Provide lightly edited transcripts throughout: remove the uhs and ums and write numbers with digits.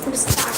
फिर स्टार्ट।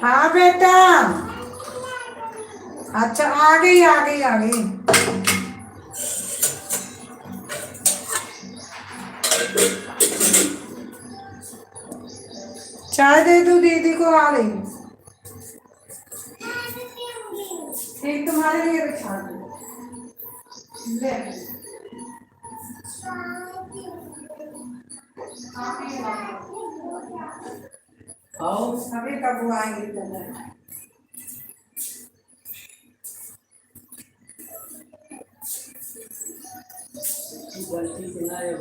हाँ बेटा, अच्छा आ गई आ गई आ गई। चाय दे दो दीदी को, आ गई। एक तुम्हारे लिए बिछा दो। ले अभी कब आएंगे तुम्हें? गलती से ना ये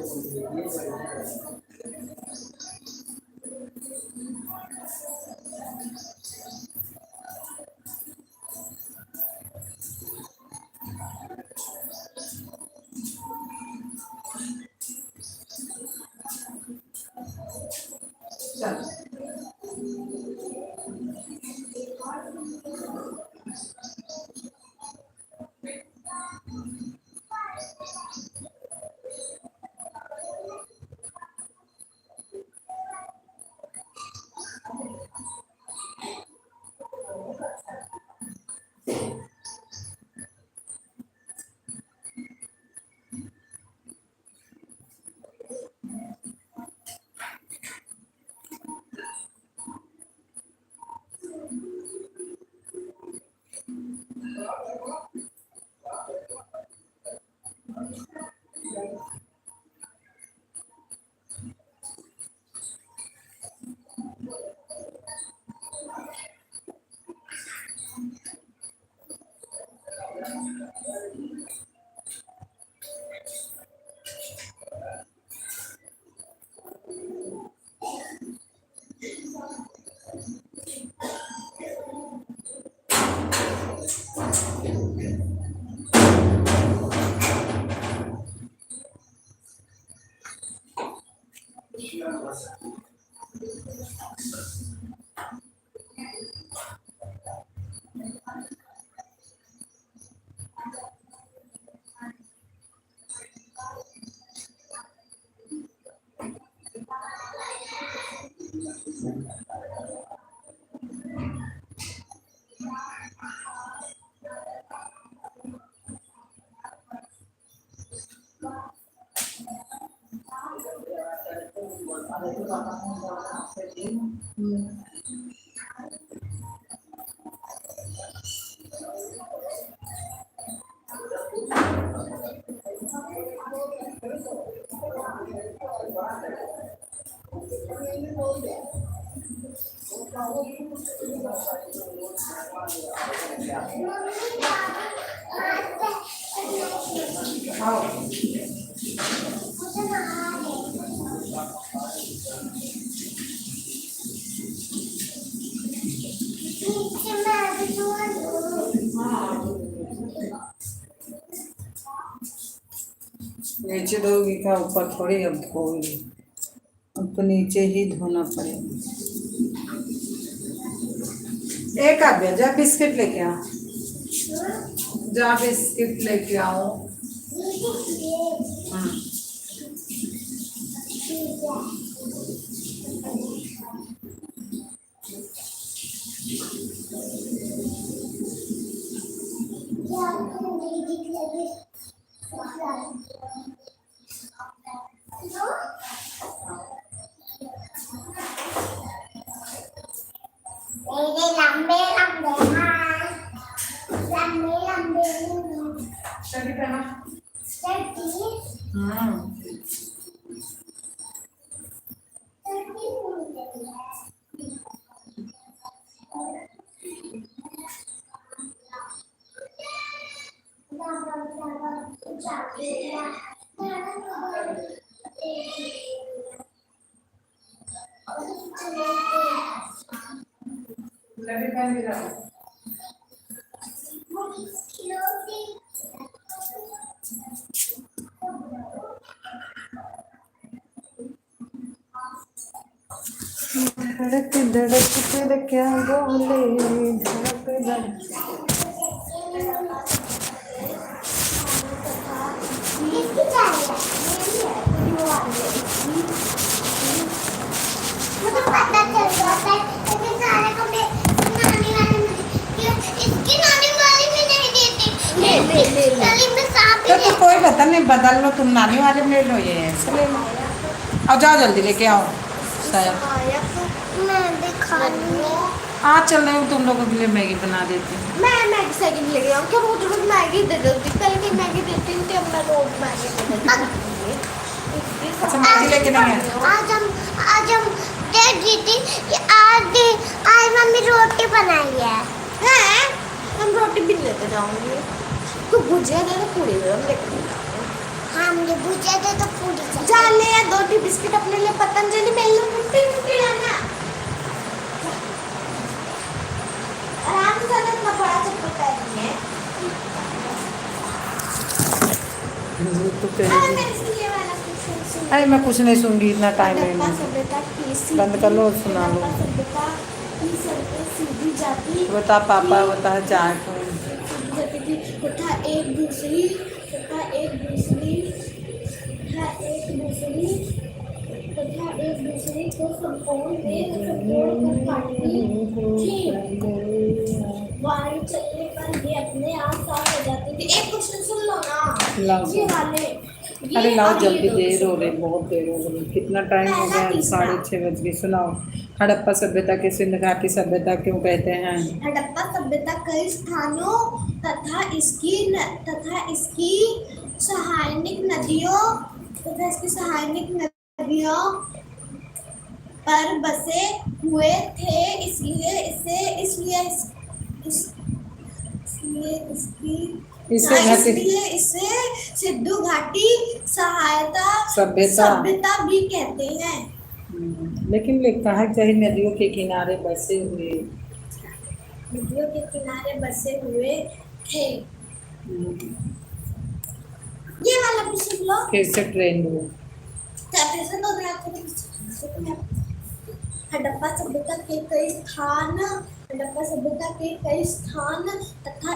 चल। नीचे धोगी क्या, ऊपर थोड़ी अब धोगी। अब तो नीचे ही धोना पड़ेगा। एक आ गया, जा बिस्किट लेके आ, जा बिस्किट लेके आओ। लंबे लंबे लंबे लंबे चली पहना। धड़क धड़क कर क्या बोले, धड़क धड़क। मुझे पता चल जाता है लेकिन सारे कपड़े नानी वाले में इसकी नानी वाली में नहीं देती। ले गली में सांप तो कोई बता नहीं, बदल लो, तुम नानी वाले में ले लो, ये ऐसे ले लो। और जाओ जल्दी लेके आओ शायद। मैं दिखा लूँ। आज चल रही हूँ, तुम लोगों के लिए मैगी बना देती हूँ। मैं मैगी सेकंड लेके आऊँ क्या? मुझे रोज मैगी दे देती, कल की मैगी देती थी, अब मैं रोज मैगी दे देती। अच्छा मैगी लेके नहीं आए? आज हम डेट दी थी कि आज मम्मी रोटी बनाई है। हैं? हम रोटी भी लेते जाऊंगी। तो भुजिया दे तो पूरी दे, हम लेके नहीं जाएंगे। हाँ मुझे भुजिया दे तो पूरी जा ले। 2 बिस्किट अपने लिए पतंजलि में लाना। आराम से जाना, इतना बड़ा चप्पल पहनी है। अरे मैं कुछ नहीं सुनूंगी, इतना टाइम नहीं है। बंद कर लो और सुना लो। सीधी जाती बता पापा बता चाय तथा एक दूसरी तथा एक दूसरी को संपूर्ण कर काटती थी। वायु चलने पर ये अपने आप साफ हो जाती थी। एक क्वेश्चन सुन लो ना, ये वाले। अरे लाओ जल्दी, देर हो रही, बहुत देर हो गई। कितना टाइम हो गया? 6:30 बज गए। सुनाओ। हड़प्पा सभ्यता के सिंध घाटी सभ्यता क्यों कहते हैं? हड़प्पा सभ्यता कई स्थानों तथा इसकी सहायक नदियों पर बसे हुए थे, इसलिए इसे सिंधु घाटी सभ्यता भी कहते हैं। लेकिन लिखा है चाहे नदियों के किनारे बसे हुए थे। ये वाला भी सुन लो। फिर से ट्रेन लो। हड़प्पा सभ्यता के कई स्थान तथा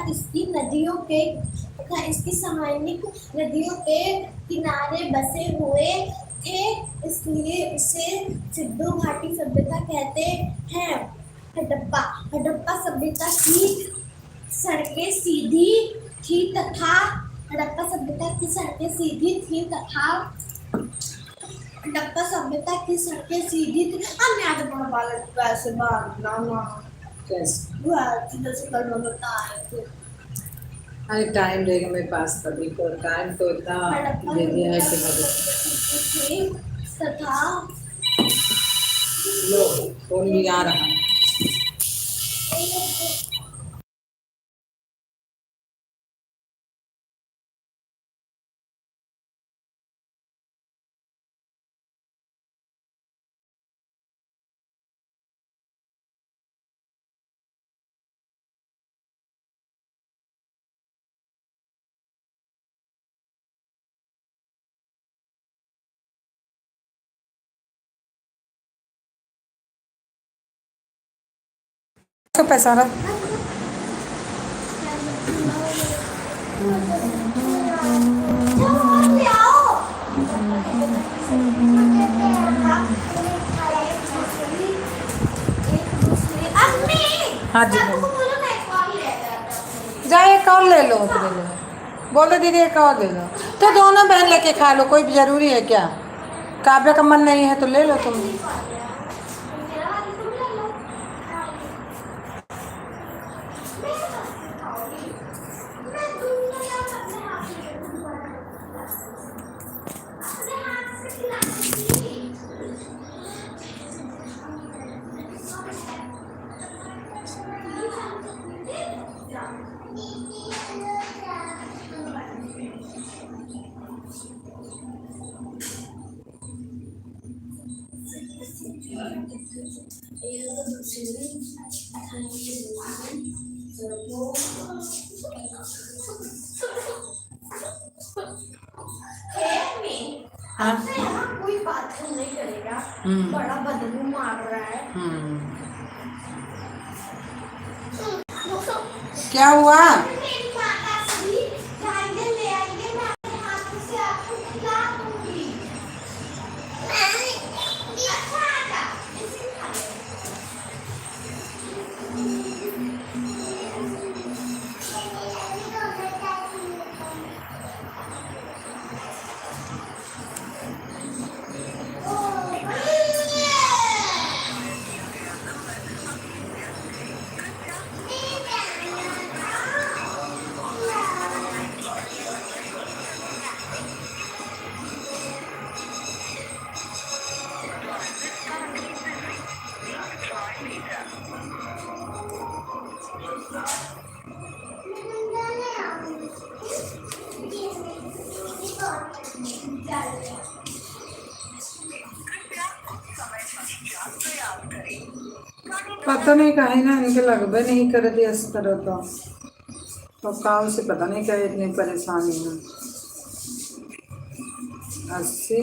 इसकी सहायक नदियों के किनारे बसे हुए थे, इसलिए इसे सिंधु घाटी सभ्यता कहते हैं। हड़प्पा सभ्यता की सड़कें सीधी थी तथा हड़प्पा सभ्यता की सड़कें सीधी थी। हमने आज बड़ा बालक वैसे बांधना जैसे कल बताए थे। अरे टाइम रहेगा मेरे पास तभी तो, टाइम तो इतना दे दिया है कि तथा लो फोन भी आ रहा है। तो पैसा रहा हाँ जी जाए, एक और ले लो अपने लिए। बोलो दीदी एक और ले लो, तो दोनों बहन लेके खा लो, कोई जरूरी है क्या? काव्य का मन नहीं है तो ले लो तुम। हाँ। यहाँ कोई बाथरूम नहीं करेगा, बड़ा बदबू मार रहा है। क्या हुआ? मेरी माता श्री जाएंगे ले आएंगे, मैं अपने हाथों से आपको खिला दूंगी। अच्छा आटा, इसे खा लो। पता नहीं कहीं ना इनके लगभे नहीं कर दिया इस तरह तो काल से पता नहीं क्या इतनी परेशानी है। 80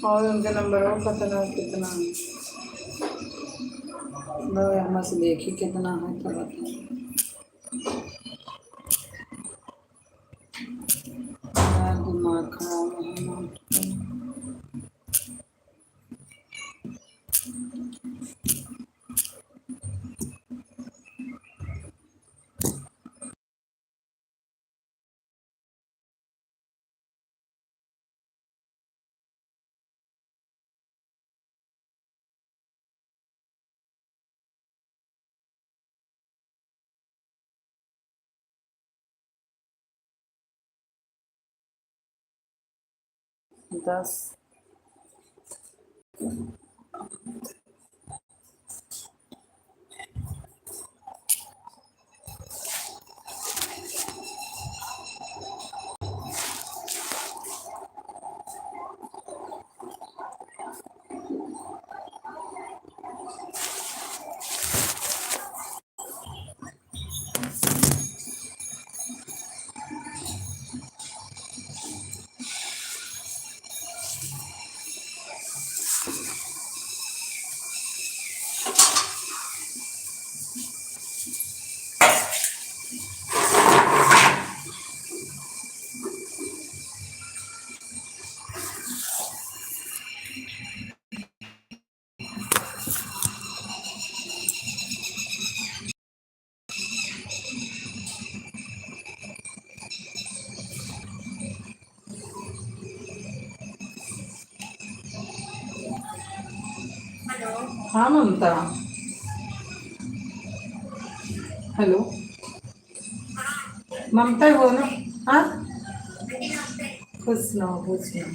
और उनके नंबर और पता नहीं कितना है। यहाँ से देखिए कितना है तो बताओ। दिमाग खराब है। दस हाँ ममता, हेलो ममता हो ना? हाँ खुश ना हो, खुश ना हो।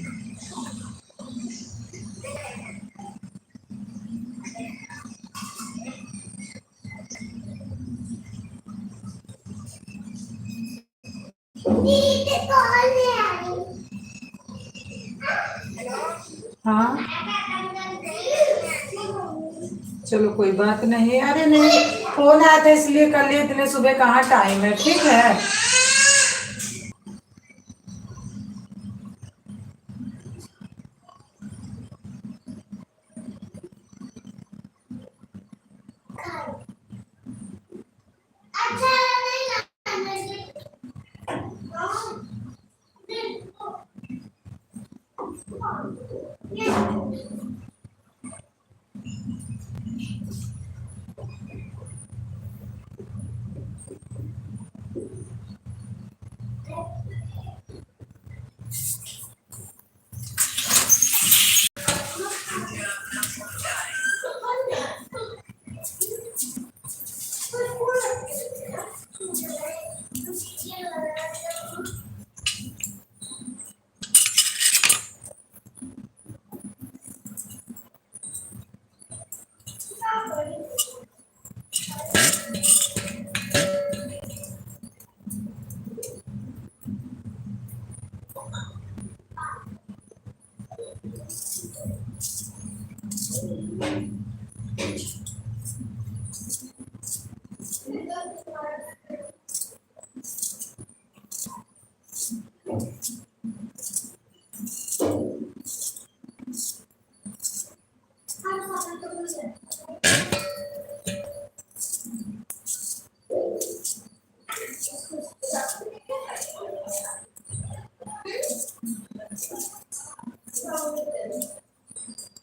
हाँ चलो कोई बात नहीं। अरे नहीं, फोन आया था इसलिए कर लिए, इतने सुबह कहाँ टाइम है। ठीक है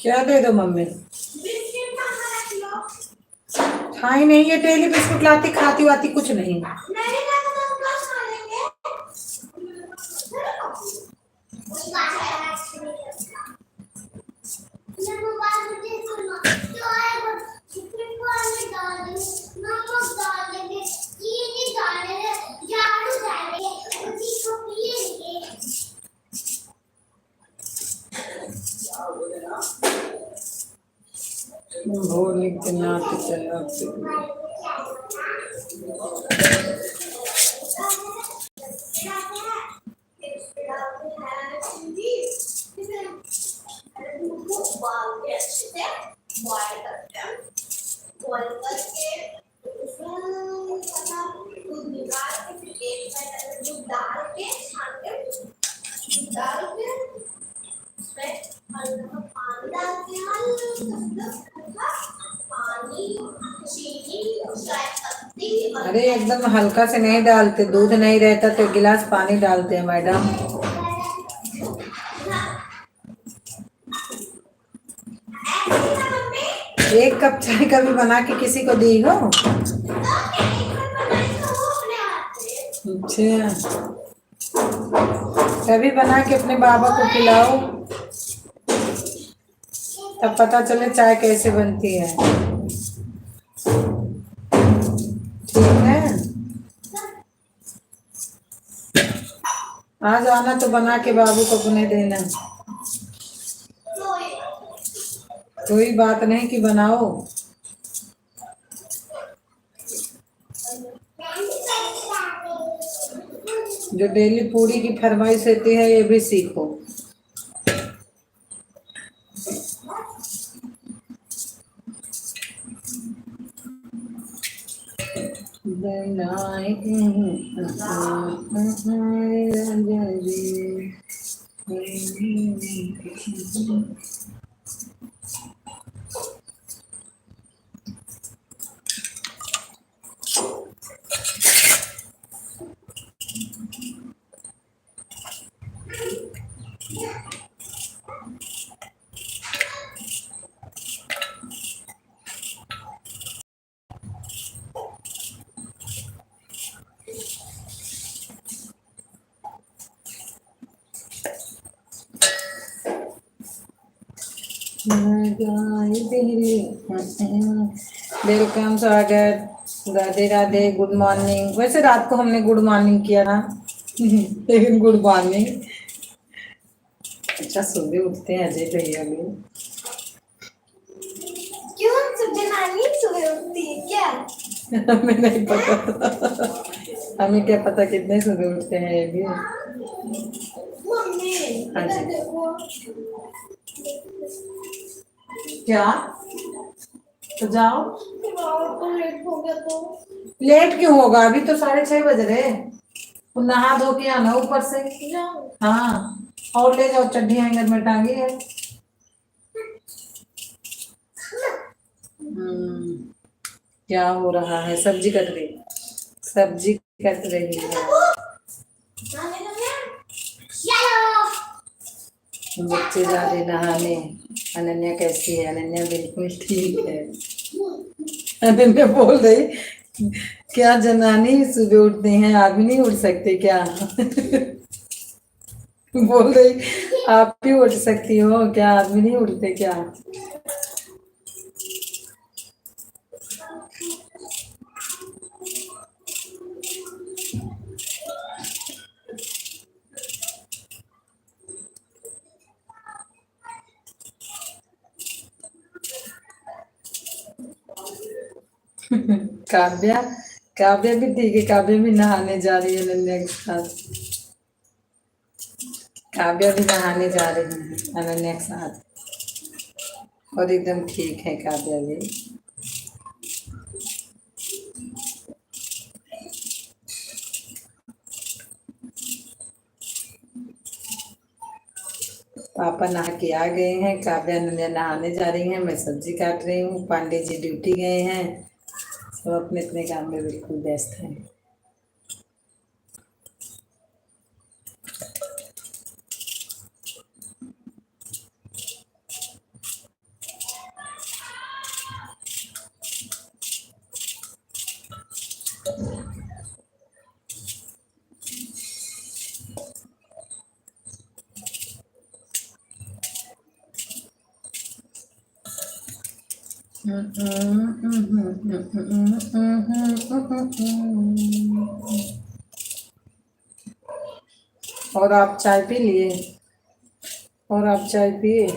क्या दे दो मम्मी? बिस्किट खाना रख लो। खाई नहीं, ये डेली बिस्कुट लाती, खाती वाती कुछ नहीं। नहीं रखना तो कब खा लेंगे? भोली के नाच चला। बॉईल करके उसमें दूध निकाल के फिर एक पैकेट दूध डाल के छान के दूध डाल के उसमें हल्का पानी डाल के हल्का पानी चीनी चाय पत्ती अरे एकदम हल्का से नहीं डालते, दूध नहीं रहता तो गिलास पानी डालते हैं मैडम। एक कप चाय कभी बना के किसी को दी हो? अच्छा, कभी बना के अपने बाबा को पिलाओ, तब पता चले चाय कैसे बनती है। ठीक है, आज आना तो बना के बाबू को पुणे देना। कोई बात नहीं कि बनाओ। जो डेली पूरी की फरमाइश होती है ये भी सीखो। वेलकम, स्वागत, राधे राधे, गुड मॉर्निंग। वैसे रात को हमने गुड मॉर्निंग किया ना लेकिन गुड मॉर्निंग। अच्छा, सुबह उठते हैं अजय भैया भी। क्यों सुबह नानी सुबह उठती है क्या? हमें नहीं पता, हमें क्या पता कितने सुबह उठते हैं ये भी। मम्मी हाँ जी। इधर देखो। क्या? तो जाओ। तो लेट हो गया तो लेट क्यों होगा, अभी तो 6:30 बज रहे। तो नहा धो के आना ऊपर से। हाँ, और ले जाओ, चड्डी हैंगर में टांगी है। क्या हो रहा है? सब्जी कट रही, सब्जी कट रही है। बच्चे जा रहे नहाने। अनन्या कैसी है? अनन्या बिल्कुल ठीक है। अनन्या बोल रही, क्या जनानी सुबह उठते हैं, आदमी नहीं उठ सकते क्या? बोल रही आप भी उठ सकती हो क्या, आदमी नहीं उठते क्या? काव्या, काव्या भी ठीक है, काव्या भी नहाने जा रही है अनन्या के साथ। काव्या भी नहाने जा रही है अनन्या के साथ, और एकदम ठीक है काव्या भी। पापा नहा के आ गए हैं, काव्या अनन्या नहाने जा रही हैं, मैं सब्जी काट रही हूँ, पांडे जी ड्यूटी गए हैं, सब अपने अपने काम में बिल्कुल व्यस्त हैं। और आप चाय पी लिए? और आप चाय पिए?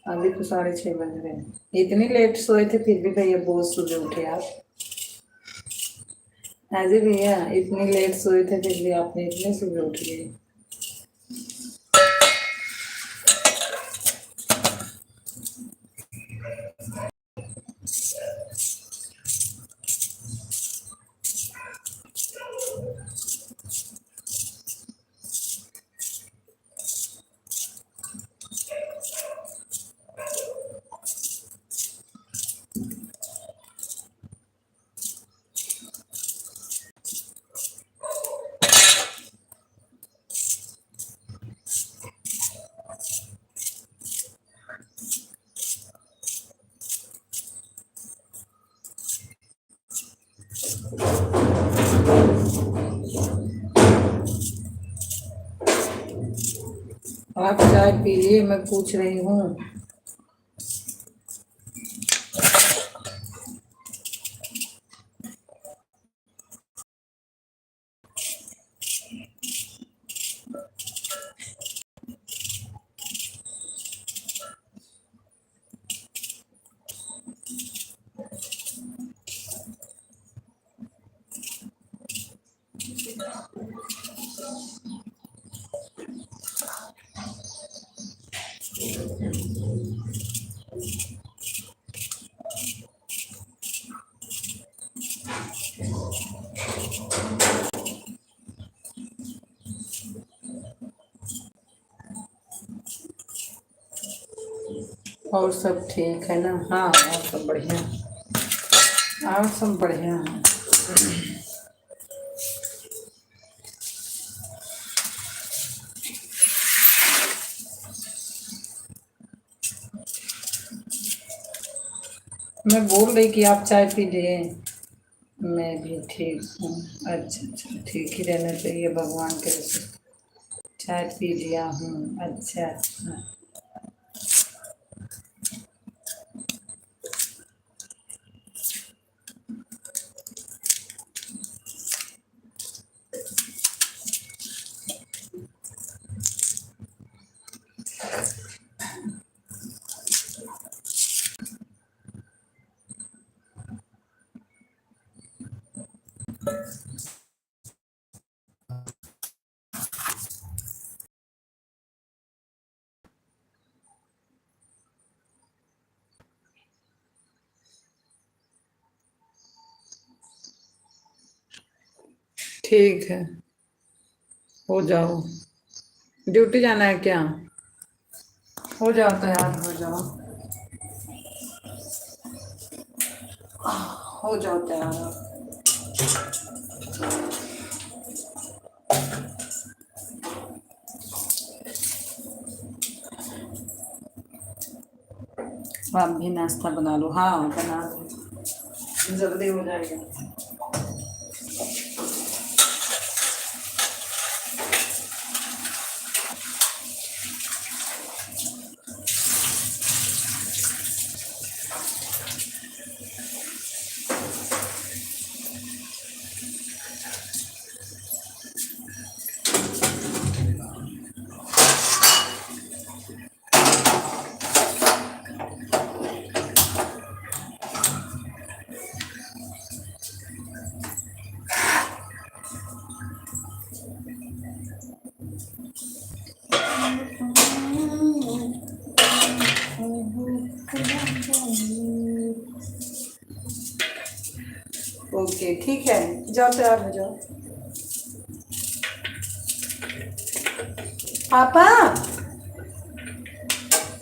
अभी तो 6:30 बज रहे हैं। इतनी लेट सोए थे फिर भी भैया बहुत सुबह उठे आप। अजय भैया इतनी लेट सोए थे फिर भी आपने इतने सुबह उठ गए। आप चाय पी लिए मैं पूछ रही हूँ। और सब ठीक है ना? हाँ और सब बढ़िया। और सब बढ़िया है। मैं बोल रही कि आप चाय पी लिए। मैं भी ठीक हूँ। अच्छा अच्छा ठीक ही रहना चाहिए भगवान के रसूल। चाय पी लिया हूँ। अच्छा अच्छा। ठीक है हो जाओ। ड्यूटी जाना है क्या? हो जाओ तैयार हो जाओ। हो जाओ तैयार। आप भी नाश्ता बना लो। हाँ बना लो जल्दी हो जाएगा। ओके ठीक है जाओ तैयार हो जाओ। पापा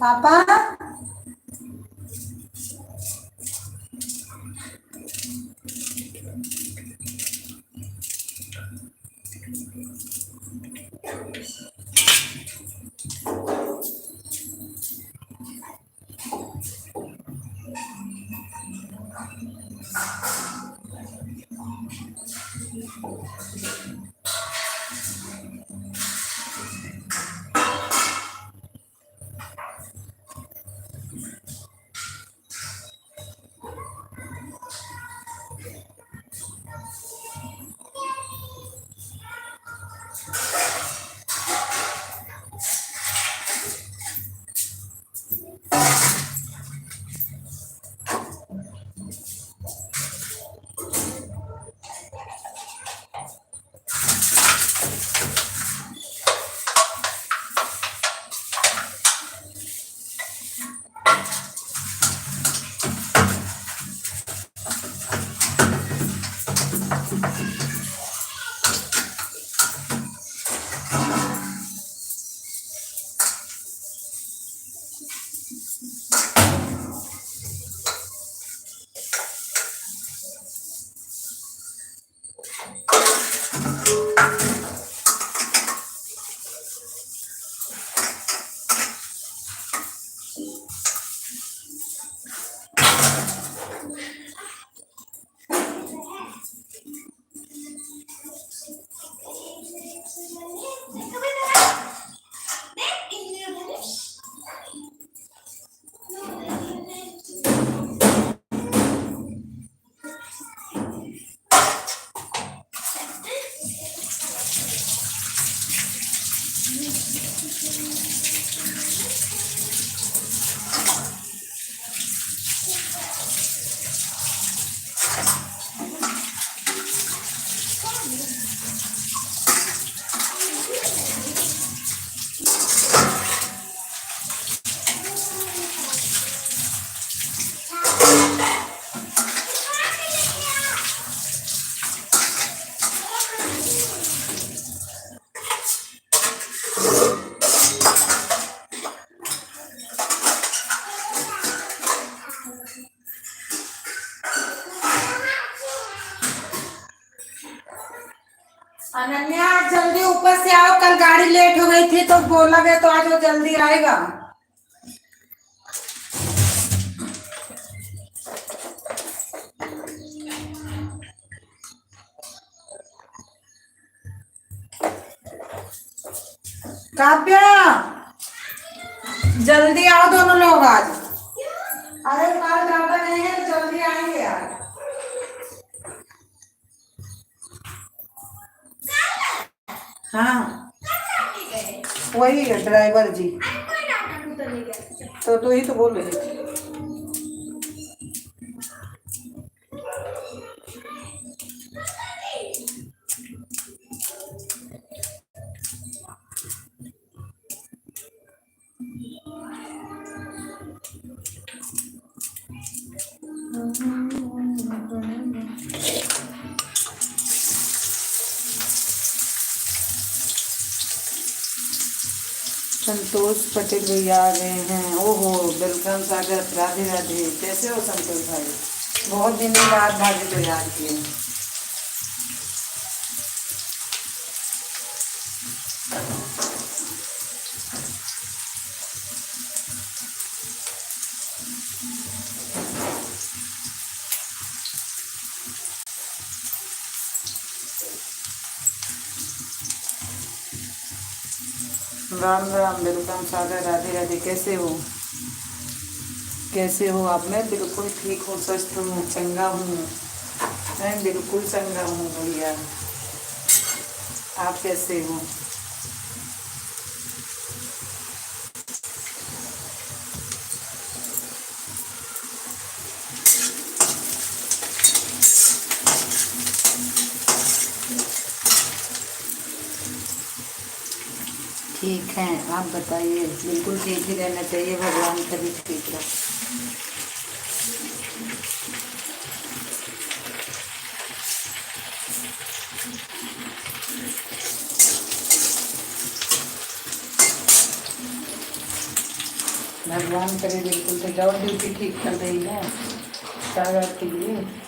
पापा सुबह से आओ, कल गाड़ी लेट हो गई थी तो बोला गया तो आज वो जल्दी आएगा। काव्या जल्दी आओ दोनों लोग आज। अरे कल ज्यादा नहीं है तो जल्दी आएंगे यार। हाँ वही है ड्राइवर जी। तो तू ही तो बोल रही थी। संतोष पटेल भैया आ गए हैं। ओहो वेलकम स्वागत, राधे राधे। कैसे हो संतोष भाई? बहुत दिन बाद भाभी को याद किए। राम राम, वेलकम सागर, राधे राधे। कैसे हो? कैसे हो आप? मैं बिल्कुल ठीक हूँ, स्वस्थ हूँ, चंगा हूँ। मैं बिल्कुल चंगा हूँ भैया। आप कैसे हो? ठीक है, आप बताइए। बिल्कुल ठीक ही रहना चाहिए, भगवान कभी ठीक रहे। भगवान करे बिल्कुल। तो जाओ, ड्यूटी ठीक कर रही है सागर के लिए।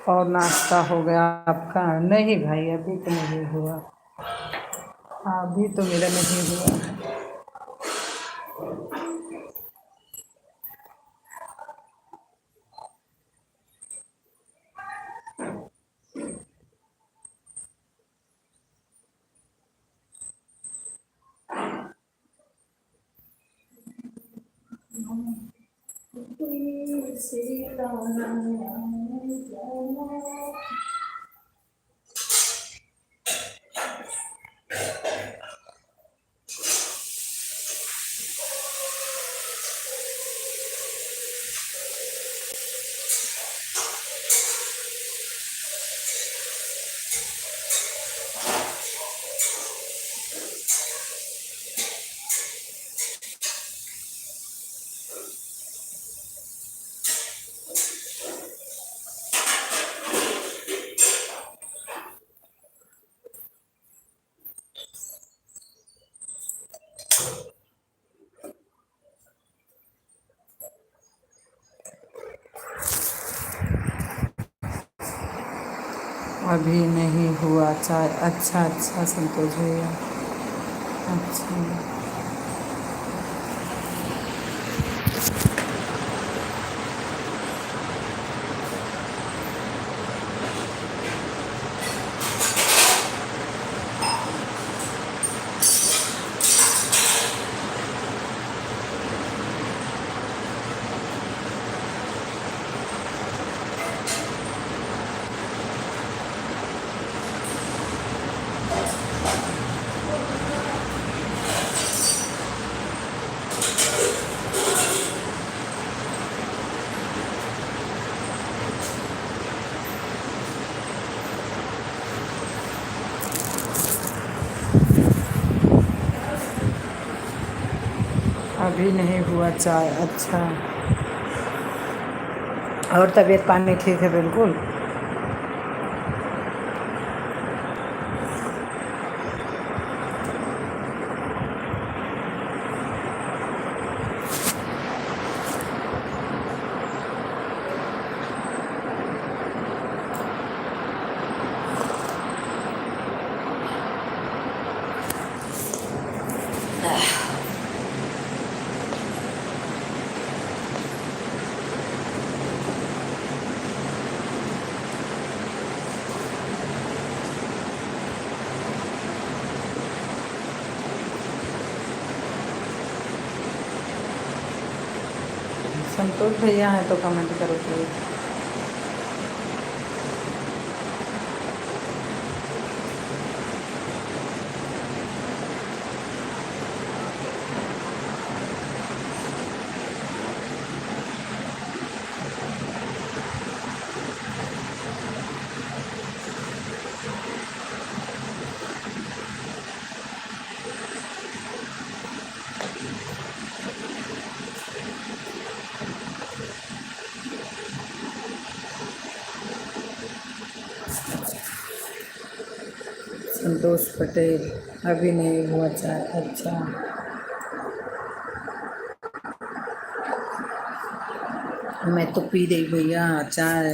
और नाश्ता हो गया आपका? नहीं भाई, अभी तो नहीं हुआ। अभी तो मेरा नहीं हुआ। अभी नहीं हुआ चाय? अच्छा अच्छा संतोष भैया, अच्छा। अभी नहीं हुआ चाय। अच्छा, और तबीयत पानी ठीक है बिल्कुल? संतोष भैया हैं तो कमेंट करो प्लीज। संतोष पटेल, अभी नहीं हुआ चाय। अच्छा, मैं तो पी रही भैया चाय,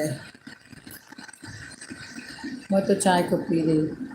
मैं तो चाय को पी रही।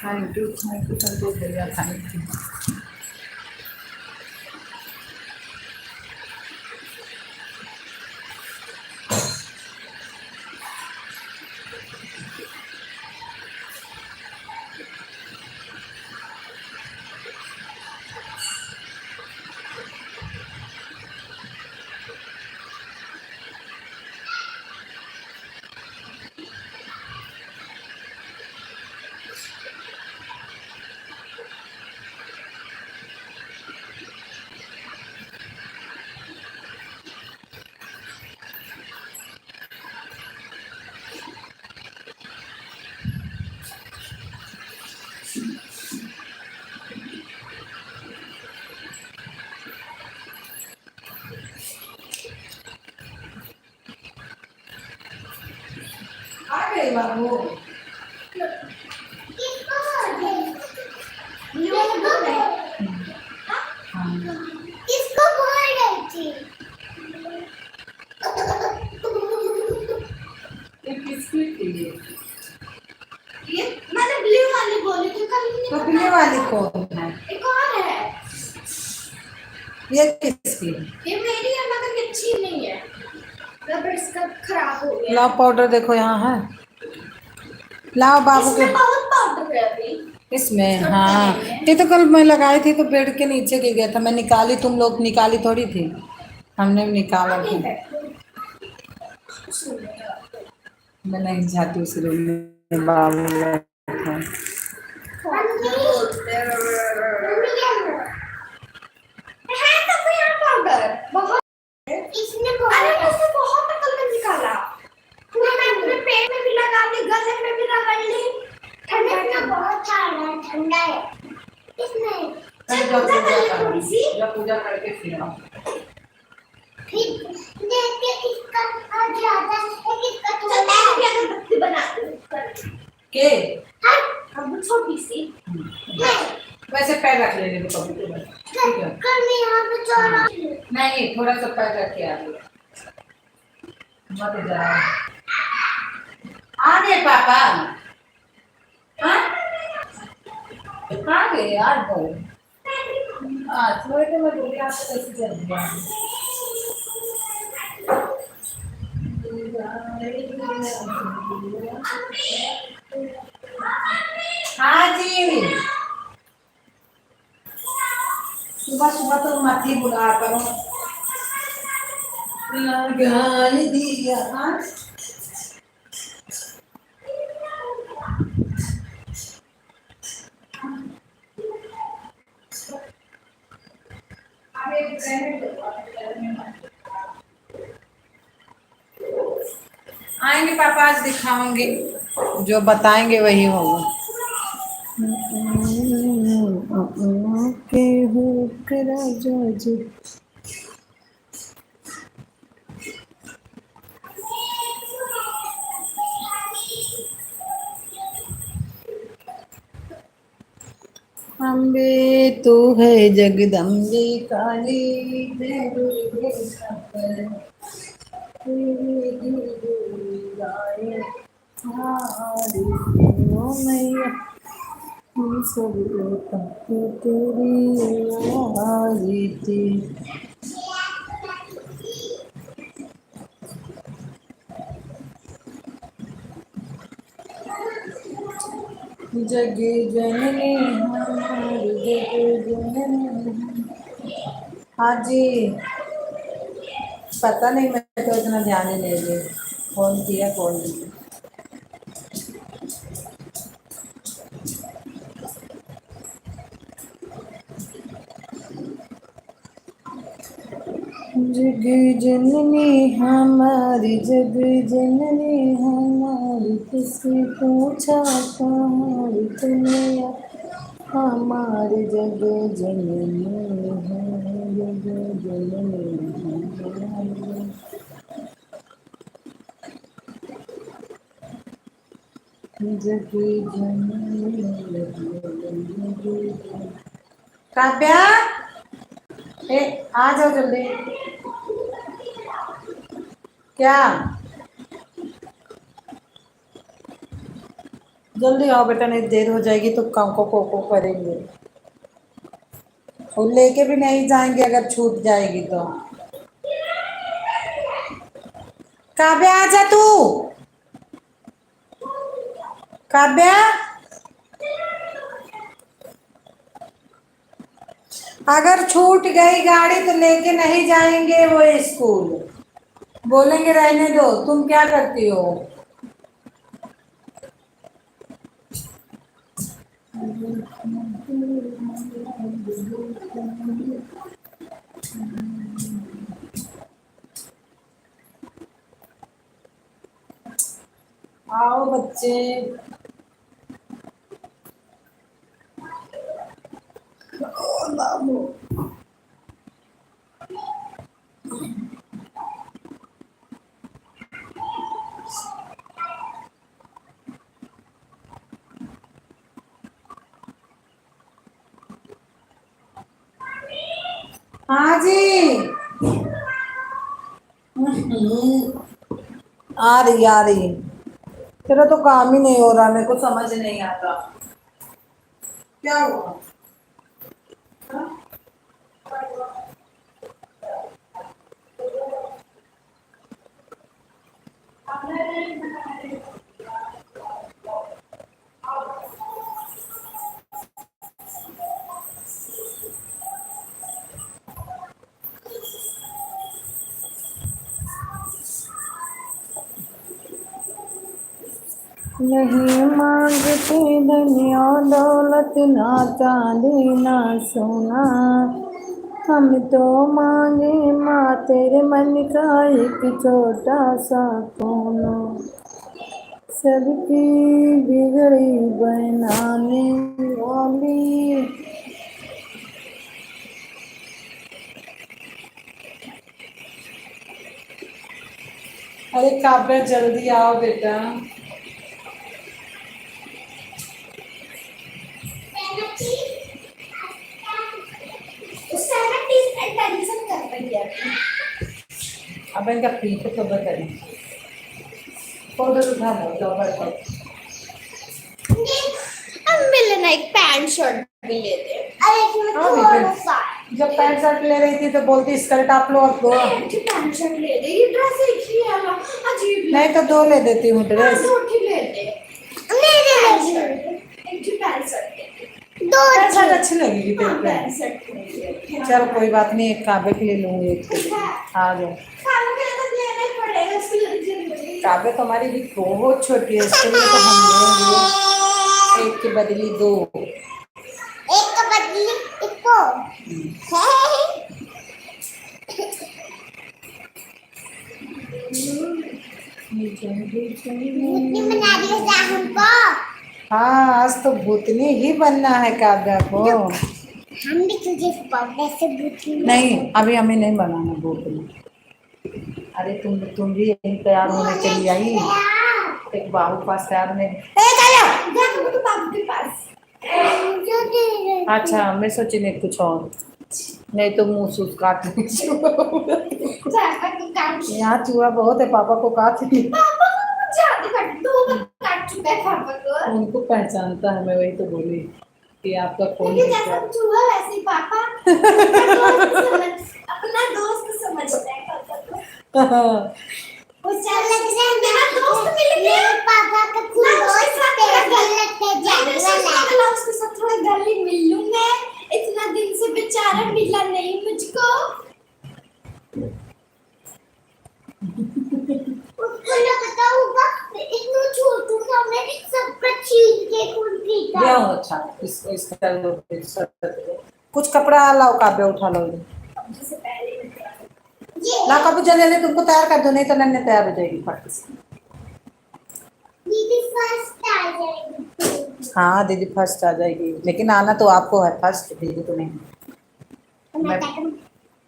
थैंक यू संतोष भैया, थैंक यू। आ गए बाबू। किसको बोल रही थी? ये किसकी थी? ये मैंने ब्लू वाली बोली थी कल। तो ब्लू वाली कौन है? एक और है। ये किसकी? ये मेरी है मगर ये अच्छी नहीं है, रबर इसका खराब हो गया। लाओ पाउडर देखो यहाँ है, लाओ बाबू के। इसमें बहुत पाउडर है अभी इसमें हाँ, ये तो कल मैं लगाई थी तो बेड के नीचे गिर गया था, मैं निकाली, तुम लोग निकाली थोड़ी थी, हमने भी निकाला था। मैं नहीं जाती उस रूम में, बाबू बैठा है। इसने बहुत अकल में निकाला। मैंने अपने पेट में भी लगा ली, गले में भी रगड़ ली। ठंडा में बहुत ठंडा है इसमें। पूजा कर ले थोड़ी सी, पूजा करके फिर आओ। फिर देखते किसका ज्यादा है किसका थोड़ा है। मैं भी अगरबत्ती बना दूं के अब छोटी सी। वैसे पैर रख लेने को कभी कभी, ठीक है? कल मैं यहाँ पे चढ़ा नहीं, थोड़ा सा पैर रख के आ गया, मत जाओ। आ गए पापा। हाँ आ गए आज गए। थोड़े देर में बोले आपको कैसे चल गया। हाँ जी। सुबह सुबह तो मत ही बुला करो। लगा दिया। आएंगे पापा आज दिखाऊंगी। जो बताएंगे वही होगा। के हो राजा जी। अम्बे तू है जगदम्बे काली जय दुर्गे सफल तेरी दुर्गाए हारी ओ मैया हम सब तक तेरी आरती। जग जननी हमारी जग जननी। हाँ जी। पता नहीं मैं तो इतना ध्यान ही नहीं दी। फोन किया कौन नहीं। जग जननी हमारी जग जननी हमारी किसी पूछा कहानी दुनिया हमारी जग जननी है जग जननी हमारी। जग जननी काव्या ए आ जाओ जल्दी। क्या जल्दी आओ बेटा नहीं देर हो जाएगी तो काम को करेंगे। और लेके भी नहीं जाएंगे अगर छूट जाएगी तो। काव्या आ जा तू। काव्या अगर छूट गई गाड़ी तो लेके नहीं जाएंगे वो स्कूल। बोलेंगे रहने दो। तुम क्या करती हो। आओ बच्चे। हाँ जी। आ रही। तेरा तो काम ही नहीं हो रहा मेरे को समझ नहीं आता क्या हुआ। नहीं मांगते दुनिया दौलत ना चांदी ना सोना। हम तो मांगे माँ तेरे मन का एक छोटा सा कोना। सबकी बिगड़ी बनाने वाली। अरे काव्या जल्दी आओ बेटा। अब इनका पीछे तो बताइए। पाउडर उठा लो कवर को। अब मिले ना एक पैंट शर्ट भी ले दे। अरे इसमें हाँ, थोड़ा बिल्कुल। सा जब पैंट शर्ट ले रही थी तो बोलती स्कर्ट आप लो अब दो। एक पैंट शर्ट ले दे, ये ड्रेस एक ही है ना, अजीब नहीं तो दो ले देती हूँ ड्रेस। दो ही ले दे। एक ही पैंट शर्ट ले दे। दो पैंट शर्ट अच्छी लगेगी तेरे पे। पैंट शर्ट ले दे। चल कोई बात नहीं, एक काव्य के लिए लूंगी एक के लिए। आ जाओ। खाने के लिए तो लेना ही पड़ेगा, उसके लिए जरूरी। काव्य तो हमारी भी बहुत छोटी है, इसके लिए तो हम लेंगे एक की बदली दो। एक का बदली एक को भूतनी बना दिया जा हमको। हाँ, आज तो भूतनी ही बनना है काव्या को। हम भी तुझे वैसे भूतनी नहीं, अभी हमें नहीं बनाना भूतनी। अरे तुम भी यही तैयार होने चली आई। एक बाबू पास तैयार होने। जा तो बाबू के पास। अच्छा, मैं सोची नहीं कुछ और, नहीं तो मुंह सूस काट यहाँ चूहा बहुत है, पापा को काट ली। उनको पहचानता है, मैं वही तो बोली कि आपका कौन जैसा चूहा वैसे ही पापा अपना दोस्त समझता है पापा को। मेरा दोस्त मिल गया, पापा का खुद दोस्त उसके साथ थोड़ा गले मिल लूं मैं, इतना दिन से बेचारा मिला नहीं मुझको। उसको ना पता होगा इतना छोटू सा मैं सबका छीन के खून पीता। क्या हो अच्छा इसको कुछ कपड़ा लाओ काव्य, उठा लो जैसे पहले ला काबू, जल्दी तुमको तैयार कर दो, नहीं तो नन्हे तैयार हो जाएगी फट से। दीदी फर्स्ट आ जाएगी। हाँ दीदी फर्स्ट आ जाएगी, लेकिन आना तो आपको है फर्स्ट, दीदी को नहीं।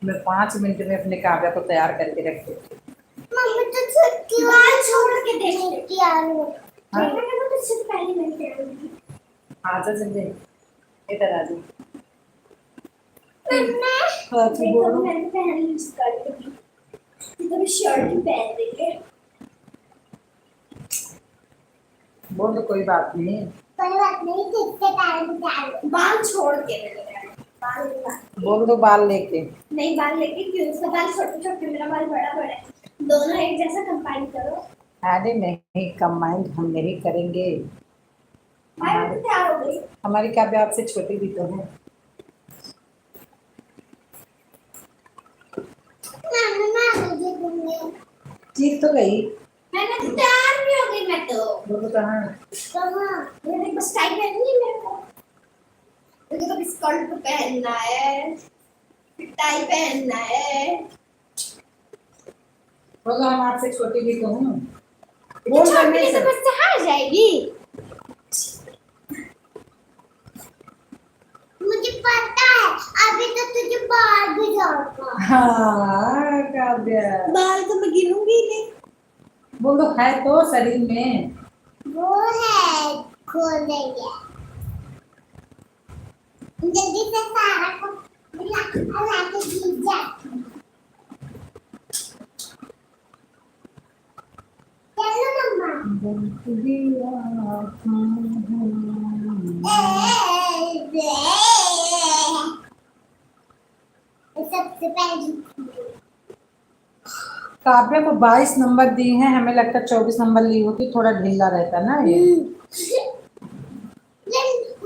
मैं 5 मिनट में अपने काव्या को तैयार करके रख देती हूँ। मम्मी तो छुट्टी वाला छोड़ के देख यार वो। हाँ? मैं तो सिर्फ पहले मिनट आऊंगी। आजा जल्दी, इधर आ जाओ। मम्मा हाँ तू बोलो। मैंने पहन ली स्कर्ट की, तो शर्ट ही पहन देंगे। बोल तो कोई बात नहीं। कोई बात नहीं, कितने टाइम में बाल छोड़ के बाल बोल दो बाल लेके। नहीं, बाल लेके क्यों, उसका बाल छोटे छोटे, मेरा बाल बड़ा बड़ा है, दोनों एक जैसा कंबाइन करो। अरे नहीं, कंबाइंड हम नहीं करेंगे। मैं तो तैयार हो गई। हमारी काव्या आपसे छोटी भी तो है। जीत तो गई। मैंने तो तैयार भी हो गई, मैं तो बोलो कहाँ? मैंने बस टाई पहननी है मेरे को। मुझे तो स्कर्ट पहनना है, टाई पहनना है। बोलो हम आपसे छोटी भी तो हूँ। बोल करने से बस हार जाएगी। मुझे पता है, अभी तो तुझे बाल भी जाऊंगा। हाँ काव्या, बाल तो मैं गिनूंगी नहीं। बोलो है तो शरीर में। वो है खोल देंगे जल्दी से, सारा को मिला के जीत जा। चलो सबसे पहले काव्या को 22 नंबर दिए हैं, हमें लगता है 24 नंबर ली होती, थोड़ा ढीला रहता ना ये।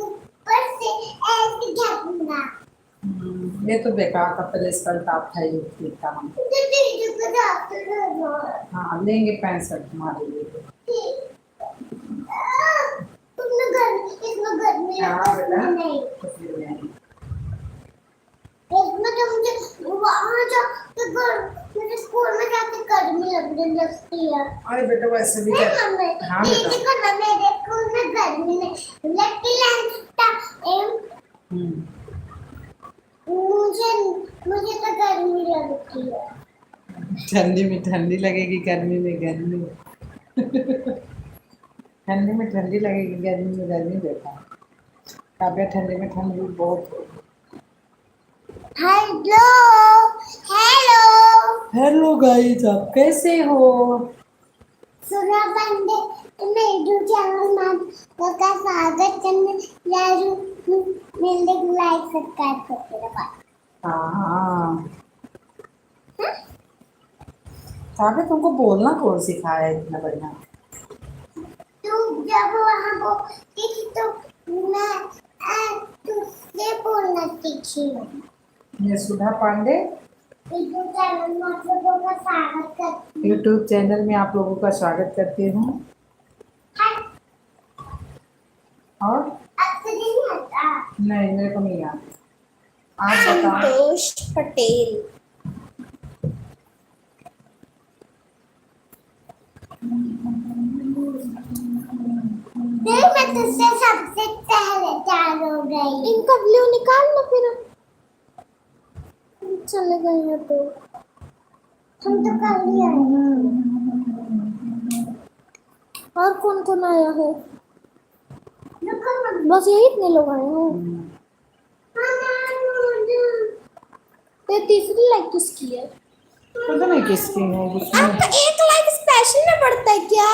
ऊपर से ऐसे झपना। ये तो बेकार का, पहले स्कर्ट आप है ही ठीक था हम। हाँ लेंगे 65 तुम्हारे लिए। तुमने इसमें गर्मी नहीं, इसमें तो मुझे वहाँ मुझे स्कूल में जाके गर्मी लगने लगती है। अरे बेटा वैसे भी हाँ बेटा, मेरे स्कूल में गर्मी नहीं लगती मुझे तो गर्मी लगती है। ठंडी में ठंडी लगेगी, गर्मी में गर्मी। ठंडी में ठंडी लगेगी, गर्मी में गर्मी। बेटा काव्या ठंडी में ठंडी बहुत। हेलो हेलो हेलो गाइस, आप कैसे हो? सुना बंदे मैं यूट्यूब चैनल में का स्वागत करने जा रही हूँ। मेरे को लाइक सब्सक्राइब करके रखा। हाँ साबित तुमको बोलना कौन सिखाया है इतना बढ़िया? तू जब वहाँ बोलती थी तो मैं तुझसे बोलना सीखी हूँ। मैं सुधा पांडे यूट्यूब चैनल में आप लोगों का स्वागत करती हूँ। यूट्यूब चैनल में आप लोगों का स्वागत करती हूँ। और आपसे नहीं आता? नहीं मेरे को नहीं आता। आप बताओ। संतोष पटेल। देख मैं तुझसे सबसे पहले तैयार हो गई। इनका ब्लू निकाल लो फिर। चले गए हैं तो हम तो कल ही आए हैं। और कौन कौन आया है? बस यही इतने लोग आए हैं। ये तीसरी लाइक किसकी है? पता नहीं किसकी है उसमें। आपका एक लाइक स्पेशल में पड़ता है क्या?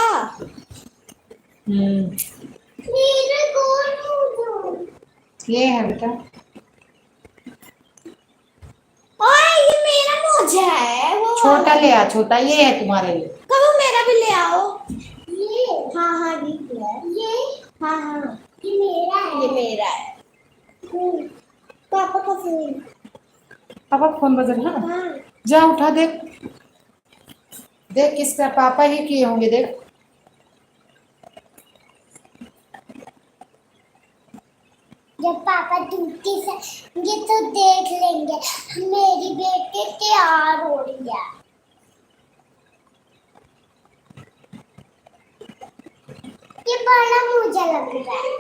मेरा कौन ये है बेटा। ओए ये मेरा मोजा है वो। छोटा ले आ, छोटा ये है तुम्हारे लिए। कब मेरा भी ले आओ। ये हाँ हाँ ठीक है। ये हाँ हाँ ये मेरा है। ये मेरा है। पापा का फोन। पापा फोन बज रहा है। हाँ जा उठा देख, देख किस पे पापा ही किए होंगे देख। जब पापा ड्यूटी से ये तो देख लेंगे मेरी बेटी तैयार हो रही है। ये बड़ा मुझे लग रहा है।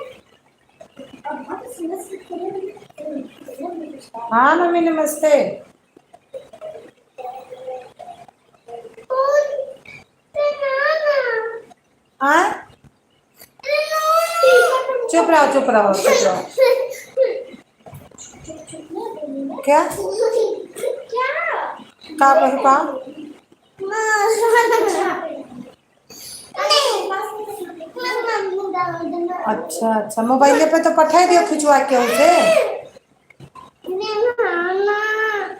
हाँ मम्मी नमस्ते। हाँ चुप रहो चुप रहो चुप रहो। क्या का कहू का? अच्छा अच्छा मोबाइल पे तो पठा दियो खिंचवा के उसे।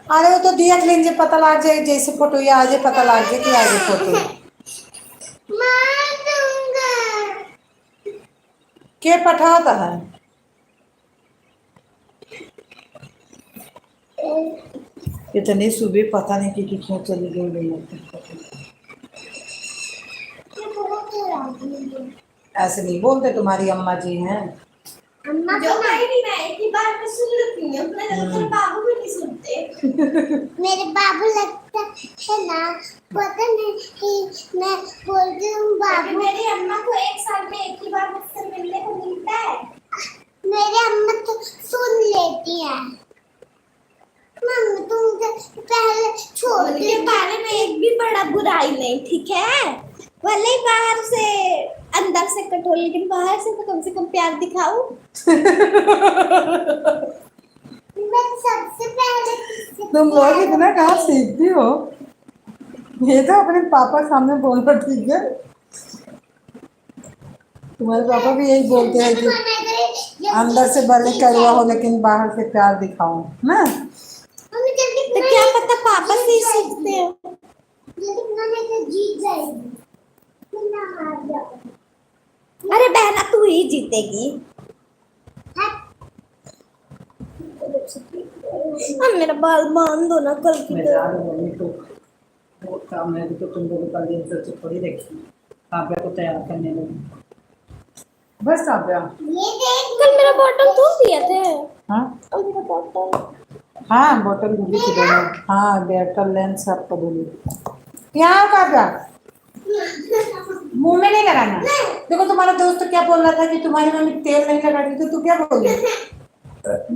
अरे वो तो दिया लेंगे पता लग जाए जैसे फोटो या आजे पता लग जाए कि आगे फोटो के पठाता है। इतनी सुबह पता नहीं कि क्यों चली गई। ऐसे नहीं बोलते, तुम्हारी अम्मा जी हैं। अम्मा जो नहीं मैं एक ही बार में सुन लेती हूँ। मेरे बाबू भी नहीं सुनते। मेरे बाबू लगता है ना पता नहीं कि मैं बोलती हूँ बाबू। मेरी अम्मा को एक साल में एक ही बार मुझसे मिलने को मिलता है। मेरी अम्मा तो सुन लेती है। मम्मी तुम पहले छोटे के बारे में एक भी बड़ा बुराई नहीं, ठीक है? भले ही बाहर से अंदर से कठोर लेकिन बाहर से तो कम प्यार दिखाओ। मैं सबसे पहले तुम लोग इतना कहाँ सीखती हो? ये तो अपने पापा सामने बोलना ठीक है। तुम्हारे पापा भी यही बोलते हैं कि अंदर से भले कड़वा हो लेकिन बाहर से प्यार दिखाओ ना। तो क्या पता पापा से ही सीखते हो। जीत जाएगी। अरे बहना तू ही जीतेगी। अब मेरा बाल बांध दो ना कल की तो काम है तो तुम लोगों का दिन से थोड़ी देखी काव्या को तैयार करने लगी। बस काव्या कल मेरा बॉटल तू दिए थे। हाँ कल मेरा बॉटल हाँ बोतल धुली थी दोनों। हाँ बोतल लेंस आपको धुली। यहाँ काव्या मुंह में नहीं लगाना। देखो तुम्हारा दोस्त क्या बोल रहा था कि तुम्हारी मम्मी तेल नहीं लगाती तो तू क्या बोल रही?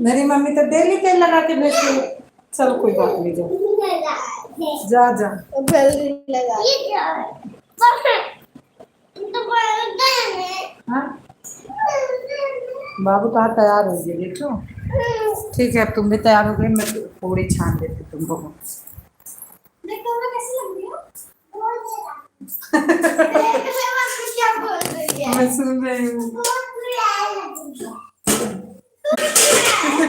मेरी मम्मी तो डेली तेल लगा के भेजती है। चलो कोई बात नहीं, जा जा लगा। हाँ बाबू कहाँ तैयार हो गए देखो। ठीक है अब तुम भी तैयार हो गए, मैं पूरी छान देती तुमको। देखो ना कैसी लग रही हो। मम्मी क्या बोल रही है? मैं सुन रही हूँ। बहुत बुरा है लगेगा। तू भी बुरा है।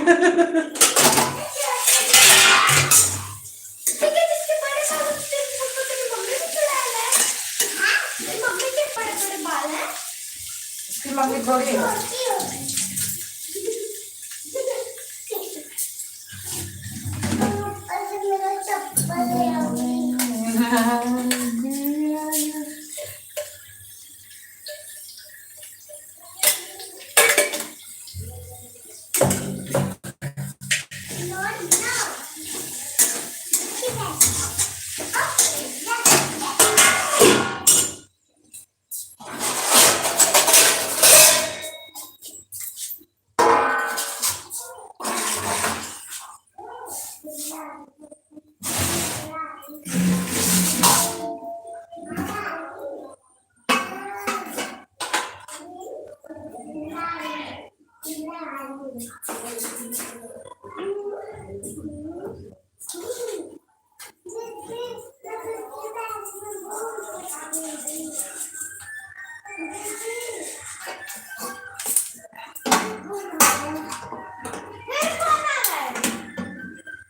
ठीक है, जिसके बड़े बाल होते हैं, उसको तेरी मम्मी भी चुड़ैल है। हाँ? तेरी मम्मी के बड़े-बड़े बाल हैं। उसकी मम्मी थोड़ी है। छोटी हो। अरे मेरा चप्पल है अभी। Not now.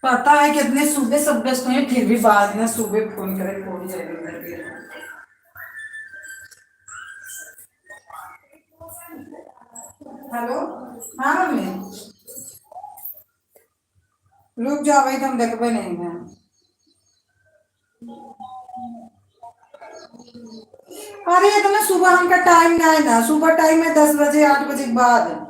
पता है कितने सुबह सब व्यस्त हुए, फिर भी बाद में सुबह फोन करे फोन जरूर। हेलो। हाँ मम्मी, रुक जाओ भाई, तुम देखबे नहीं है। अरे ये तुम्हें सुबह हमका टाइम ना है ना, सुबह टाइम है 10 बजे 8 बजे के बाद।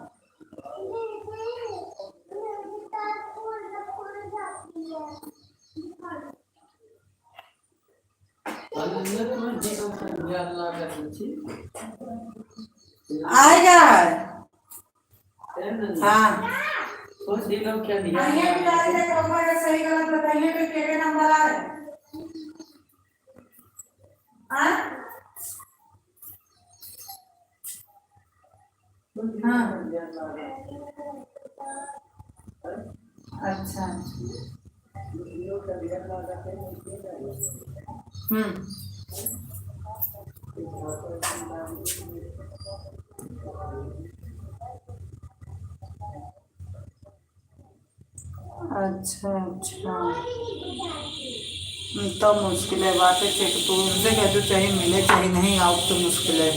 आएगा। हाँ, सही गलत बताइए तो क्या नंबर आ रहा है। हाँ, अच्छा। हम्म, अच्छा अच्छा। तो मुश्किल है बात है, चेक तो उनसे कह दो, चाहे मिले चाहे नहीं आओ तो मुश्किल है।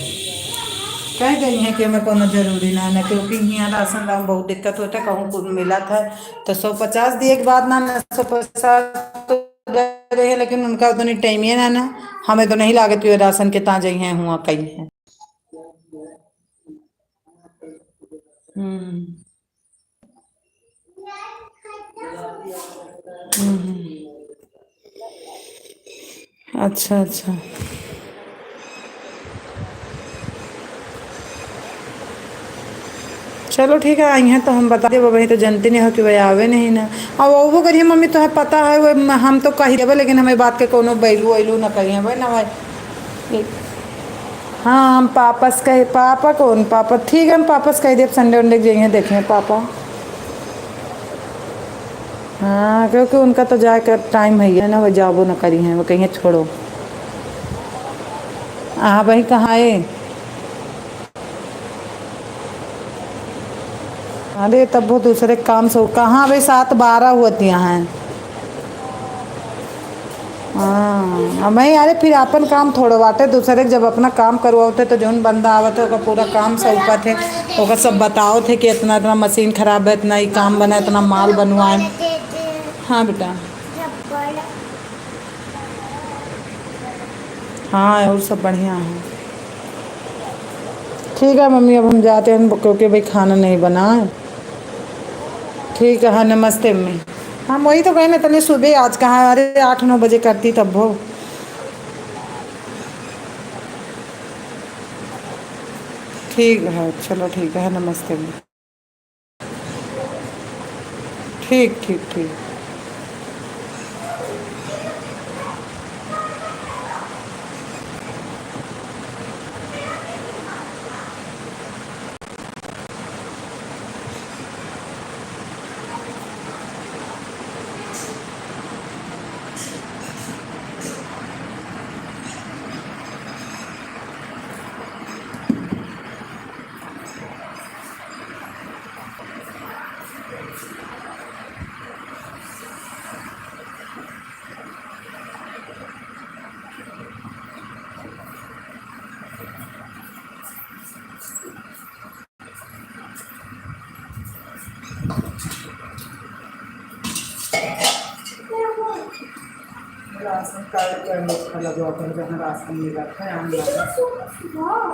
कह गई है कि हमें कोनो जरूरी ना है ना, क्योंकि यहाँ राशन दाम बहुत दिक्कत होता है, कहूँ कुछ मिला था तो 150 दिए के बाद ना 150 तो दे रहे हैं, लेकिन उनका उतनी टाइम ही ना ना, हमें तो नहीं लागत हुए राशन के ता जाइ हैं हुआ कहीं है। हम्म अच्छा अच्छा। चलो ठीक है, आई हैं तो हम बता दे, वही तो जानते नहीं हो कि भाई आवे नहीं ना। और वो करिए मम्मी, तो पता है वो हम तो कही देवे, लेकिन हमें बात के कोनो बैलू वैलू ना करिए भाई ना भाई। हाँ, हम पापस कहे, पापा कौन पापा, ठीक है हम पापस कह दे, संडे वनडे जाइए देखें पापा। हाँ, क्योंकि उनका तो जाकर टाइम है ना, वो जाबो ना करी हैं, वो कहीं छोड़ो। हाँ भाई, कहाँ है? अरे तब वो दूसरे काम से कहाँ, भाई 7:12 होती हैं। हाँ, अब मैं अरे फिर अपन काम थोड़ो बाटे दूसरे के, जब अपना काम करवाते तो जौन बंदा आवत है ओका पूरा काम सौंपत है, ओका सब बताओ थे कि इतना इतना मशीन खराब है, इतना ही काम बना, इतना माल बनवाए। हाँ बेटा। हाँ, और सब बढ़िया है। ठीक है मम्मी, अब हम जाते हैं क्योंकि भाई खाना नहीं बना है। ठीक है, हाँ नमस्ते मम्मी। हम वही तो कहे ना, तने सुबह आज कहाँ, अरे 8-9 बजे करती तब वो। ठीक है, चलो ठीक है, नमस्ते मम्मी। ठीक ठीक ठीक। राशन कार्ड का अच्छा लगा कर जहाँ राशन मिला था कितना ऑनलाइन। सुंदर।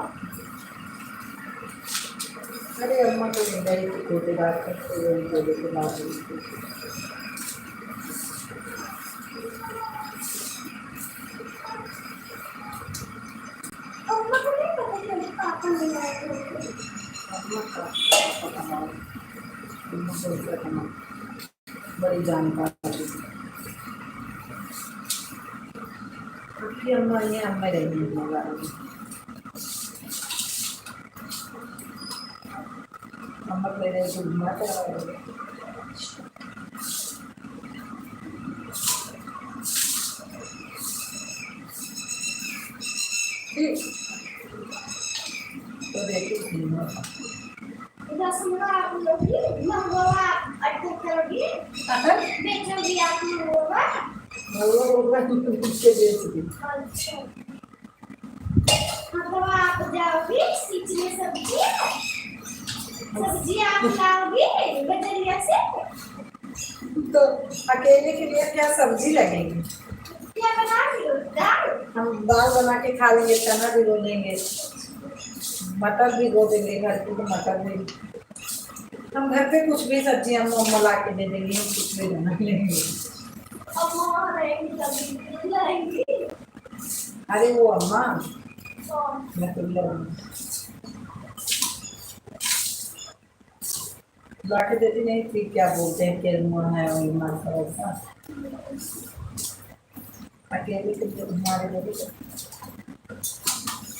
अरे अम्मा को मिला ही थी छोटे बात करते हुए उनको लेके ला रही थी। अम्मा को नहीं पता चली पापा ले आए थे। अम्मा का पता नहीं, अम्मा को इसका था बड़ी जानकारी थी। क्योंकि अम्मा ये अम्मा रही होगा, अम्मा मेरे को घुमा कर तो देखी थी मैं। रसम का आप लोगी मंगवा अटक करोगी बेचोगी आप मंगवा। वो होगा उसके बेच दी। अच्छा मतलब आप जाओगी सींचने सब्जी सब्जी आप लाओगी बजरिया से। तो अकेले के लिए क्या सब्जी लगेगी? क्या बना रही हो दाल? हम दाल बना के खा लेंगे, चना भिगो देंगे, मटर भिगो देंगे, घर की तो मटर भी हम घर पे कुछ भी सब्जी हम अम्मा ला के दे देंगे, हम कुछ भी बना लेंगे। अम्मा वहाँ रहेंगी तभी लाएंगी। अरे वो अम्मा कौन? मैं तो ला के देती नहीं थी, क्या बोलते हैं केरमुआ है और मासा वैसा अकेले के लिए हमारे लिए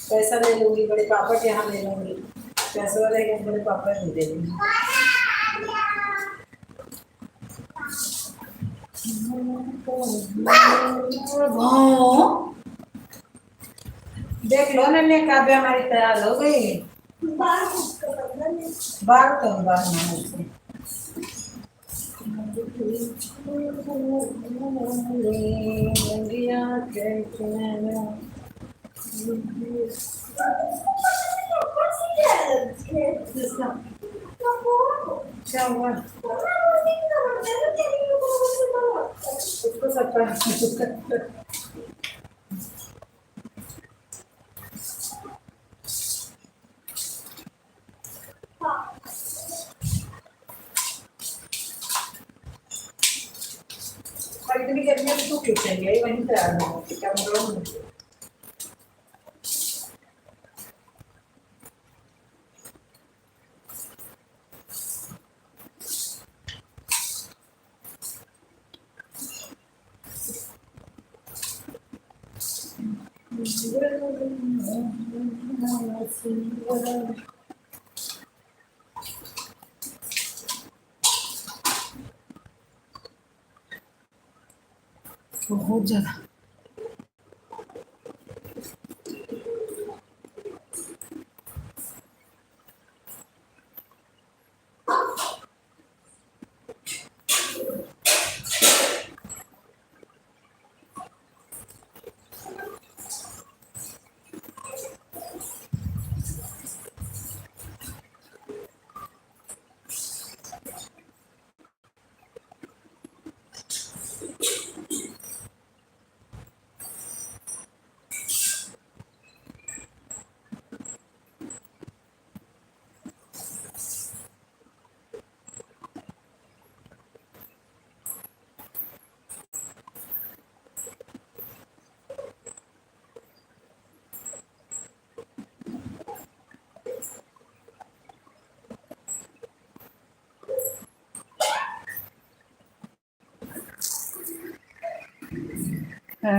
पैसा ले लूँगी, बड़े पापा के यहाँ ले लूँगी, पैसा रहेगा बड़े पापा नहीं दे देंगे। देख लो नन्हे काव्य हमारी तैयार हो गई। बाल उसका बदल है। बार तो बार में क्या हुआ उसको सब इतनी गर्मी में तो क्यों चाहिए वहीं तैयार हो क्या मतलब। बहुत ज्यादा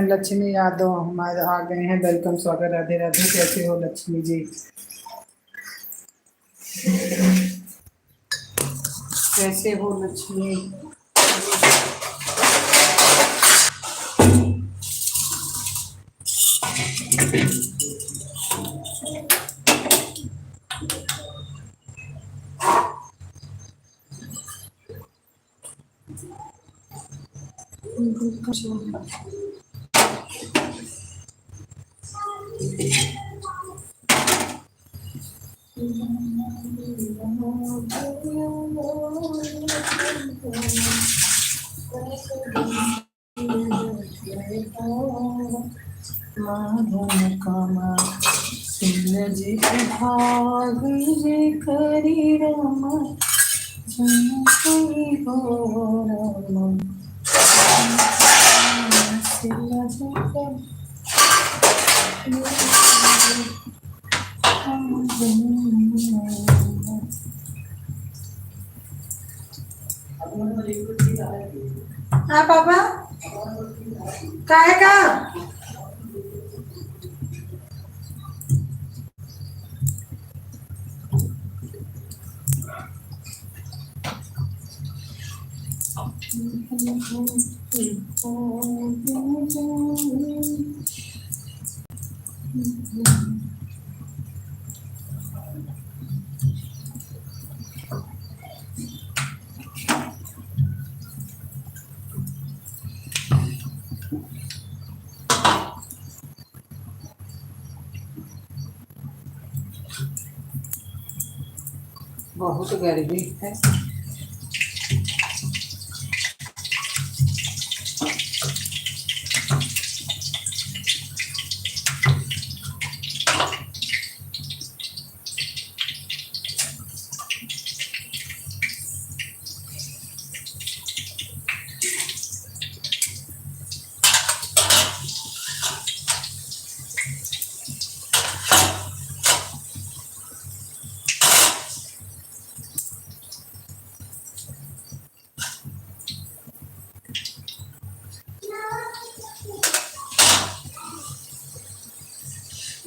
लक्ष्मी यादव हमारे आ गए हैं, वेलकम स्वागत, राधे राधे। कैसे हो लक्ष्मी जी? कैसे हो लक्ष्मी? माधन कामा सिंह भाग जे करी रमा जनकरी हो रमा सिंह हाँ पापा काय का बहुत गर्मी है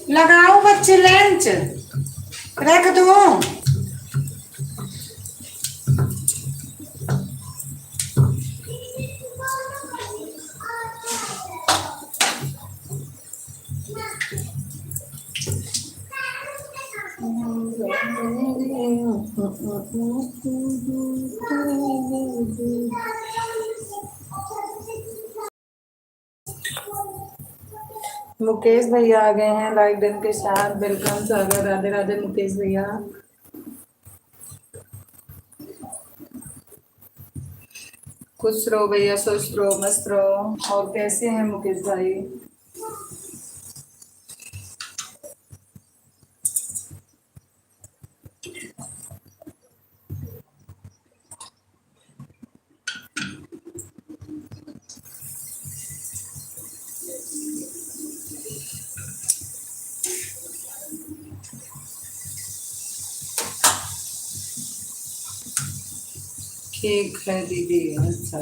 लगाओ बच्चे लंच रख दो मुकेश भैया आ गए हैं लाइक डन के साथ वेलकम स्वागत राधे राधे मुकेश भैया खुश रहो भैया स्वस्थ रहो मस्त रहो और कैसे हैं मुकेश भाई ठीक है दीदी अच्छा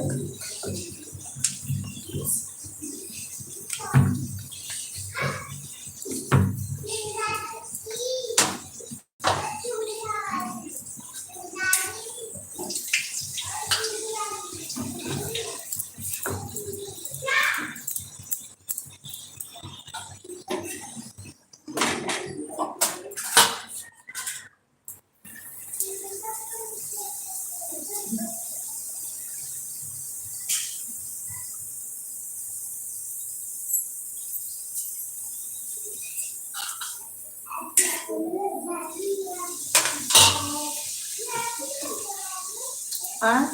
हाँ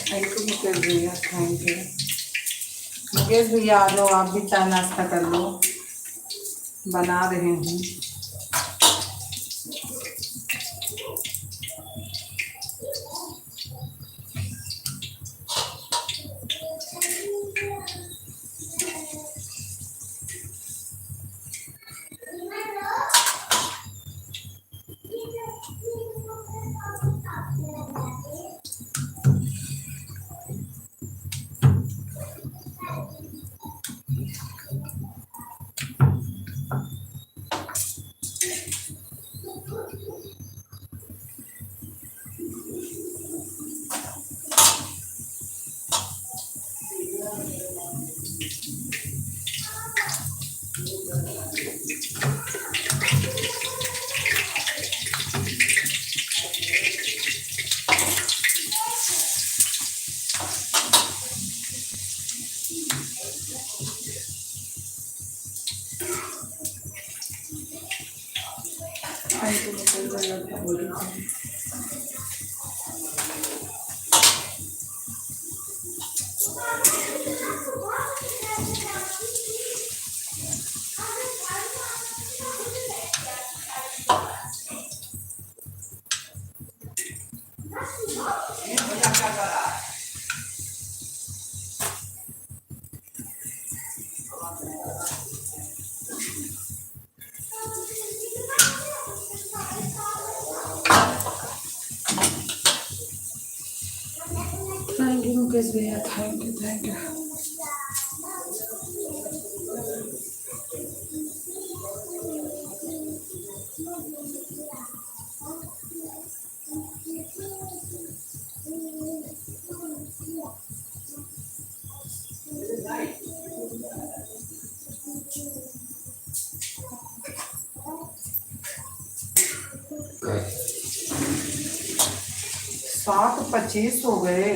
थैंक यू मुकेश भैया थैंक यू मुकेश भैया आ जाओ आप भी चाय नाश्ता कर लो बना रहे हैं थैंक यू मुकेश भैया, थैंक यू थैंक यू। सात 25 हो गए।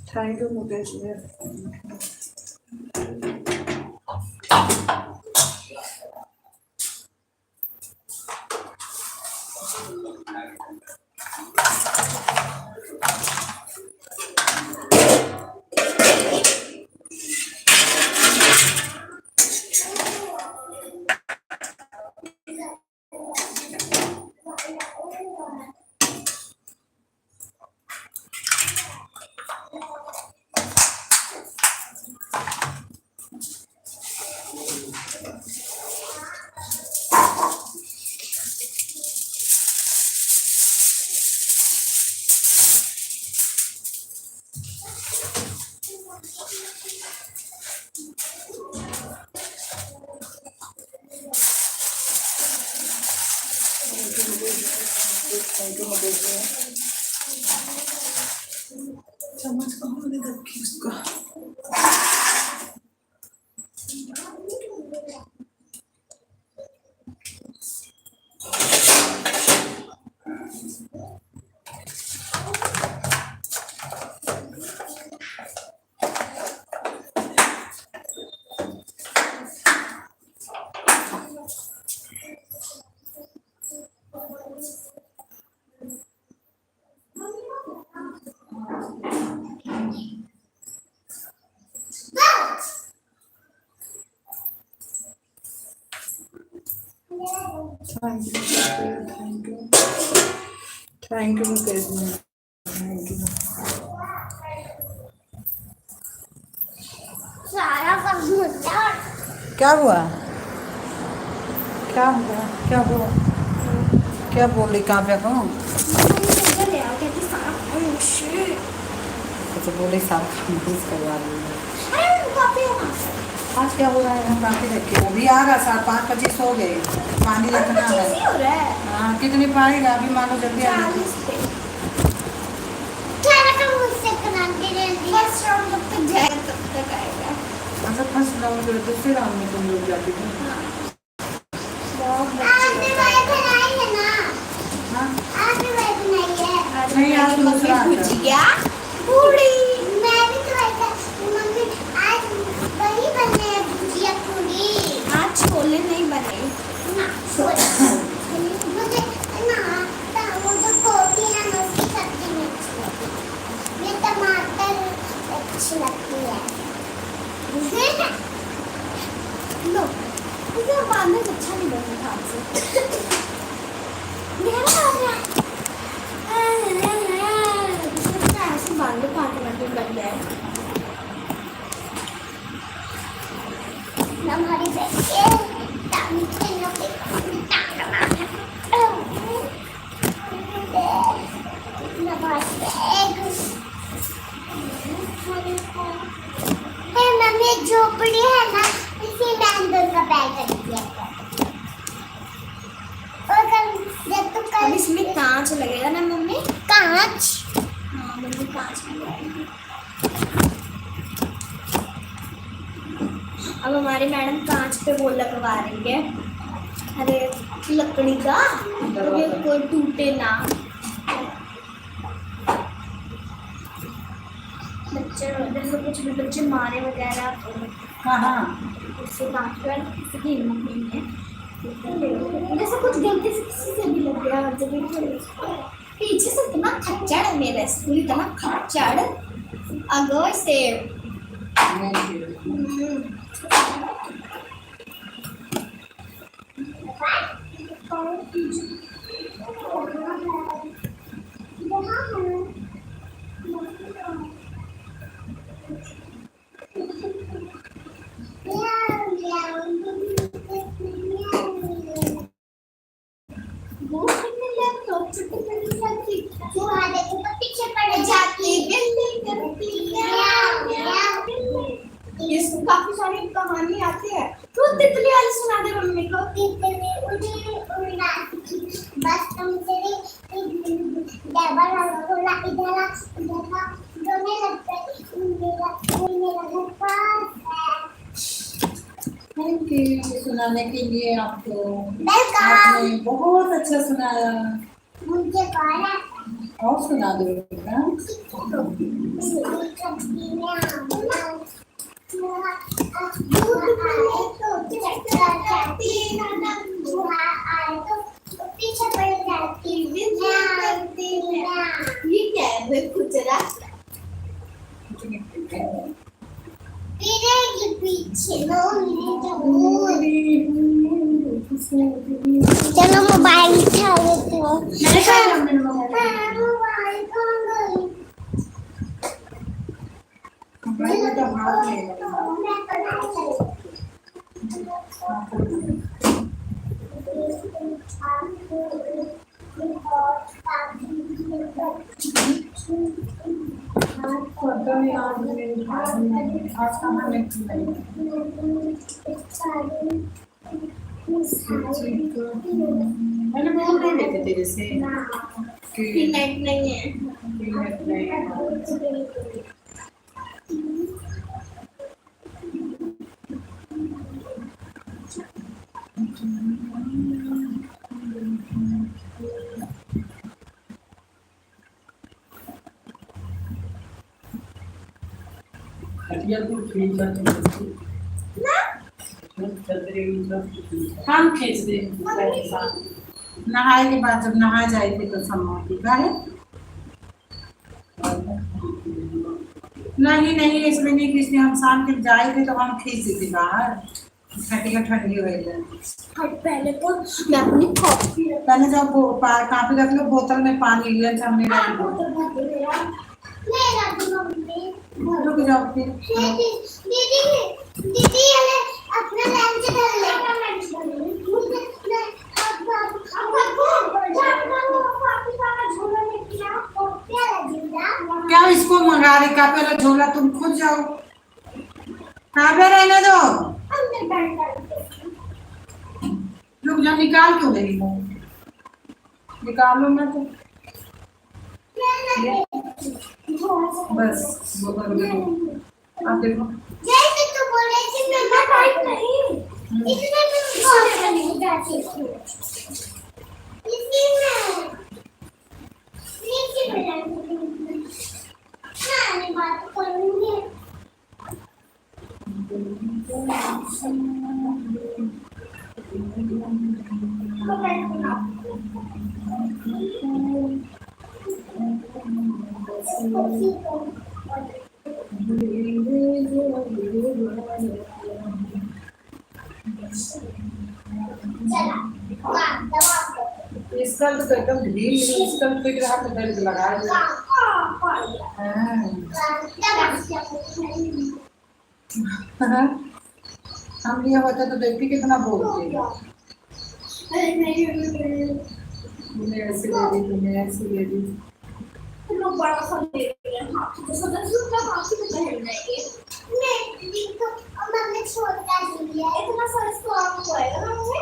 थैंक यू मुकेश भैया। चम्मच कहाँ मैंने रखी उसका। थैंक यू मुकेश भैया, थैंक यू। क्या हुआ, क्या हुआ, क्या हुआ, क्या बोली काव्या को? तो बोले सारा काम करवा दूंगा। आज क्या हो रहा है, हम बाकी रखे अभी आ रहा 5:25 हो गए। पानी रखना है। हाँ कितनी पाएगा अभी, मानो जल्दी आ अच्छा फर्स्ट राउंड में, दूसरे राउंड में तुम लोग जाती हो। नहीं आज दूसरा पूरी मैं भी तो मम्मी आज वही बने भुजिया पूरी। आज छोले नहीं बने ना, मुझे ना वो जो कोटी है ना उसकी सब्जी में अच्छी लगती है, ये टमाटर अच्छी लगती है। लो मुझे बाद में अच्छा नहीं बना था आपसे। मेरा ऐसे बांधो पार्टी बन गया है हमारी मम्मी झोपड़ी है ना, इसी में अंदर का बैग रख दिया। और जब तो कल इसमें कांच लगेगा ना मम्मी, कांच। हाँ मम्मी कांच लगाएगी। अब हमारी मैडम कांच पे वो लगवा रही है, अरे लकड़ी का, ये कोई टूटे ना। बच्चे जैसे कुछ भी बच्चे मारे वगैरह हाँ हाँ उससे बात कर किसी की हिम्मत नहीं है। जैसे कुछ गलती से किसी से भी लग गया जब पीछे से इतना खच्चड़ है मेरा स्कूल, इतना खच्चड़ अगर से पीछे पड़ जाती इसमें काफी सारी कहानी आती है। तो तितली वाली सुना दे मम्मी को। तितली उड़ी उड़ा बस तुमसे डबल बोला इधर उधर दोने लगते मेरा घर पास है। थैंक यू सुनाने के लिए आपको। वेलकम। आपने बहुत अच्छा सुनाया। मुझे कौन है और सुना दो बेटा। पीछे पड़ जाती ये क्या है खुचरा मेरे पीछे चलो मोबाइल उठा लेती हूँ। मोबाइल कौन गई? मोबाइल में तो हाथ नहीं लगा। फोटो में आज कहाँ में मैंने बोल नहीं देते तेरे से कि नेट नहीं है। नेट नहीं है। हम खींच देंगे नहाए के बाद जब नहा जाएगी तो सम्मति का है। नहीं इसमें नहीं खींचते। हम शाम के जाएंगे तो हम खींच देते बाहर ठंडी ठंडी हो जाए। पहले तो मैं अपनी कॉफी पहले जब काफी रख लो बोतल में पानी लिया हमने रुक जाओ फिर। दीदी दीदी अपना लंच कर ले। क्या इसको मंगा रहे का पहले झोला तुम खुद जाओ। कहाँ पे रहने दो रुक जाओ। निकाल क्यों नहीं हो? निकालो मैं तो बस वो कर दो। आप देखो जैसे तू बोले कि मैं टाइप नहीं इतने में कॉल नहीं जाती हूँ इसलिए मैं बात करूँगी। इसका तो एकदम ढील इसका तो एक हाथ में दर्द लगा है। हम ये होता तो देखती कितना बोलते तुम्हें ऐसे ले दी तुम्हें ऐसे ले दी। लोग बड़ा सा ले रहे हैं हाँ तो सदर का बाकी तो पहन जाएंगे मैं तो हमने छोटा लिया इतना सारा स्टॉक होएगा हमने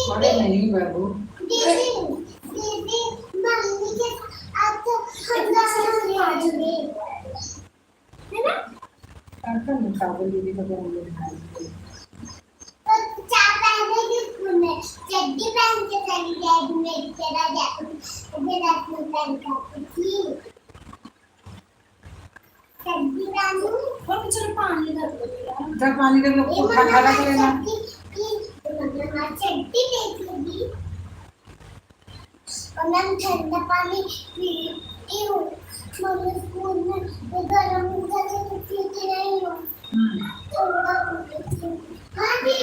बड़े नहीं बाबू दीदी दीदी मम्मी के अब तो हम आज में है ना काका मुकाबले दीदी का हम लोग खाएंगे तो चाय पहने की स्कूल में चड्डी पहन के चली गई मेरी तेरा जैकेट मेरा स्कूल पहन के थी चटनी डालूं और चलो पानी डाल दो यार जब पानी के लोग को खा खा रख लेना। चटनी देख लगी और मैं ठंडा पानी पीती हूँ मम्मी स्कूल में गरम करके तो पीती नहीं हूँ थोड़ा पीती हूँ हाँ जी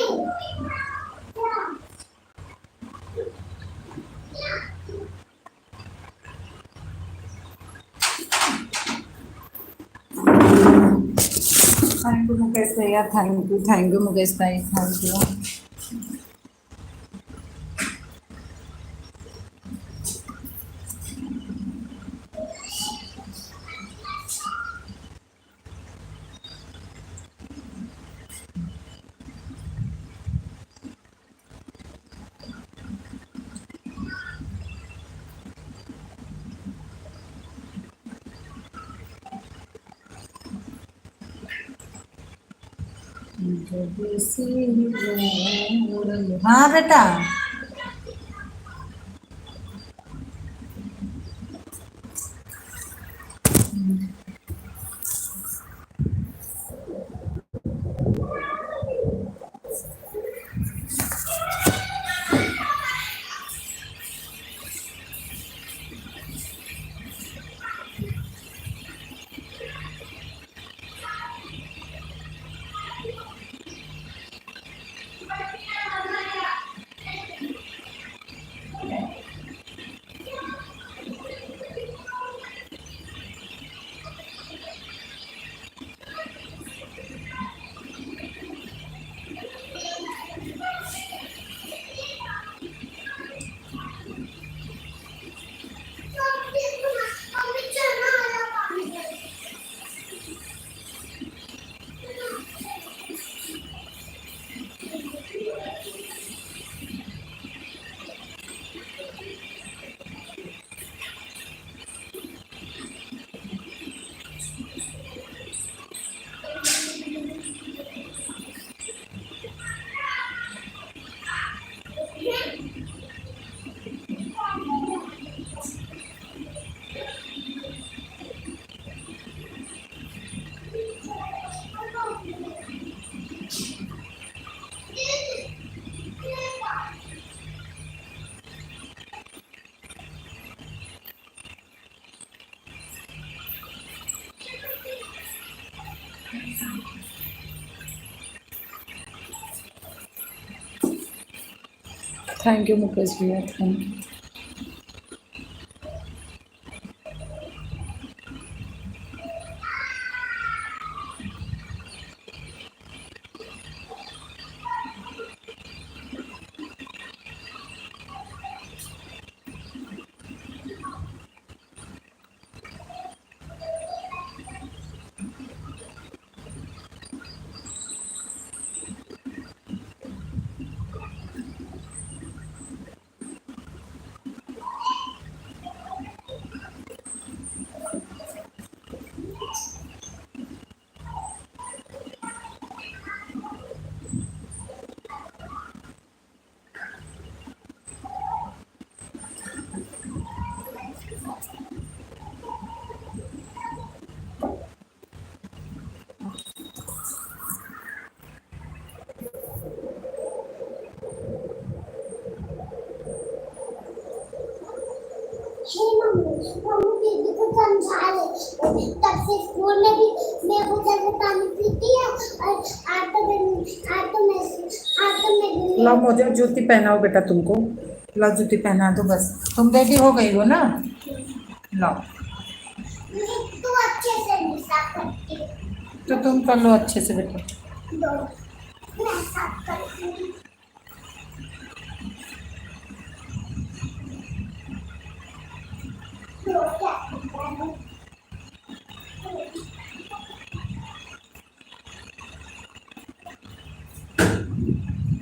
थैंक यू मुकेश भैया, थैंक यू मुकेश भाई, थैंक यू। हाँ बेटा, थैंक यू मुकेश भैया, थैंक यू। हे मम्मी दीदी को समझा ले तब से स्कूल में भी मैं वो जैसे पानी पीती है और आज तो मैं लाओ मुझे जूती पहनाओ बेटा, तुमको लाओ जूती पहना दो, बस तुम रेडी हो गई हो ना, लाओ। तू अच्छे से नहीं साफ करती तो तुम कर लो अच्छे से बेटा। दो मैं साफ करती हूँ दो क्या करता है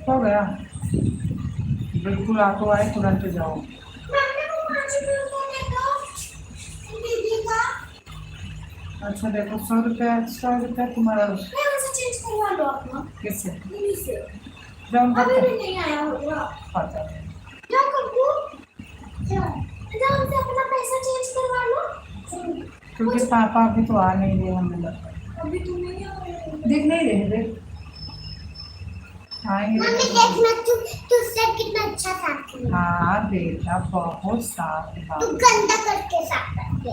हो गया, बिल्कुल आपको आए तुरंत जाओ। मम्मी को आज भी उन्होंने दो दीदी का अच्छा देखो, 100 रुपया तुम्हारा। मैं उसे चेंज करवा लो अपना किससे? दीदी से जाओ अभी भी नहीं आया होगा पता क्या करूँ जाओ हमसे अपना पैसा चेंज करवा लो क्योंकि पापा अभी तो आ नहीं रहे, हमें लगता है अभी तुम नहीं आ रहे हो। दिख नहीं रहे देख, आएंगे मम्मी तो। देखना तू सब कितना अच्छा साफ किया। हाँ बेटा बहुत साफ है तू बाबू। गंदा करके साफ करके।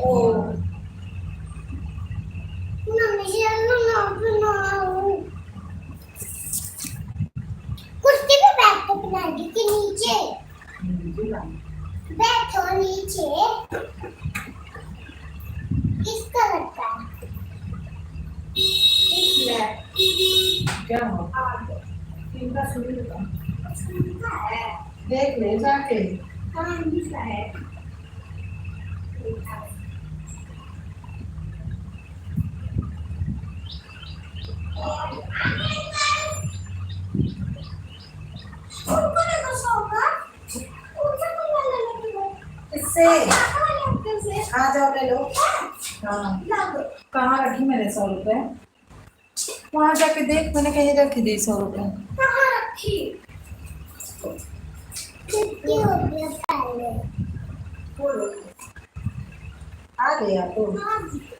मम्मी ये ना कुर्सी पे बैठ के बनाएगी कि नीचे? बैठो नीचे। किस कलर का? क्या हो इनका सुनी इसका है। देख ले जाके। हाँ इसका है। इससे आ जाओ ले लो। हाँ कहाँ रखी मैंने 100 रुपए? वहाँ जाके देख, मैंने कहीं रखी दी 100 रुपए। कहाँ रखी? कितनी हो गया पहले? आ गया तो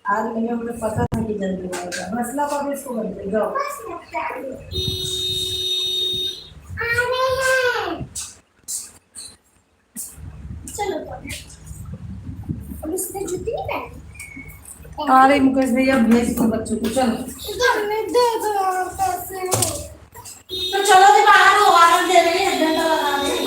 आज मैंने मुझे पता था कि जल्दी आएगा, मसला पर इसको बंद जाओ। बस लगता है। आ रहे हैं। चलो तो। अब इसने जूती नहीं पहनी। अरे मुकेश भैया भेज दो बच्चों को, चलो दे दो यार पैसे। तो चलो जी बाहर हो, आराम दे रहे हैं, घंटा लगा रहे हैं।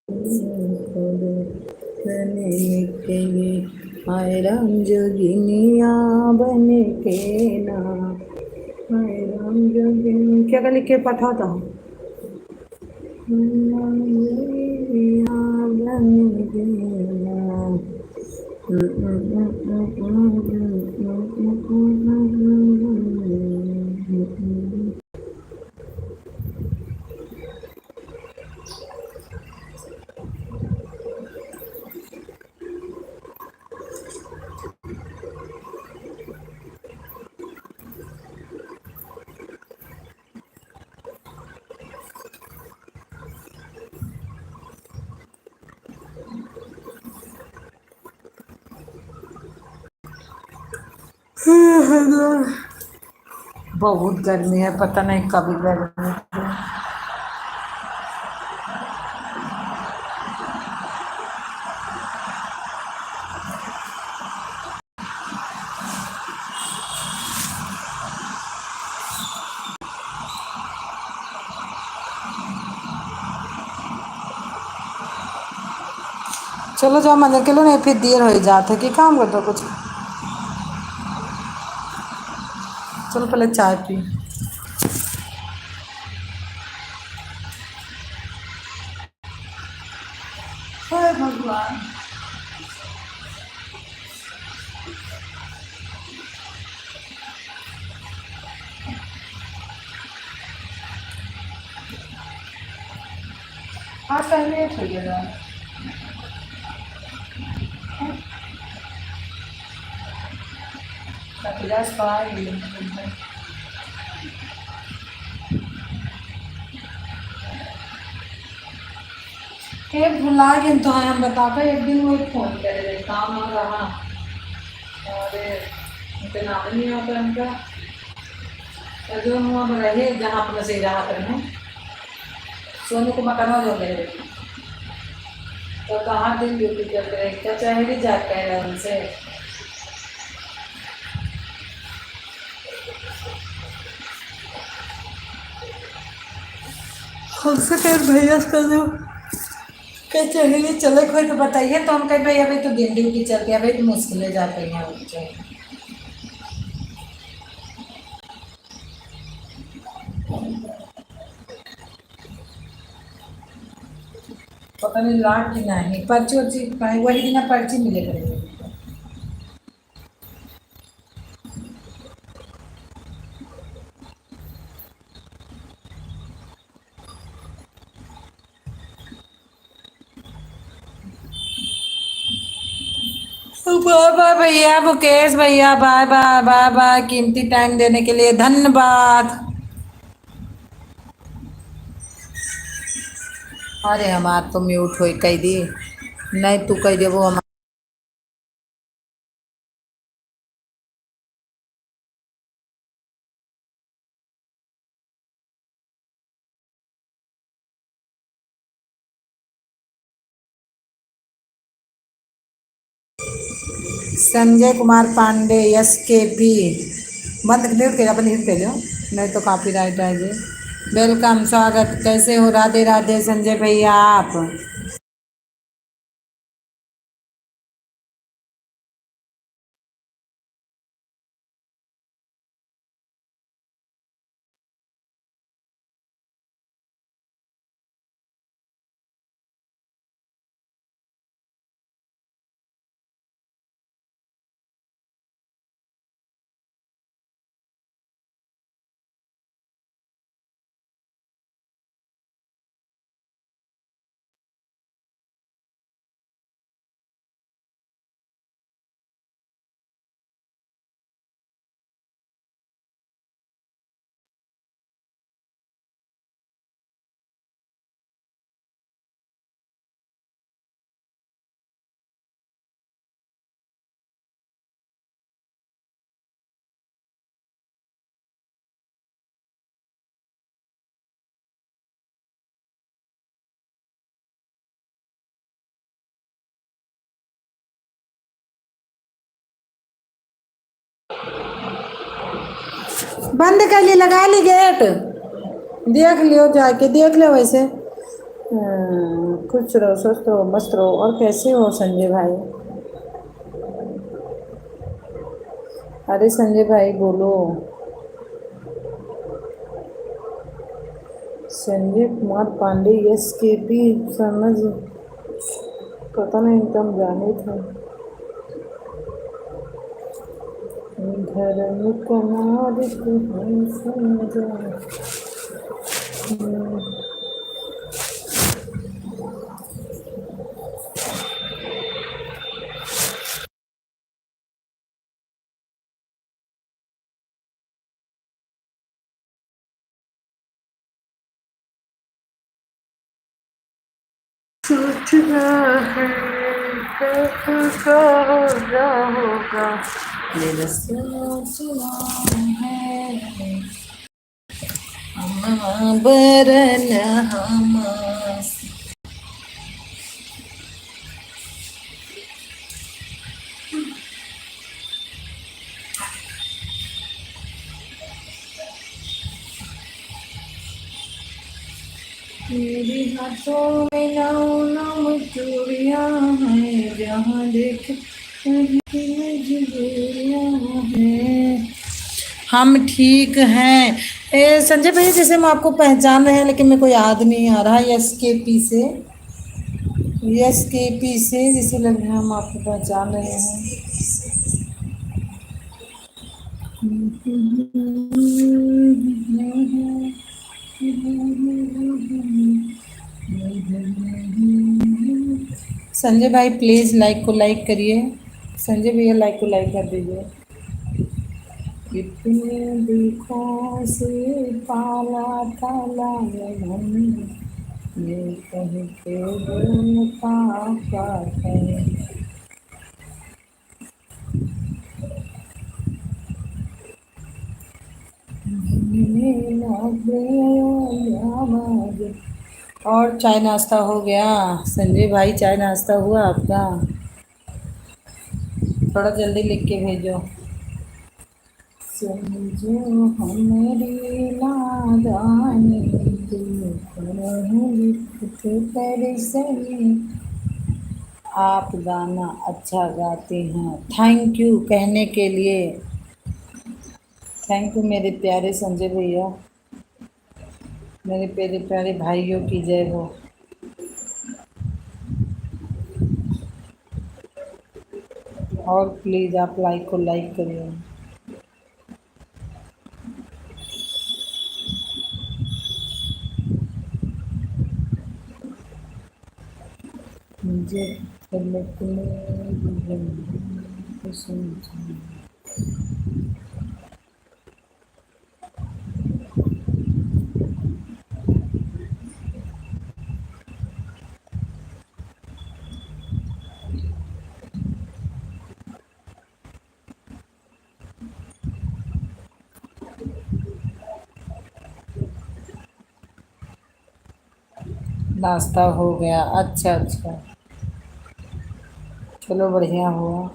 बने के हाय राम जोगिनिया बने के ना हाय राम जोगिनी क्या का लिख के पठा था जोगिनिया बने के ना बहुत गर्मी है पता नहीं कभी गर्मी चलो जाओ मंदिर के लो नहीं फिर देर हो जाते कि काम कर दो कुछ चलो पहले चाय पी हे भगवान हाँ पहले हो गया कपिलास पाएगी ये भुला गए तो हम बताते एक दिन वो फोन करे रहे काम आ रहा और उनके नाम नहीं आता उनका और जो हम वहाँ रहे जहाँ अपने से रहा करने सोनू को मकान जो ले रहे तो कहाँ दिन ड्यूटी करते रहे क्या चाहे जा कह रहे उनसे हमसे फिर भैया कर दो कह चाहिए चले कोई तो बताइए तो हम कह भाई अभी तो दिन ड्यूटी चलती है अभी तो मुश्किलें जाती हैं उनसे पता नहीं लाट की नहीं पर्ची वर्ची वही दिन पर्ची मिले करेगी बाय बाय भैया मुकेश भैया बाय बाय बाय बाय कीमती टाइम देने के लिए धन्यवाद अरे हमार तो म्यूट हो कह दी नहीं तू कह दे वो हम संजय कुमार पांडे यस के पी बंद म्यूट कर अपन म्यूट कर लो नहीं तो कॉपीराइट आ जाए वेलकम स्वागत कैसे हो राधे राधे संजय भैया आप बंद कर ली लगा ली गेट देख लियो जाके देख लो वैसे खुश रहो, स्वस्थ रहो, मस्त रहो। और कैसे हो संजय भाई? अरे संजय भाई बोलो। संजय कुमार पांडे, यस के पी, समझ पता नहीं, तुम जाने थे। धर्म कमार तुम्हें समझा। सोचना है कब का होगा होगा, मेरा सोचना है हम बरन हम। मेरे हाथों में नाव नाव चूड़ियाँ हैं, जहाँ देख मजबूरियाँ हैं। हम ठीक हैं। संजय भैया, जैसे हम आपको पहचान रहे हैं लेकिन मेरे को याद नहीं आ रहा। यस के पी से, यस के पी से जैसे लग रहा है हम आपको पहचान रहे हैं। संजय भाई प्लीज लाइक को लाइक करिए। संजय भैया लाइक को लाइक कर दीजिए। कितने दुखों से पाला ताला हम, ये कह के बोलता क्या है। और चाय नाश्ता हो गया? संजय भाई चाय नाश्ता हुआ आपका? थोड़ा जल्दी लिख के भेजो। समझो हमारी नादानी, परिसरी। आप गाना अच्छा गाते हैं, थैंक यू कहने के लिए। थैंक यू मेरे प्यारे संजय भैया, मेरे प्यारे प्यारे भाइयों की जय हो। और प्लीज़ आप लाइक को लाइक करिए। मुझे पलकने नाश्ता हो गया? अच्छा अच्छा, चलो बढ़िया हुआ।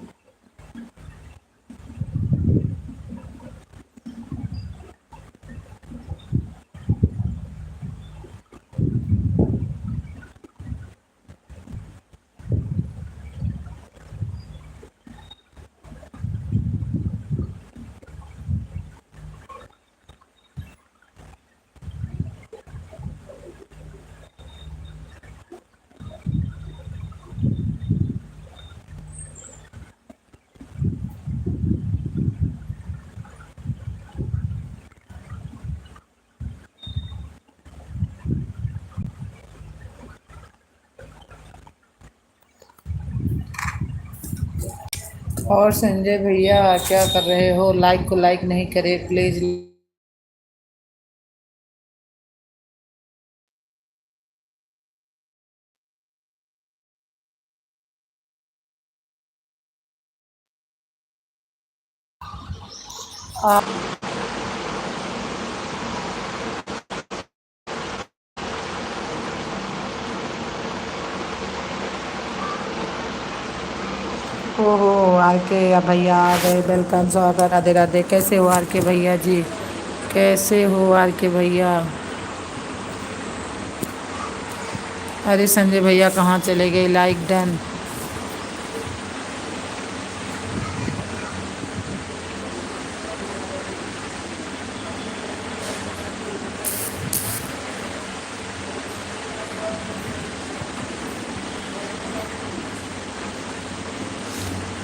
और संजय भैया क्या कर रहे हो? लाइक को लाइक नहीं करे प्लीज। ओहो, आर के भैया आ गए, वेलकम, स्वागत, राधे राधे। कैसे हो आर के भैया जी? कैसे हो आर के भैया? अरे संजय भैया कहाँ चले गए? Like done.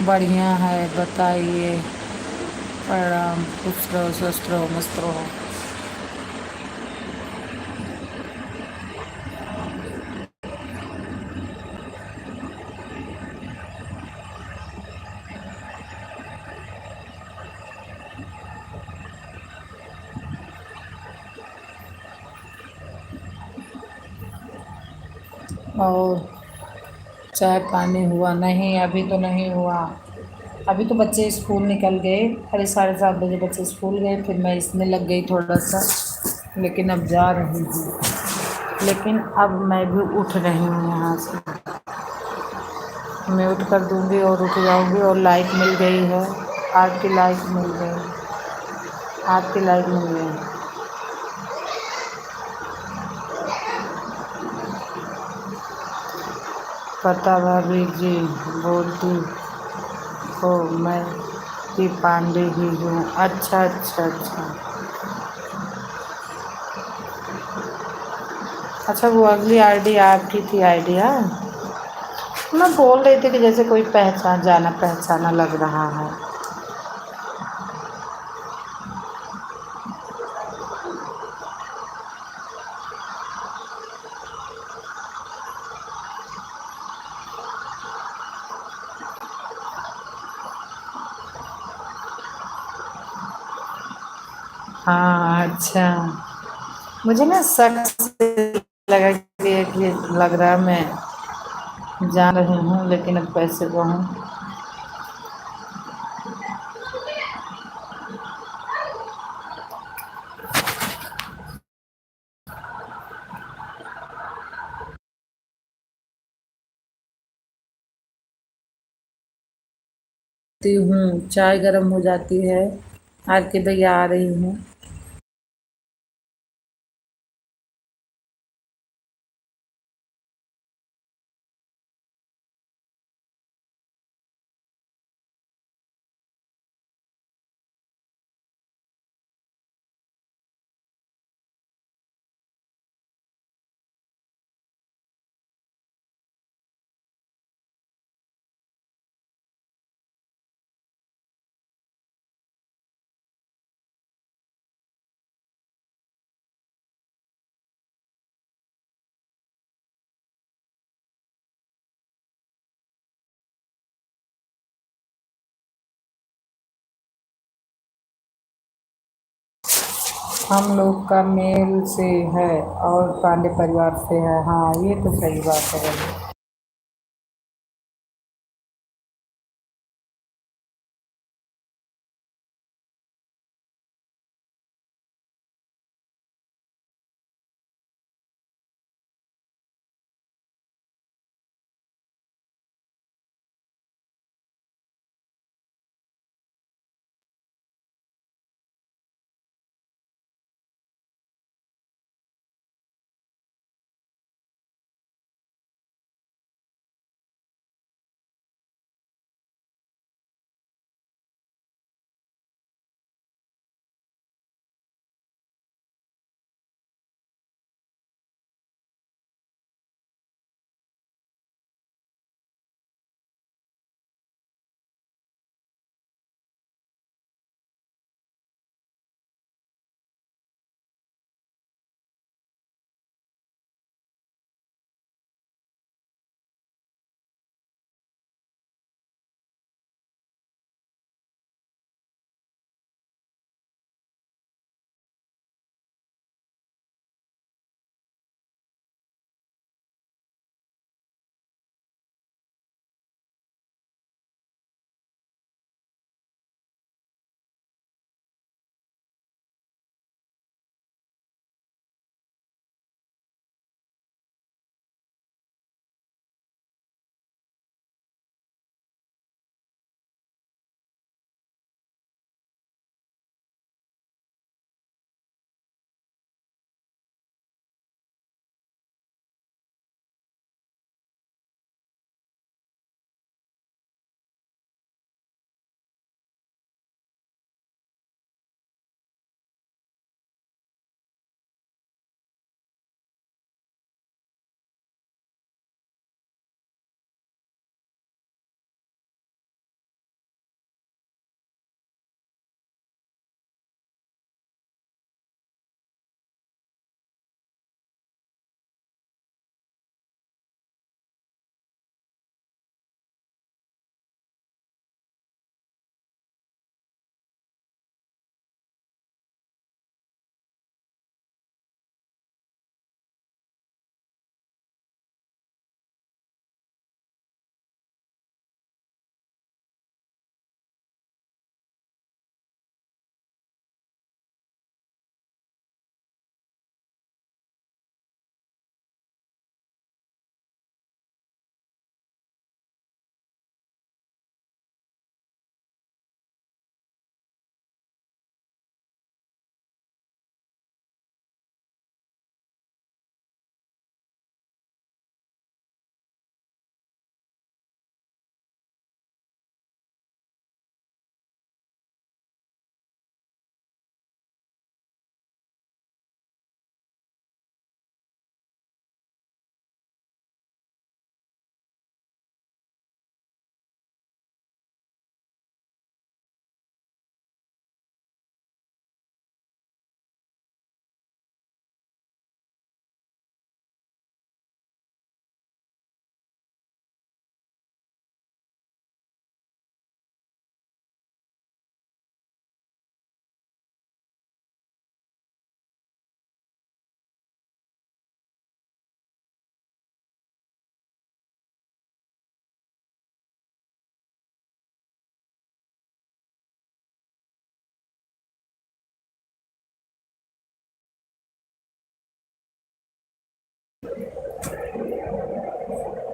बढ़िया है, बताइए। प्रणाम, खुश रहो, स्वस्थ रहो, मस्त रहो। और चाय पानी हुआ? नहीं, अभी तो नहीं हुआ। अभी तो बच्चे स्कूल निकल गए। अरे 7:30 बजे बच्चे स्कूल गए, फिर मैं इसमें लग गई थोड़ा सा। लेकिन अब जा रही हूँ। लेकिन अब मैं भी उठ रही हूँ यहाँ से। मैं उठ कर दूँगी और उठ जाऊँगी। और लाइट मिल गई है। आपकी लाइट मिल गई। आपकी लाइट मिल गई। पता भाभी जी बोलती हो मैं कि पांडे ही हूँ। अच्छा अच्छा अच्छा। अच्छा, वो अगली आईडी आपकी थी आइडिया? मैं बोल रही थी कि जैसे कोई पहचान, जाना पहचाना लग रहा है। हाँ अच्छा। मुझे ना शक से लगा कि लग रहा है मैं जान रही हूँ, लेकिन अब कैसे कहूँ। हूँ, चाय गर्म हो जाती है। आरती भैया आ रही हूँ। हम लोग का मेल से है और पांडे परिवार से है। हाँ, ये तो सही बात है।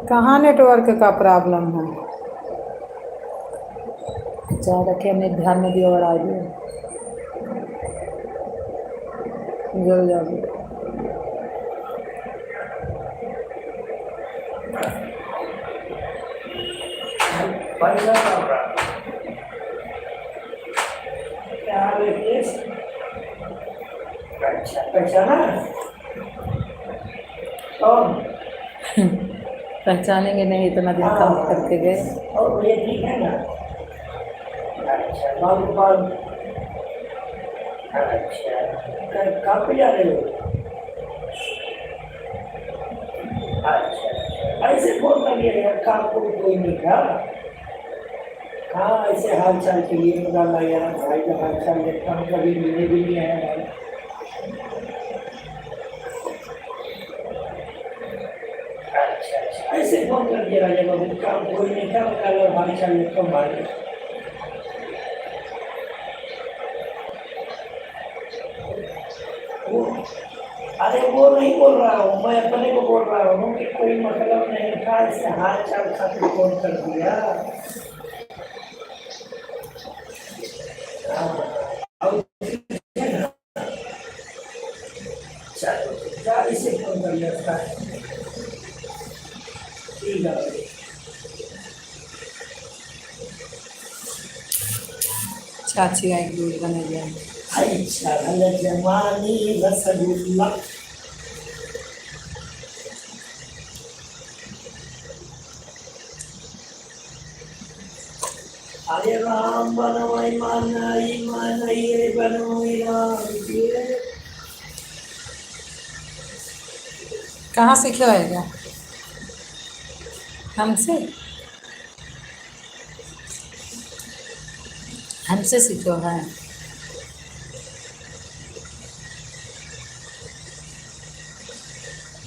कहाँ नेटवर्क का प्रॉब्लम है? चाय रखे हमने ध्यान में दिया और आ गया जल जाओगे। पैसा कम रहा क्या हाल है केस? अच्छा पैसा ना कौन पहचानेंगे नहीं, इतना दिन काम करके गए। और ये ठीक है ना? अच्छा बाबू बाबू अच्छा कहाँ पे जा रहे हो? अच्छा ऐसे फोन कर लिया यार, काम को कोई नहीं था। हाँ ऐसे हाल चाल के लिए पता लगा यार, भाई का हाल चाल देखता हूँ, कभी मिलने भी नहीं आया भाई। अच्छा अच्छा ऐसे फोन कर दिया जब अभी काम कोई नहीं था, कल हाल चाल देखता हूँ भाई। वो अरे वो नहीं बोल रहा हूँ मैं, अपने को बोल रहा हूँ कि कोई मतलब नहीं था, ऐसे हाल चाल खातिर फोन कर दिया। हाँ, और चलो क्या इसे फोन कर लिया था, ठीक है। चाची आई दूध बने गया। अच्छा भले जमानी रसगुल्ला। अरे राम बनवाई मानाई रे बनवाई राम ये कहाँ सीखे आएगा? हमसे हमसे सीखो है।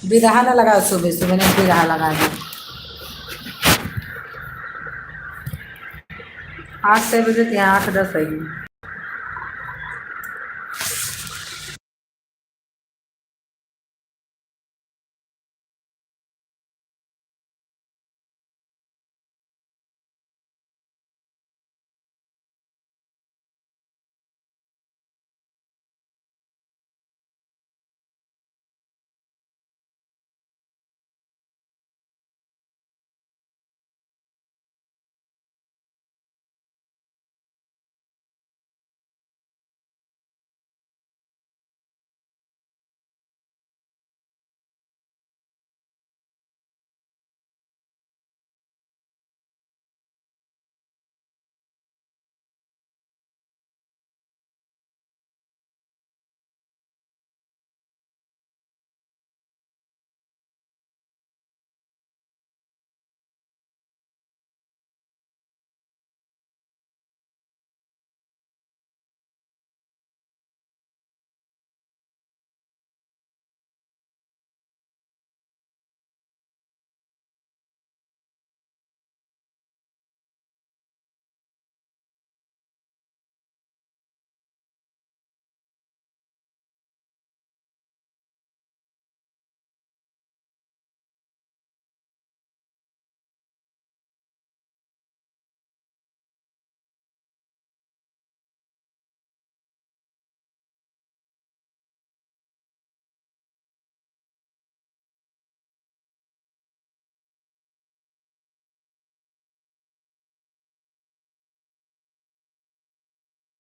बिरहा ना लगाओ, सुबह सुबह ने बिरहा लगाना। 8 से बजे थी, 8:10 आई।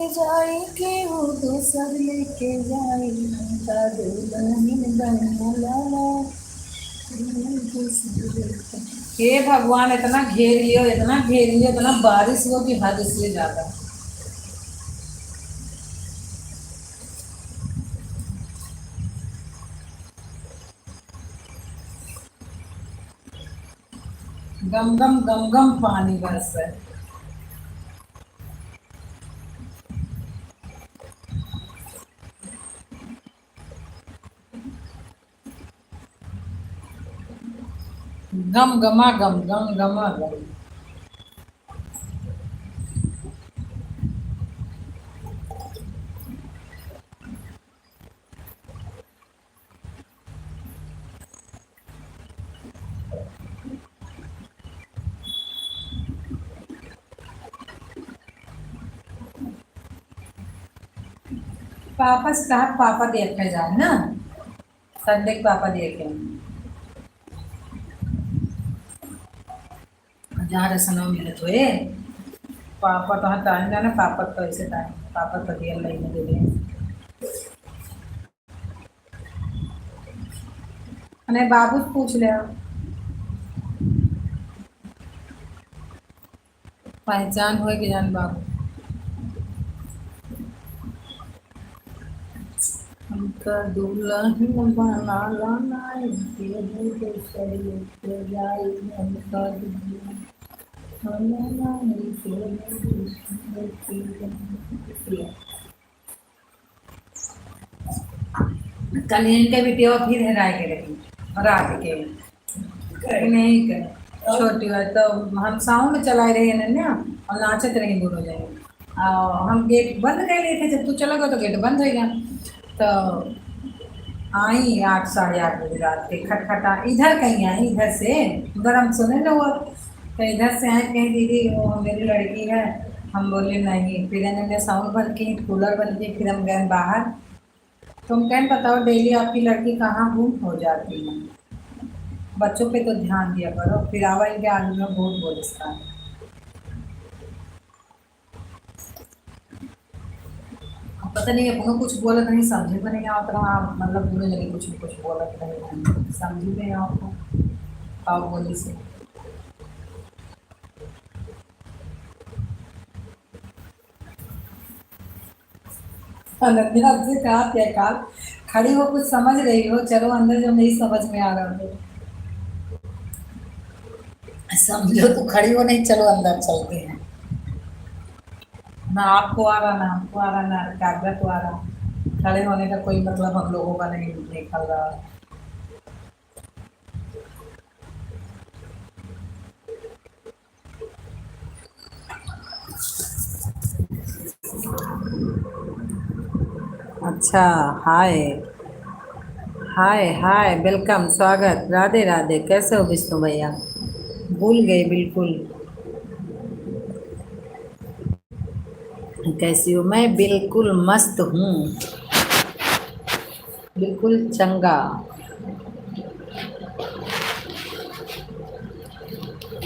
जाएंगे वो तो सब लेके जाएंगे दुल्हन बनला। हे भगवान, इतना घेरियो, इतना घेरियो, इतना बारिश हो कि हद से ज्यादा। गम गम गम गम पानी बरस है। गम गमा गम गम गमा गम। पापा से कहा पापा देखे जाए ना, संडे के पापा देखे जहाँ रसनों मिलत हुए पापा तो टाइम जाना, पापा तो ऐसे टाइम पापा तो दिया नहीं दे रहे। अने बाबू से पूछ ले, पहचान हो कि जान बाबू हमका दुल्हन बना लाना कल इनके वीडियो फिर हेरा के रही रात के नहीं कर छोटी बात तो हम साउंड चला रहे हैं ना और नाचत रहे दोनों जने। हम गेट बंद कर लिए थे, जब तू चला गया तो गेट बंद हो गया। तो आई 8 साढ़े 8 बजे रात के खटखटा, इधर कहीं आई इधर से, उधर हम सुने ना वो, तो इधर से आए कहीं दीदी वो मेरी लड़की है। हम बोले नहीं, फिर इन्होंने साउंड बंद की, कूलर बंद की, फिर हम गए बाहर। तुम कह बताओ डेली आपकी लड़की कहाँ गुम हो जाती है, बच्चों पे तो ध्यान दिया करो। फिर आवा इनके आदमी में बहुत बोलता है। पता नहीं अपनों कुछ बोलत नहीं, समझे में नहीं आवत रहा, मतलब दोनों जने कुछ न कुछ बोलत रहे, समझी नहीं आपको आओ बोली से। अनन्या से कहा क्या काल खड़ी हो, कुछ समझ रही हो, चलो अंदर जो नहीं समझ में आ रहा हो समझो तो खड़ी हो, नहीं चलो अंदर चलते हैं। ना आपको आ रहा ना हमको आ रहा ना कागजा को आ रहा, खड़े होने का कोई मतलब हम लोगों का नहीं निकल रहा। अच्छा हाय हाय हाय वेलकम स्वागत राधे राधे, कैसे हो विष्णु भैया? भूल गए बिल्कुल। कैसी हो? मैं बिल्कुल मस्त हूँ, बिल्कुल चंगा।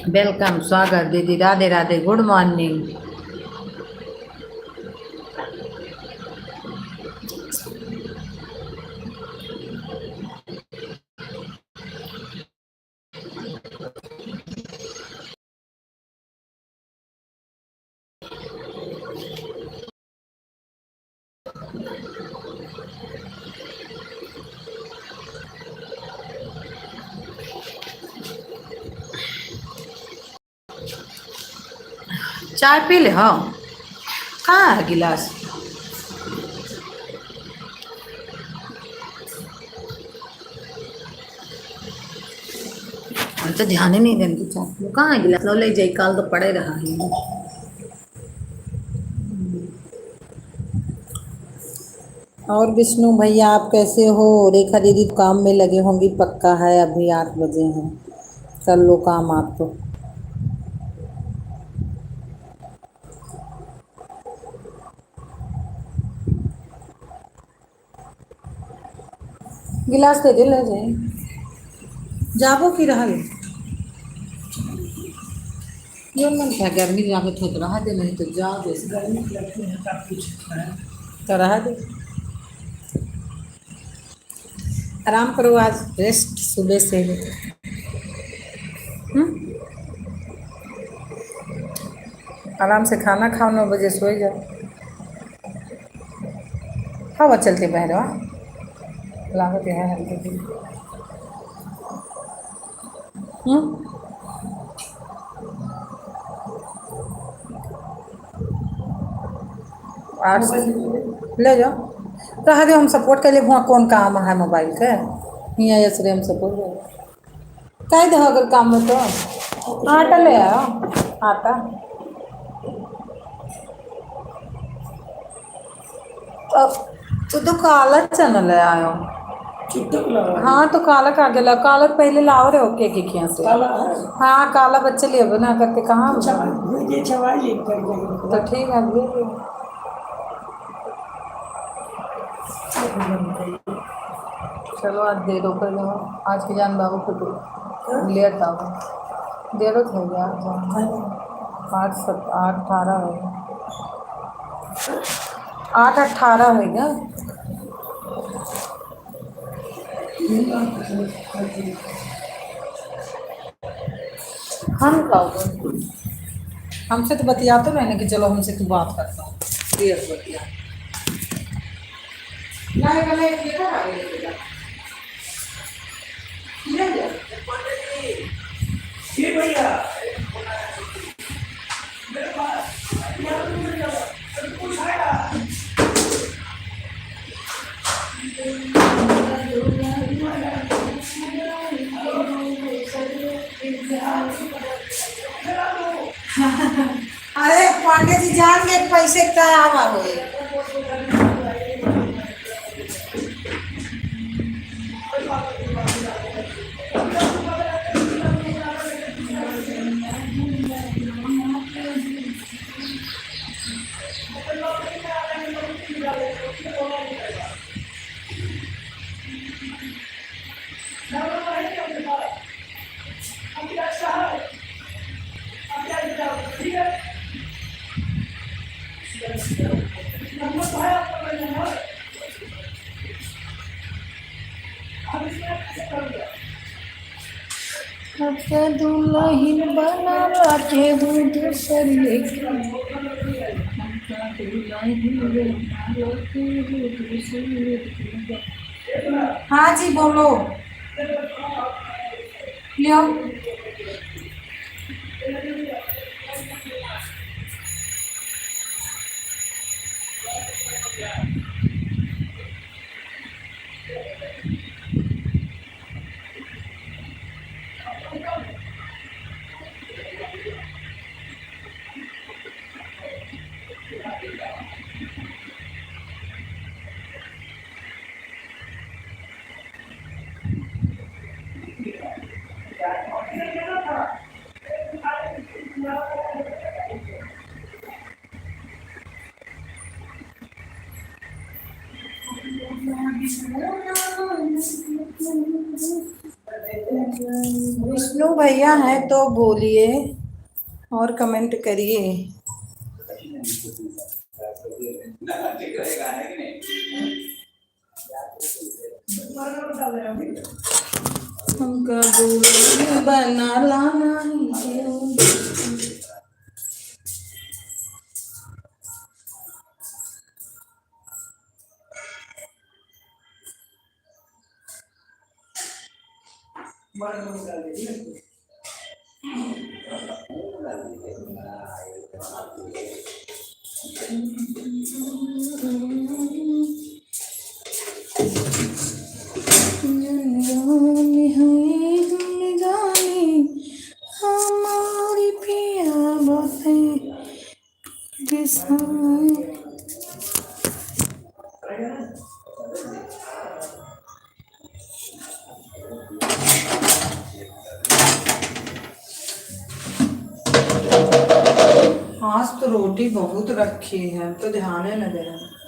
वेलकम स्वागत दीदी, राधे राधे, गुड मॉर्निंग। चाय पी ले, हाँ कहाँ है गिलास? हम तो ध्यान ही नहीं देंगे, चाय कहाँ है गिलास? लो ले जाइए, कल तो पड़े रहा है। और विष्णु भैया आप कैसे हो? रेखा दीदी काम में लगे होंगी पक्का है, अभी 8 बजे हैं, कर लो काम आप तो। गिलास दे दे, ले जाए जाबो की रहा ये मन क्या गर्मी जाके थोड़ा रहा दे, नहीं तो जा दे गर्मी लगती है सब कुछ है। तो रहा दे, आराम करो आज, रेस्ट सुबह से। आराम से खाना खाओ, 9 बजे सो जाओ। हवा चलते बहरवा लागत है हल्के दिन। आठ ले जाओ तो हरे हम सपोर्ट कर ले, वहाँ कौन काम है मोबाइल के, यहाँ ऐसे हम सपोर्ट कह दे अगर काम में तो आटा ले आओ, आटा तो काला चना ले आयो। चुटक लगा हाँ तो काला का गला, काला पहले लाओ रहे हो के खिया से। काला है। हाँ काला बच्चे ले बना करके कहाँ ये छवाई कर तो ठीक है ले लो। चलो आज दे दो कर दो आज की जान बाबू को दो लेट बाबू दे दो हो गया आठ 18 हो गया 8-18 हो गया हम खाओ हमसे तो बतिया तो मैंने कि चलो हमसे तू बात करता हूँ देर बतिया नहीं गले लेकर आ गए जी भैया अरे पांडे जी जान के पैसे का आवा हो दुल्हन बना के दूसर लेके हाँ जी बोलो लियो विष्णु भैया हैं तो बोलिए और कमेंट करिए हमका दुल्हन बना लाना है हमारी पिया बसे आज तो रोटी बहुत रखी है तो ध्यान है न दे रहा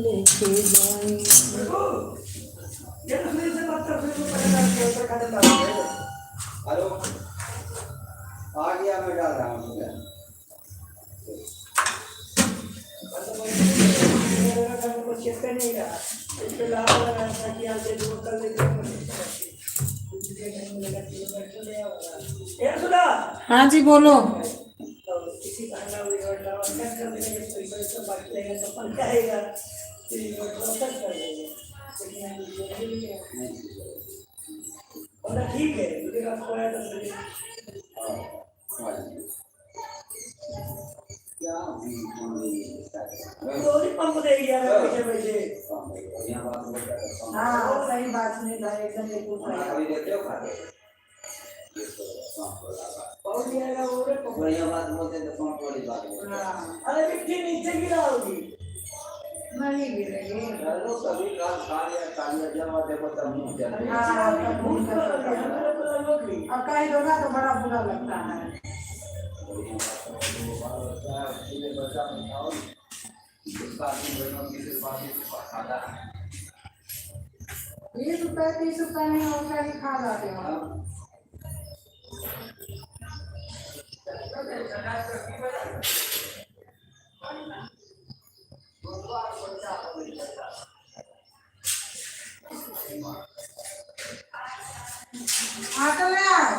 लेके जाए हेलो आ गया मैं डाल रहा हूँ चेक नहीं रहा इस पे लाभ लगा था कि आज दूर कर लेते ये सुना हाँ जी बोलो। तो किसी का ना भी ऑर्डर ऑनलाइन कर देंगे कोई पैसा बांट लेगा तो पन जाएगा फिर ऑर्डर कर देंगे लेकिन अभी जरूरी है और ठीक है मुझे रात को आया तो रोज पंप दे गया पैसे पैसे हाँ सही बात नहीं था एकदम बिल्कुल और जाएगा वो रे पंप बढ़िया बात बोलते हैं तो कौन बड़ी बात है। अरे मिट्टी नीचे गिरा होगी नहीं गिरेगी। चलो कभी काल कालिया जब देखो तब मुंह चल हाँ तब भूत भूल का कर सकते हैं। अब कहीं होगा तो बड़ा बुरा लगता है। बच्चा बताओ इसका आदमी बनो किसी बात को खाता है 20 रुपए 30 रुपए नहीं होता ही खा जाते हो। आटा ले आओ।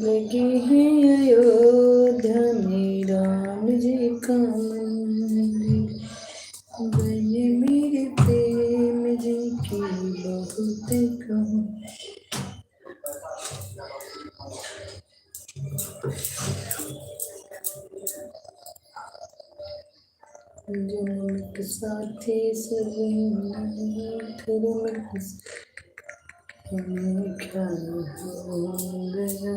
लगे हैं अयोध्या में राम जी का मंदिर बने मेरे प्रेम जी की बहुत कहानी। जन्म के साथी सब धर्म क्या हो गया।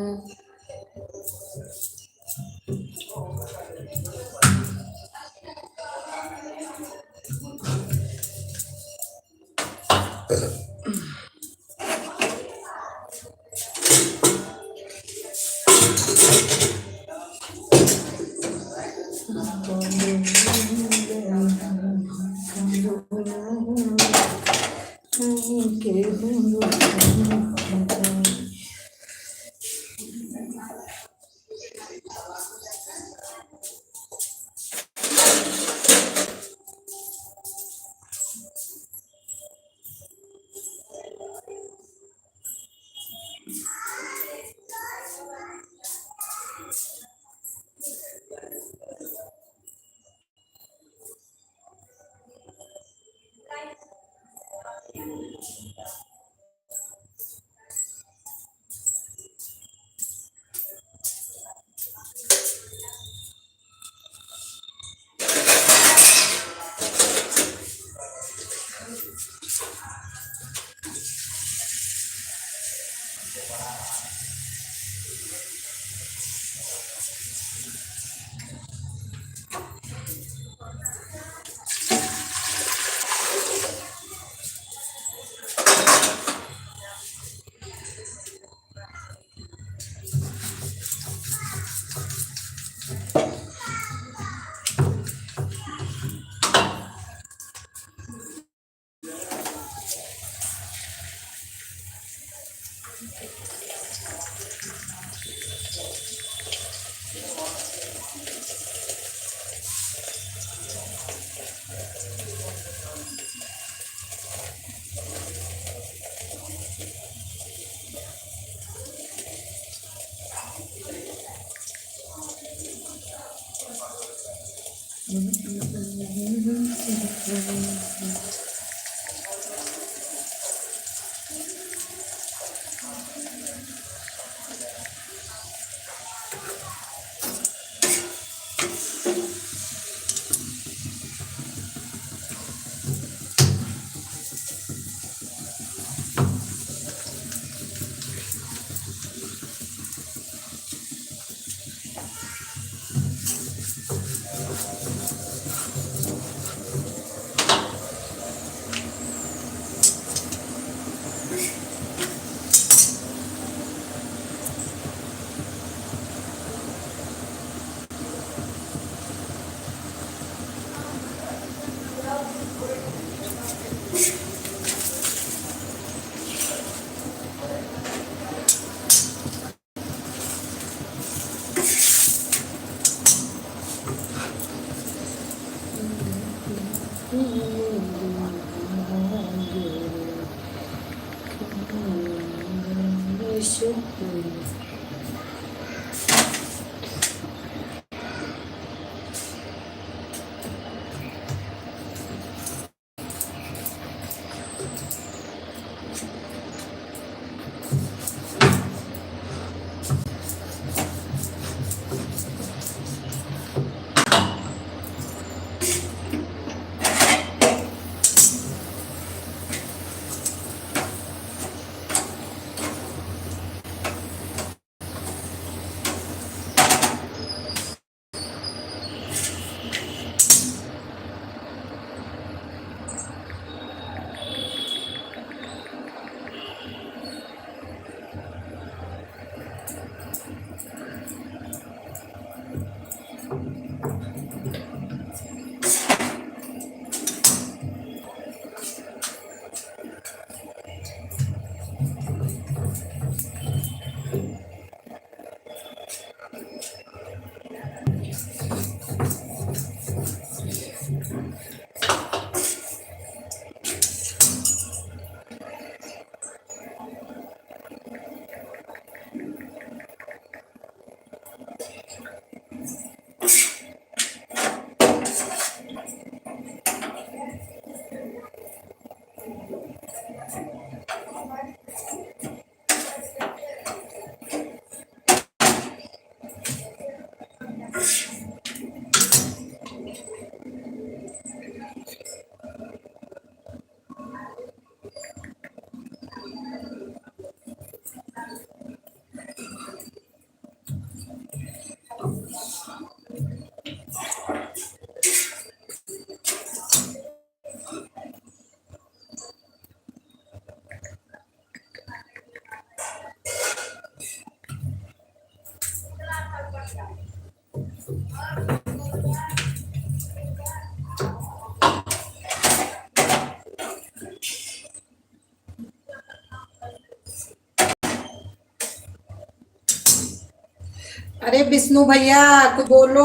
अरे विष्णु भैया कुछ बोलो,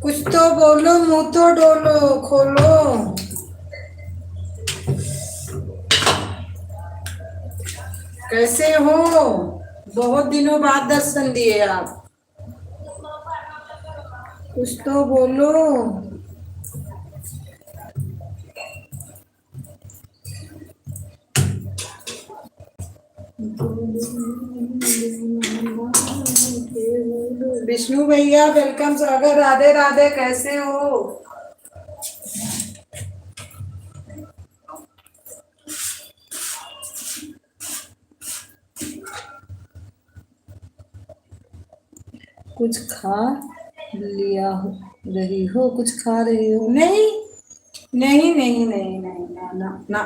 कुछ तो बोलो, मुंह तो डोलो, खोलो। कैसे हो? बहुत दिनों बाद दर्शन दिए आप, कुछ तो बोलो। विष्णु भैया वेलकम, स्वागत, राधे राधे, कैसे हो? कुछ खा लिया रही हो, कुछ खा रही हो? नहीं नहीं नहीं नहीं नहीं, ना ना ना,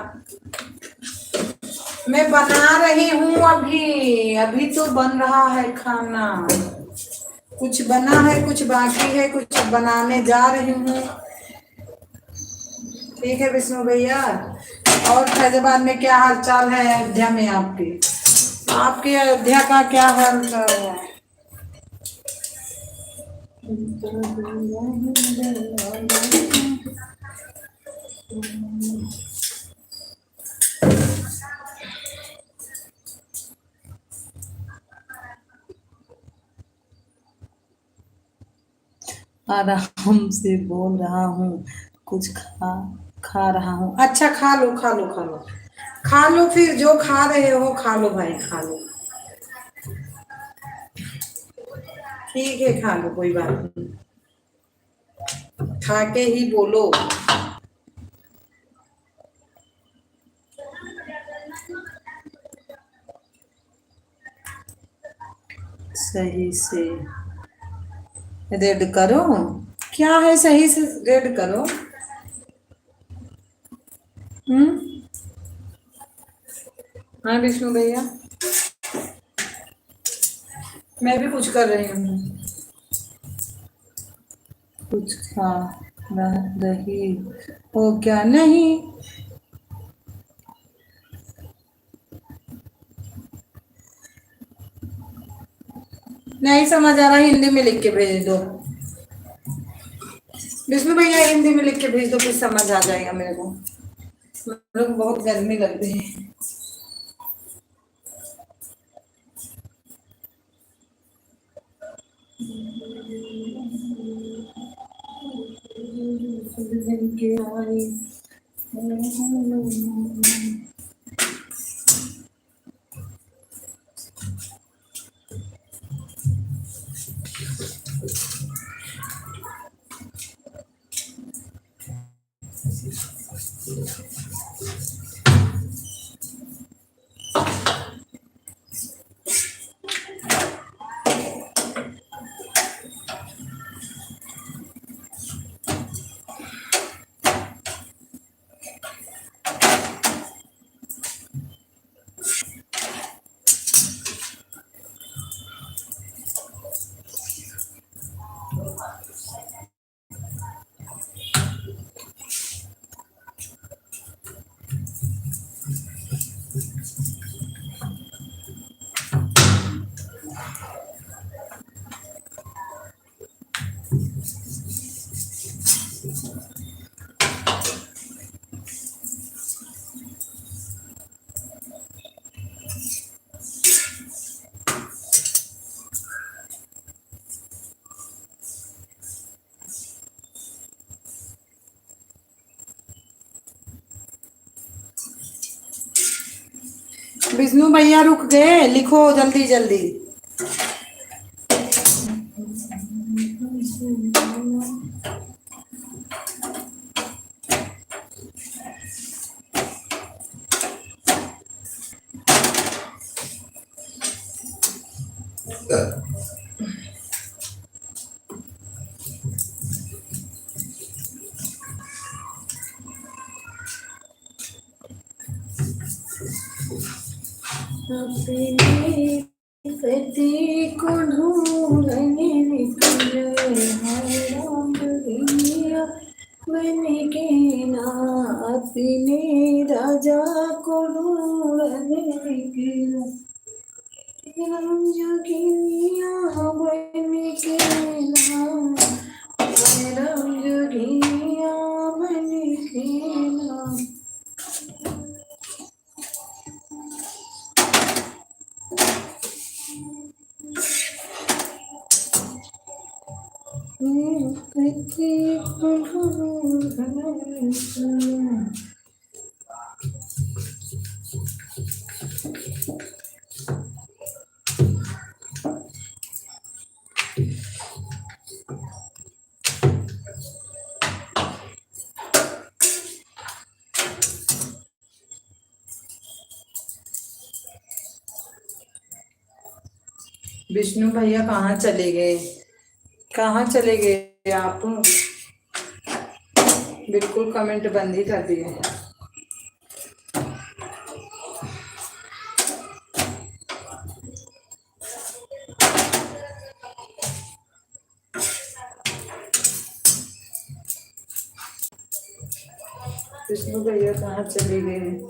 मैं बना रही हूँ अभी, अभी तो बन रहा है खाना, कुछ बना है, कुछ बाकी है, कुछ बनाने जा रही हूँ। ठीक है विष्णु भैया। और फैजाबाद में क्या हाल चाल है? अयोध्या में आपके आपके अयोध्या का क्या हाल चाल है? आराम से बोल रहा हूँ, कुछ खा खा रहा हूँ। अच्छा खा लो खा लो खा लो खा लो, फिर जो खा रहे हो खा लो भाई, खा लो। ठीक है खा लो, कोई बात नहीं, खा के ही बोलो। सही से रेड करो, क्या है सही से रेड करो। हाँ विष्णु भैया, मैं भी कुछ कर रही हूँ, कुछ खा रही हो क्या? नहीं नहीं समझ आ रहा, हिंदी में लिख के भेज दो। विष्णु भैया हिंदी में लिख के भेज दो, फिर समझ आ जाएगा मेरे को। मेरे को बहुत गर्मी लग रही है। विष्णु भैया रुक गए, लिखो जल्दी जल्दी। अपने पति को ढूंढने निकले राम दुनिया मैंने के ना, अपने राजा को ढूंढने निकले राम जोगिया मैंने के ना, राम जोगिया मैंने के ना। विष्णु भैया कहाँ चले गए, कहाँ चले गए आप? बिल्कुल कमेंट बंद ही कर दिए। विष्णु भैया कहाँ चले गए?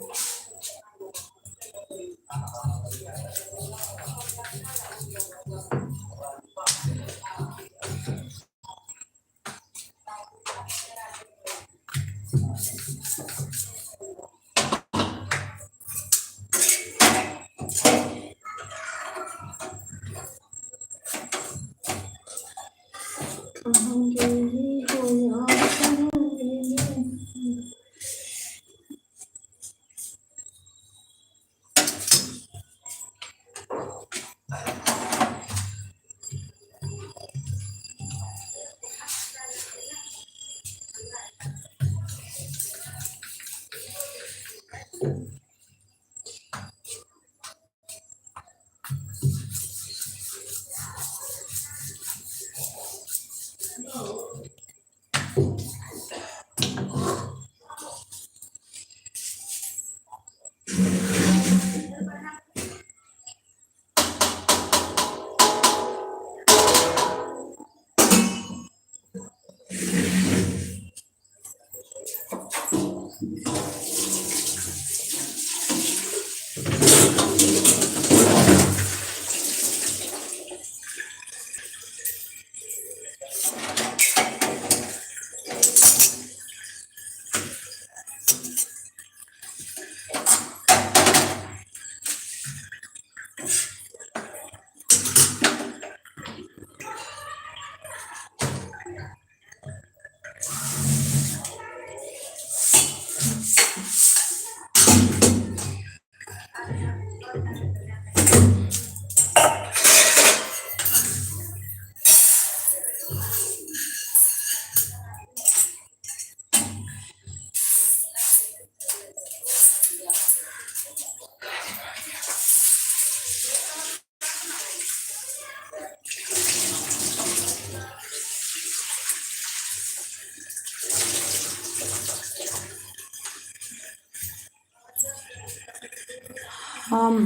हम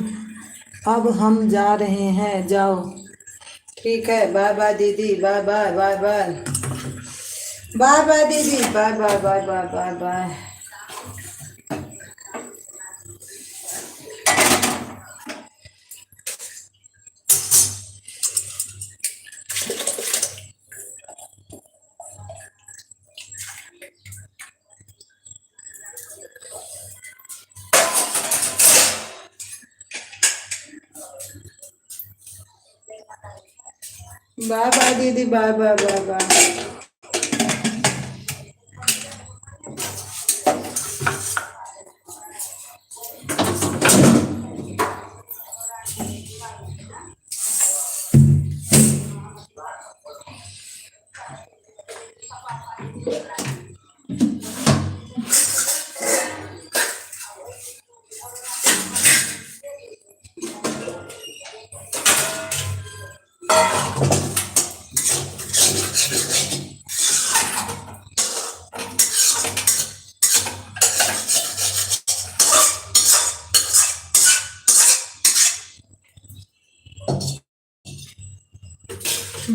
अब हम जा रहे हैं, जाओ। ठीक है, बाय बाय दीदी, bye bye bye bye bye bye दीदी, bye bye bye bye bye bye. Bye bye दीदी, bye bye bye bye.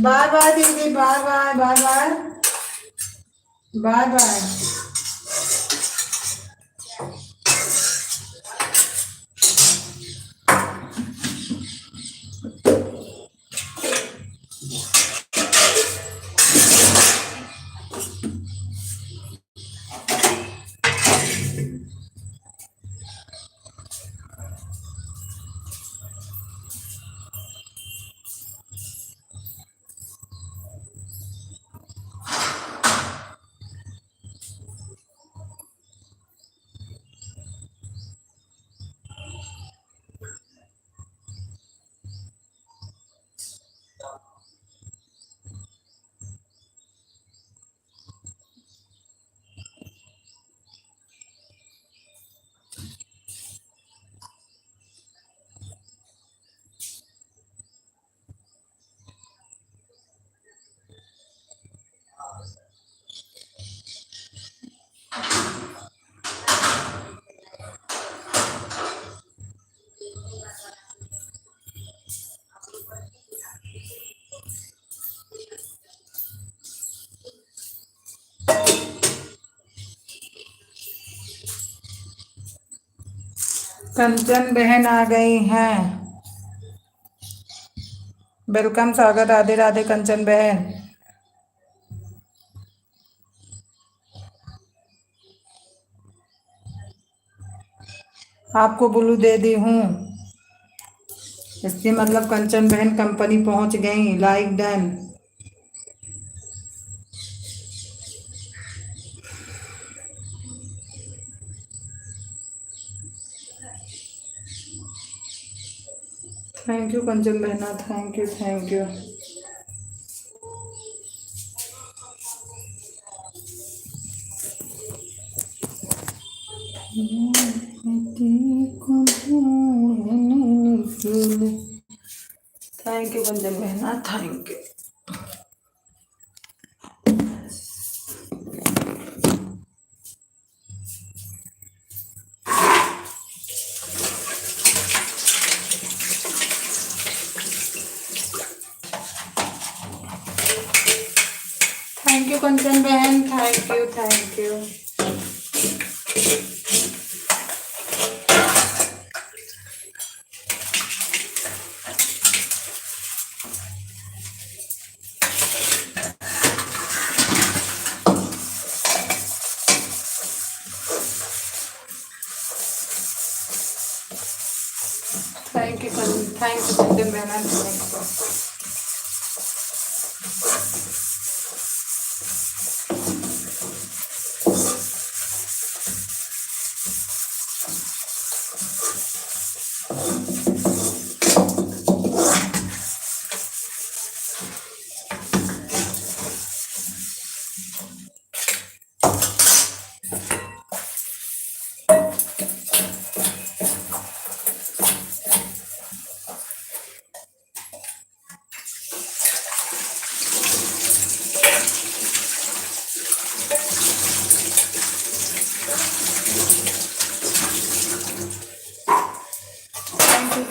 Bye bye दीदी, bye bye bye bye bye bye. Kanchan बहन आ गई हैं। वेलकम, स्वागत, राधे राधे कंचन बहन। आपको ब्लू दे दी हूँ, इसलिए मतलब कंचन बहन कंपनी पहुंच गई। Like done. Thank you Kanchan बहना, thank you thank you. Thank you Kanchan बहना, thank you. Thank you Kanchan बहन, thank you thank you. Thank you Kanchan बहना, थैंक यू।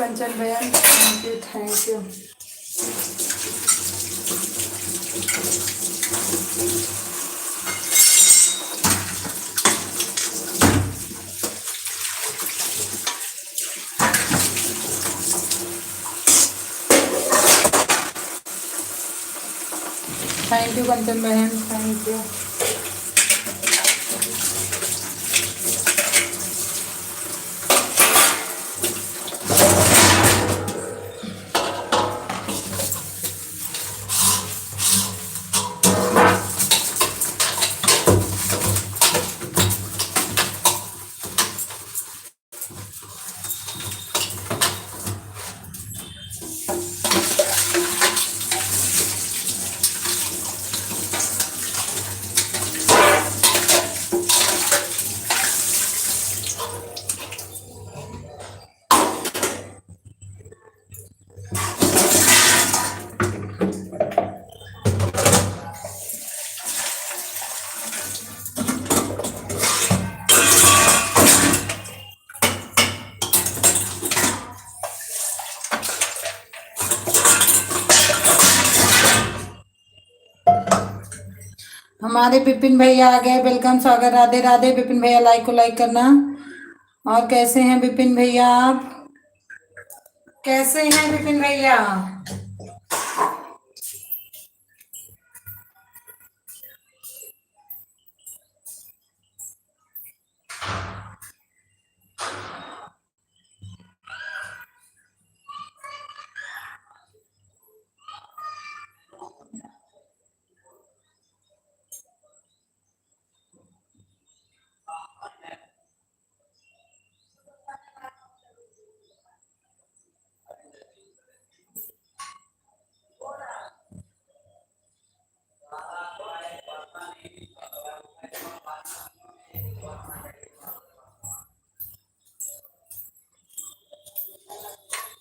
कंचन बहन, thank you thank you. Thank you Kanchan बहन, थैंक यू। हमारे विपिन भैया आ गए, वेलकम, स्वागत, राधे राधे। विपिन भैया लाइक को लाइक करना। और कैसे हैं विपिन भैया आप? कैसे हैं विपिन भैया?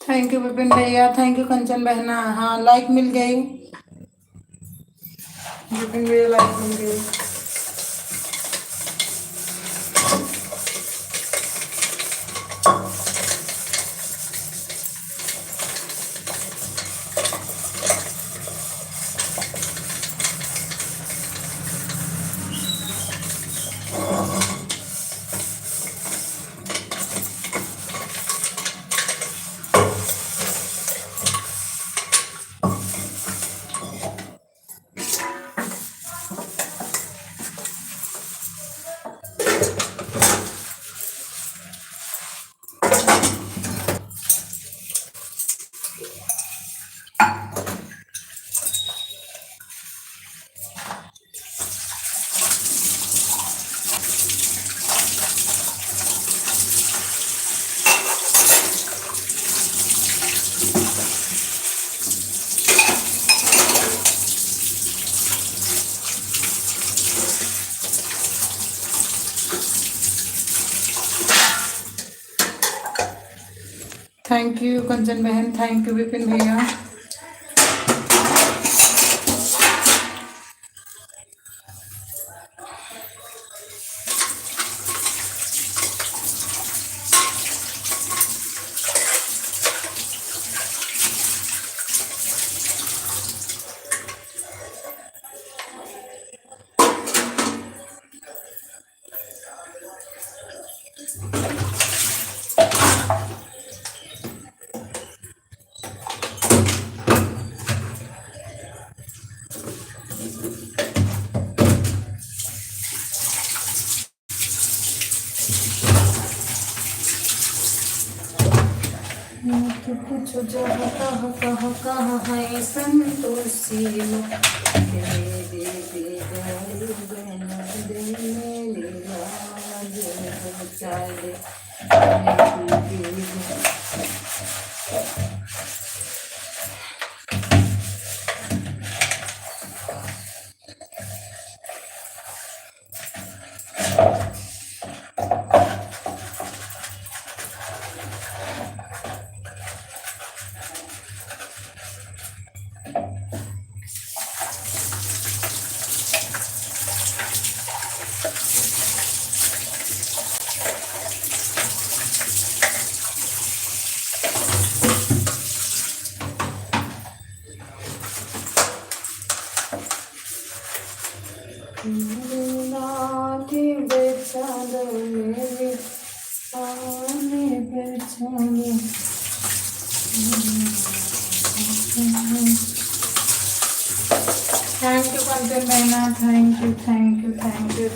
थैंक यू विपिन भैया, थैंक यू कंचन बहना। हाँ लाइक मिल गई विपिन भैया, लाइक मिल गई। थैंक यू कंचन बहन, थैंक यू विपिन भैया। पूछो जहाँ कहाँ है Santoshi thank you thank you thank you.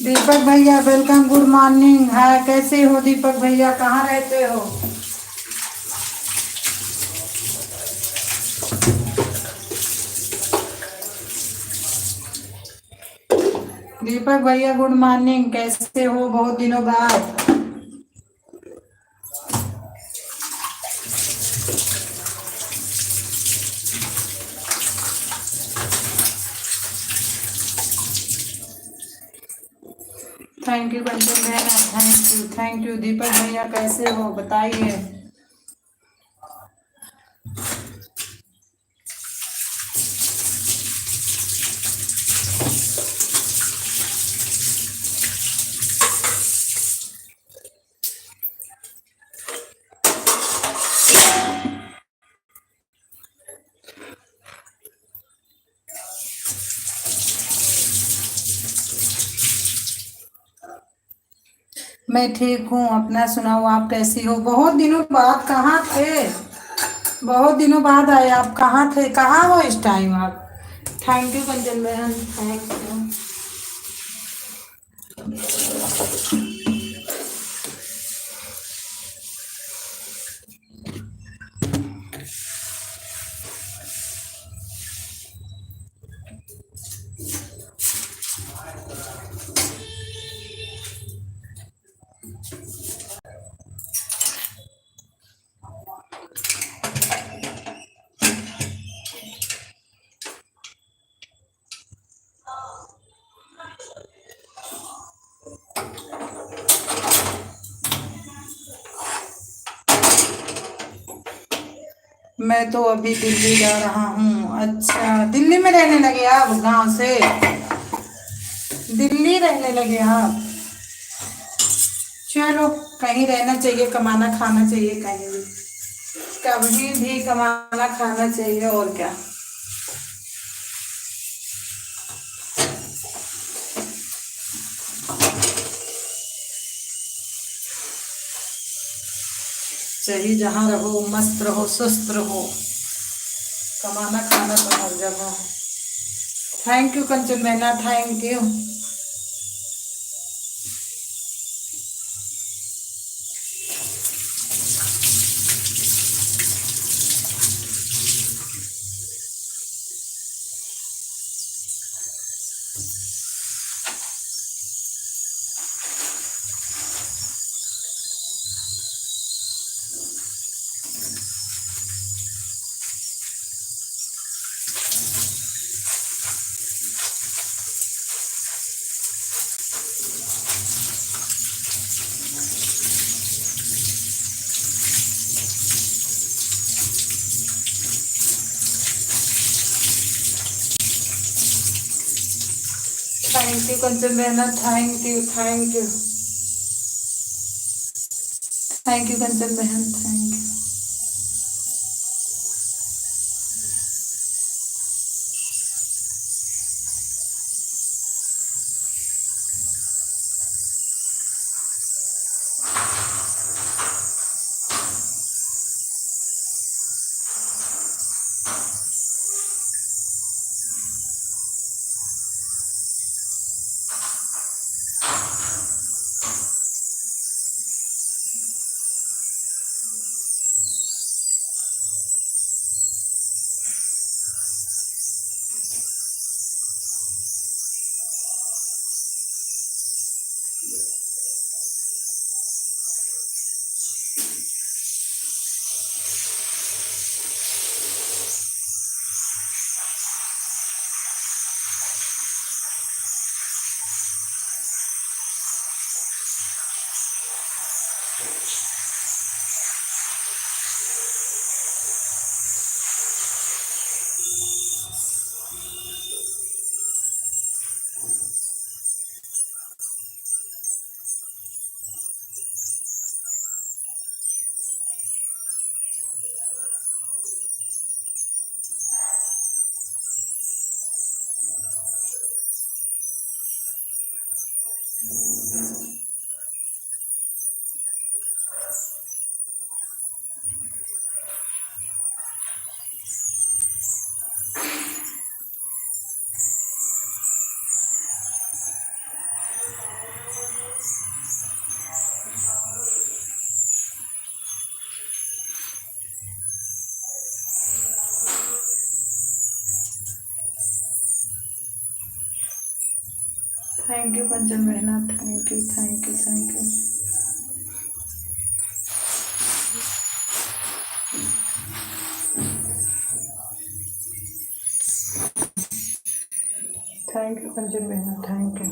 Deepak भैया वेलकम, गुड मॉर्निंग है। कैसे हो दीपक भैया, कहाँ रहते हो? दीपक भैया गुड मॉर्निंग, कैसे हो? बहुत दिनों बाद। थैंक यू कंचन बहन, थैंक यू। दीपक भैया कैसे हो बताइए। मैं ठीक हूँ, अपना सुनाओ, आप कैसी हो? बहुत दिनों बाद, कहाँ थे? बहुत दिनों बाद आए आप, कहाँ थे, कहाँ हो इस टाइम आप? थैंक यू कंचन बहन, थैंक यू। मैं तो अभी दिल्ली जा रहा हूँ। अच्छा, दिल्ली में रहने लगे आप? गांव से दिल्ली रहने लगे आप? चलो, कहीं रहना चाहिए, कमाना खाना चाहिए, कहीं भी कभी भी कमाना खाना चाहिए, और क्या। सही, जहाँ रहो मस्त रहो, सुस्त रहो, कमाना खाना तो हर जगह। थैंक यू कंचन बहना, thank you. Thank you Kanchan बहना, thank you thank you thank you Kanchan बहन, thank you. Thank you Kanchan बहना, thank you thank you thank you. Thank you Kanchan बहना, थैंक यू।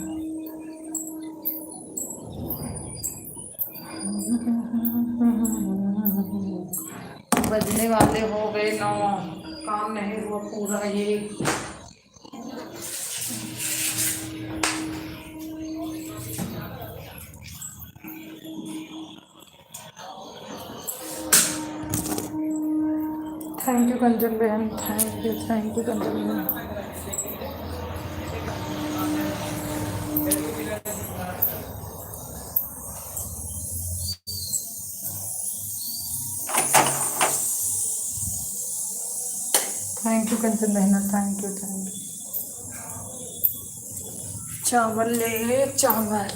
बजने वाले हो गए 9, काम नहीं हुआ पूरा ये। थैंक यू कंचन बहन, थैंक यू कंचन बहन। थैंक यू कंचन बहना, थैंक यू थैंक यू। चावल ले चावल।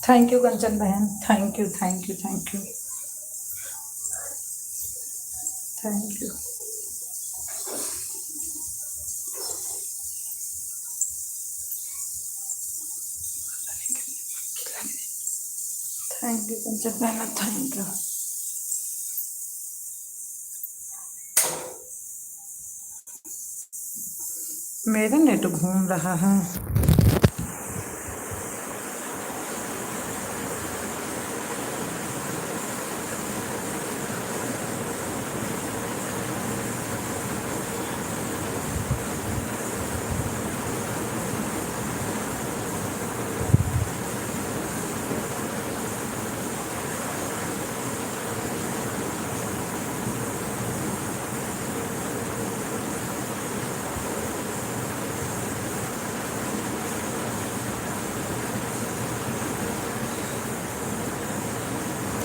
थैंक यू कंचन बहन, thank you thank you thank you thank you thank you Kanchan बहन, थैंक यू। मेरा नेट घूम रहा है।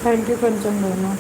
थैंक यू कंचन बहन।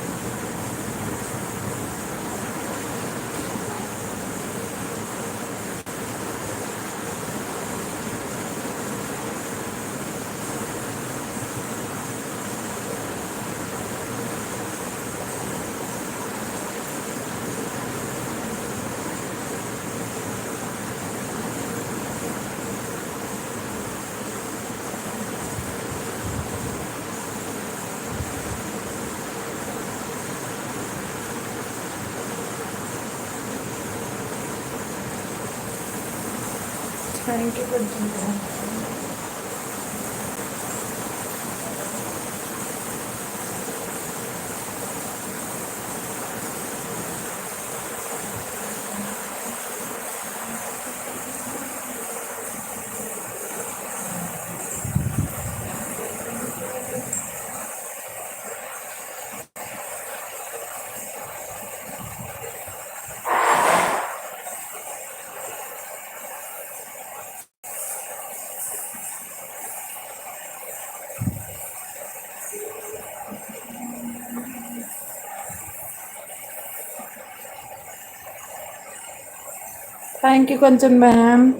थैंक यू कंचन बहन। थैंक यू कंचन बहन।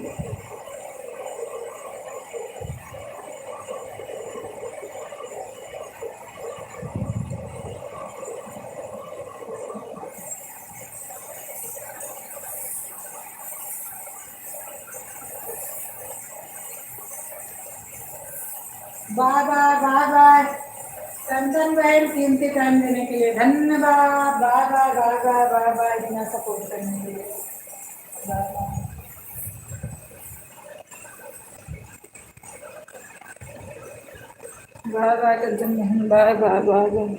Bye bye bye bye Kanchan बहन, कीमती टाइम देने के लिए धन्यवाद। Bye bye bye bye bye bye, इतना सपोर्ट करने के लिए bye bye bye bye Kanchan बहन, bye bye bye bye.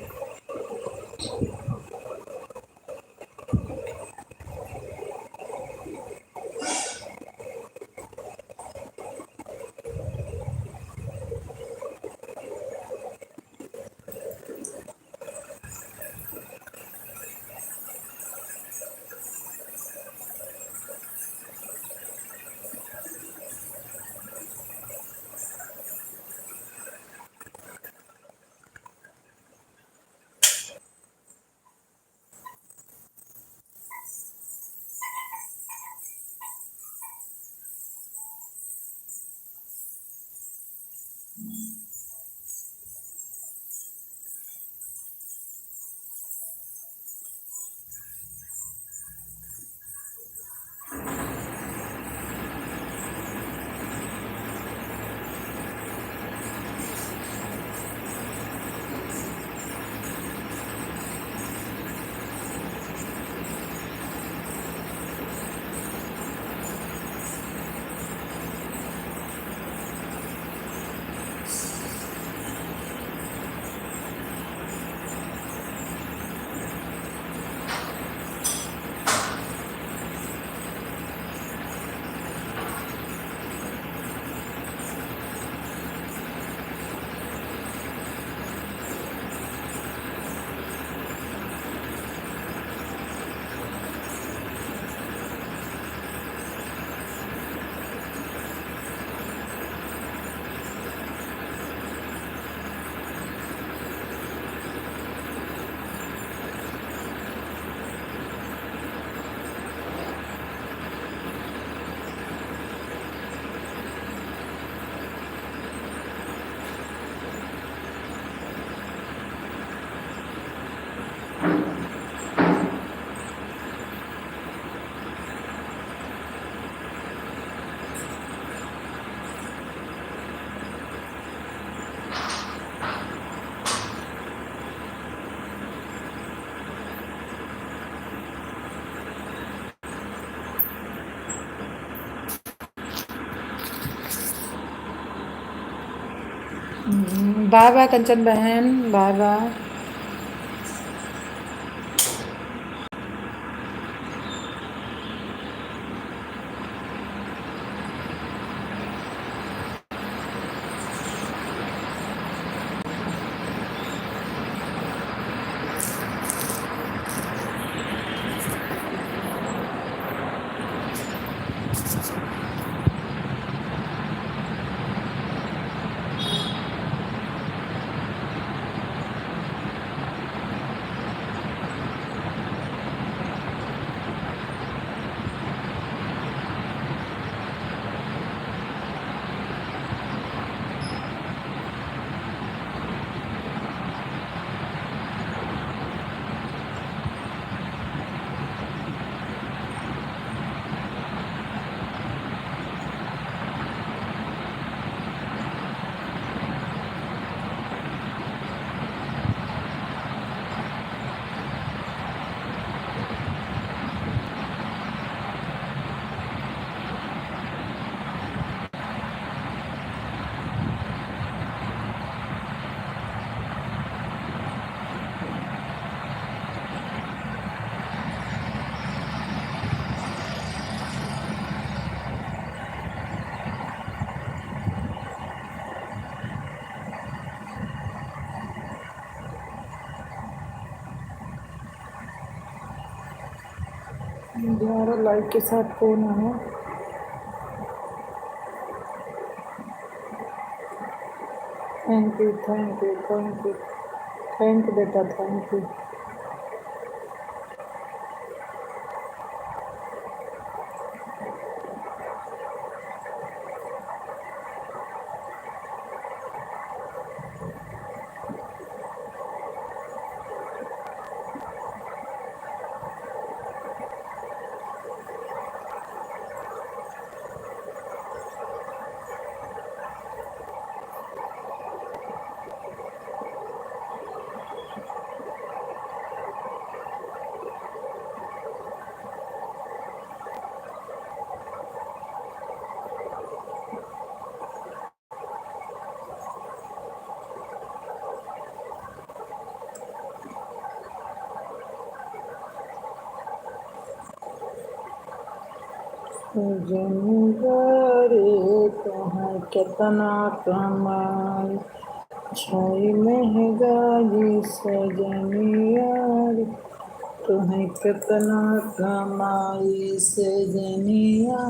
Bye bye Kanchan बहन, बाय बाय। ग्यारह लाइक के साथ कौन है? Thank you, thank you, thank you, thank you बेटा, थैंक यू। जमींदारे कहाँ कितना कमाई, छाई महंगाई सजनिया रे, तुम्हें कितना कमाई सजनिया।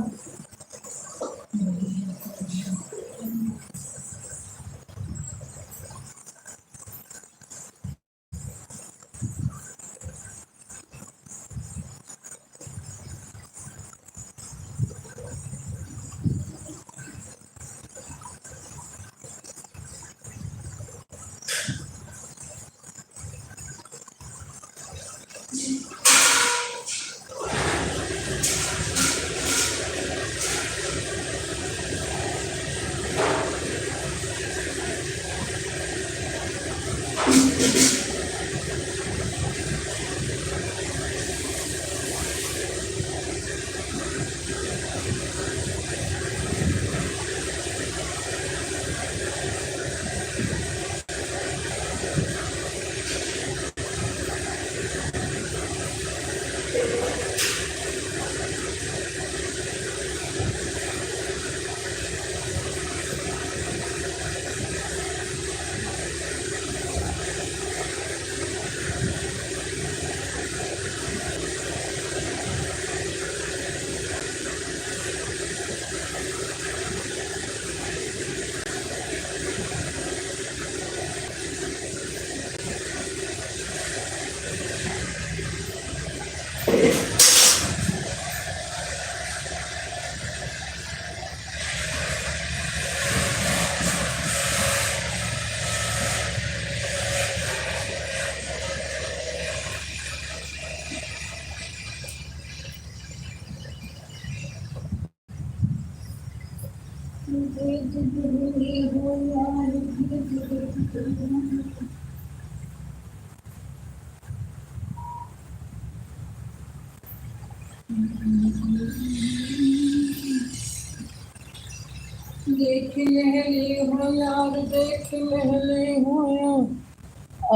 देख लहली हो यार, देख लहली हो यार,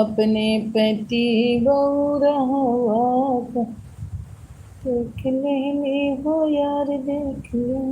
अपने पैती बहु देख लहली हो यार, देख ले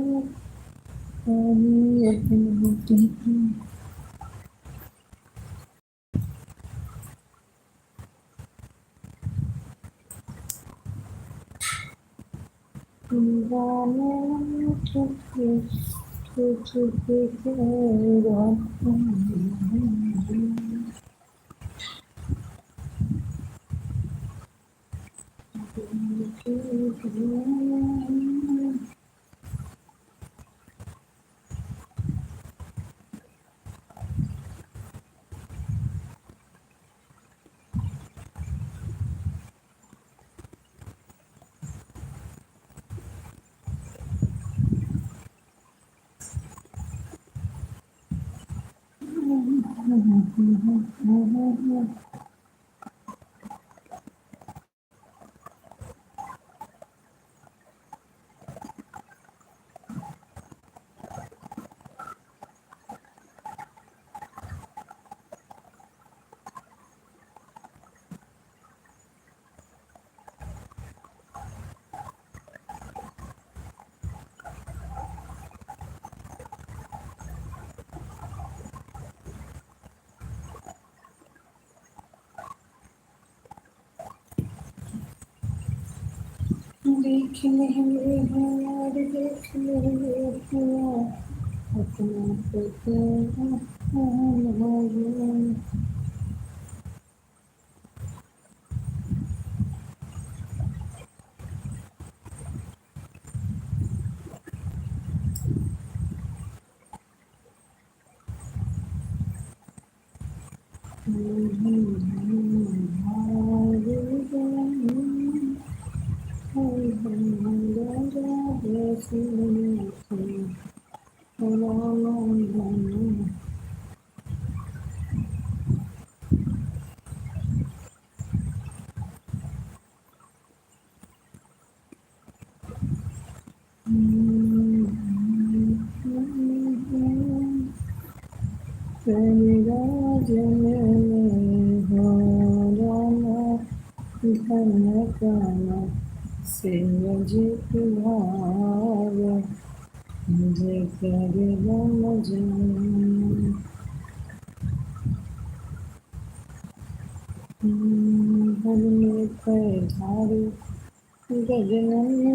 देख लहली हो यार, देख लहली हो यार, अपने पैती बहु तेरी राज में हो जाना, धन काना से मुझे भाव, मुझे कर गम जाना। मन में पैधारी गगन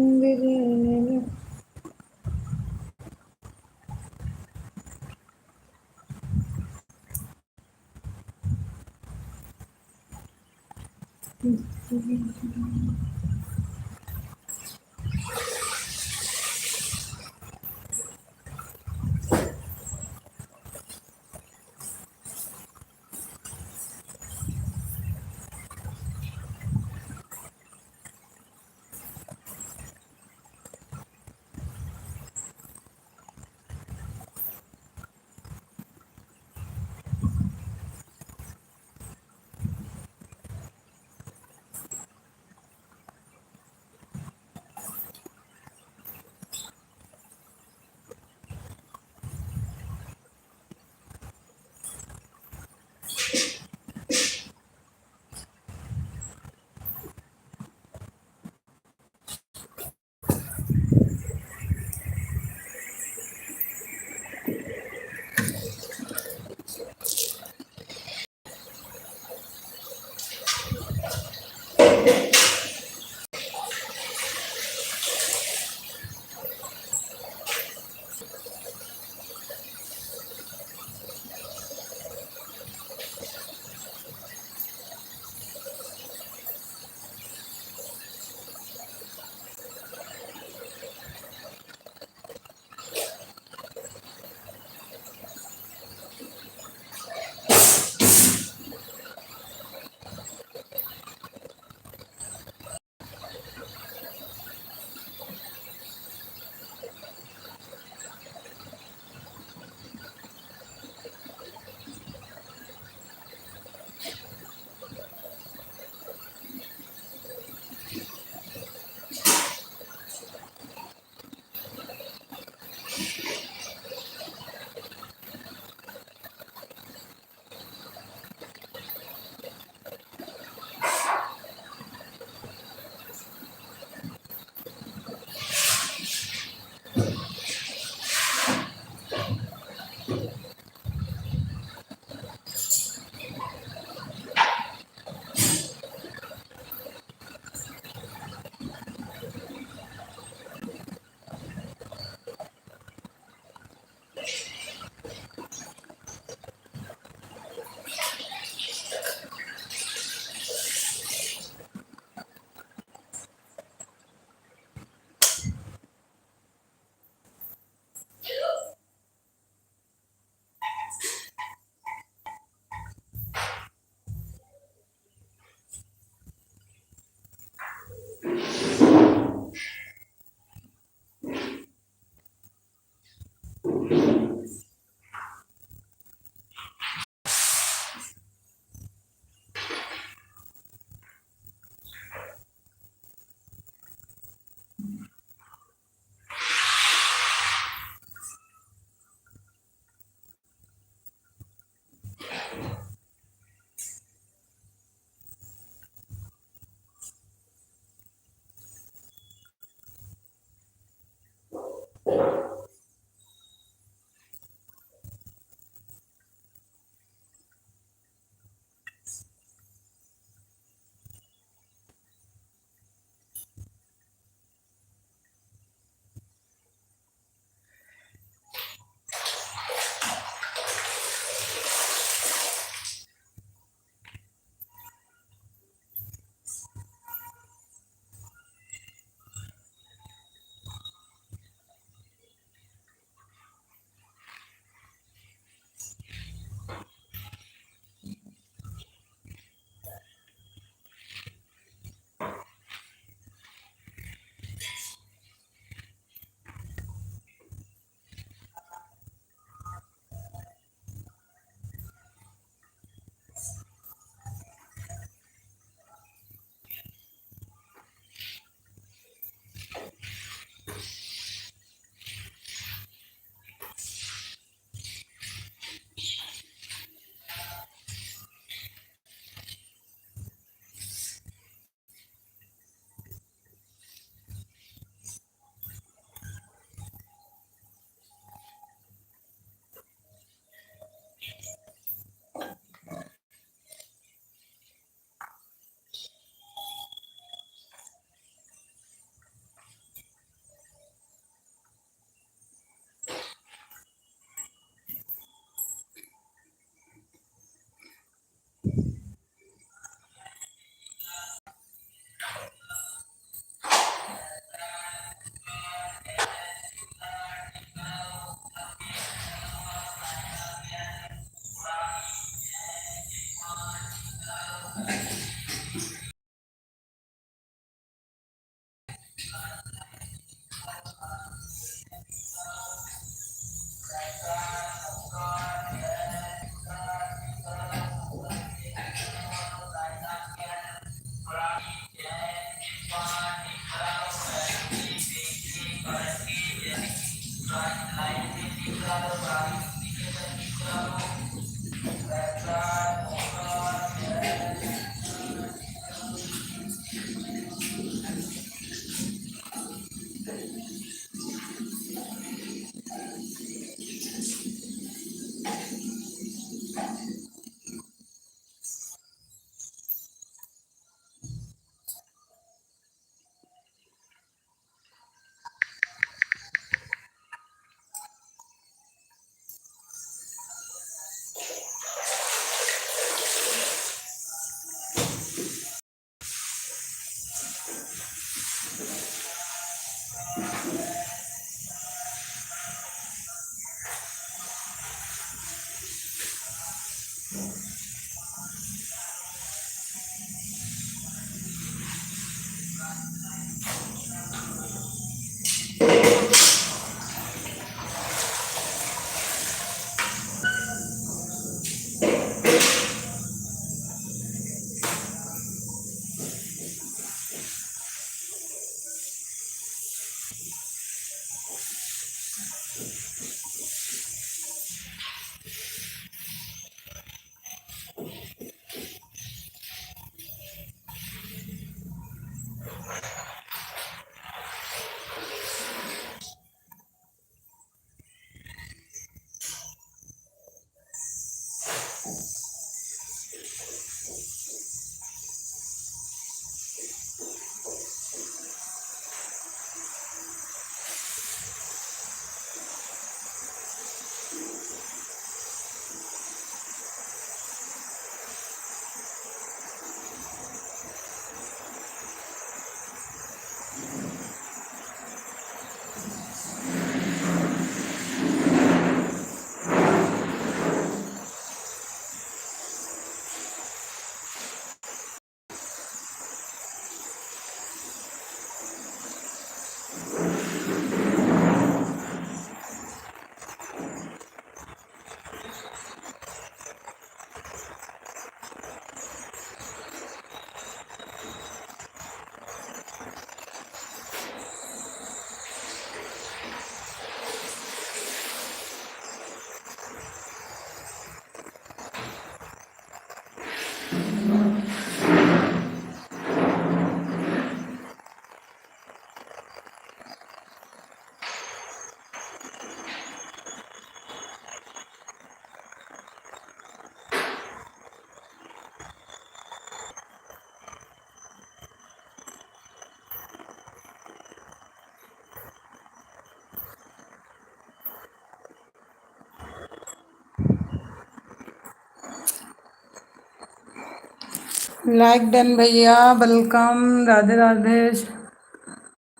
लाइक डन भैया, वेलकम, राधे राधे।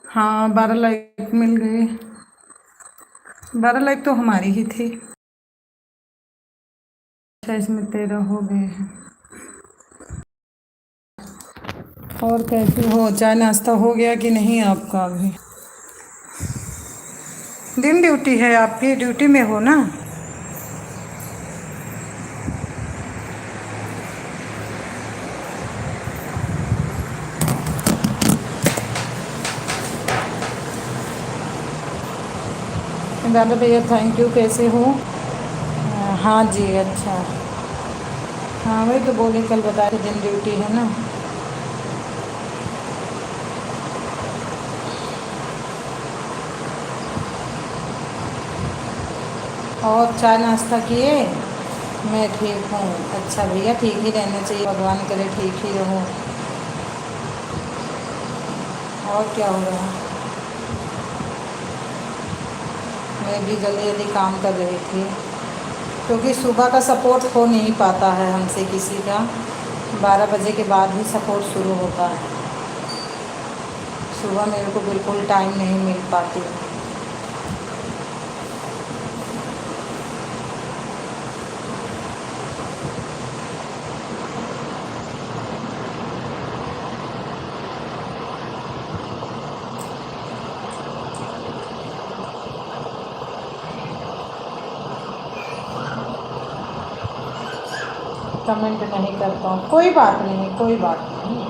हाँ 12 लाइक मिल गई। 12 लाइक तो हमारी ही थी। अच्छा इसमें 13 हो गए हैं। और कैसे हो, चाय नाश्ता हो गया कि नहीं आपका? अभी दिन ड्यूटी है आपकी, ड्यूटी में हो ना? दादा भैया थैंक यू, कैसे हो? हाँ जी अच्छा। हाँ वही तो बोले, कल बताए थे दिन ड्यूटी है ना। और चाय नाश्ता किए? मैं ठीक हूँ। अच्छा भैया ठीक ही रहना चाहिए, भगवान करे ठीक ही रहो। और क्या हो रहा है? मैं भी जल्दी जल्दी काम कर रही थी, क्योंकि सुबह का सपोर्ट हो नहीं पाता है हमसे किसी का। 12 बजे के बाद ही सपोर्ट शुरू होता है। सुबह मेरे को बिल्कुल टाइम नहीं मिल पाती। कमेंट नहीं करता हूँ, कोई बात नहीं, कोई बात नहीं,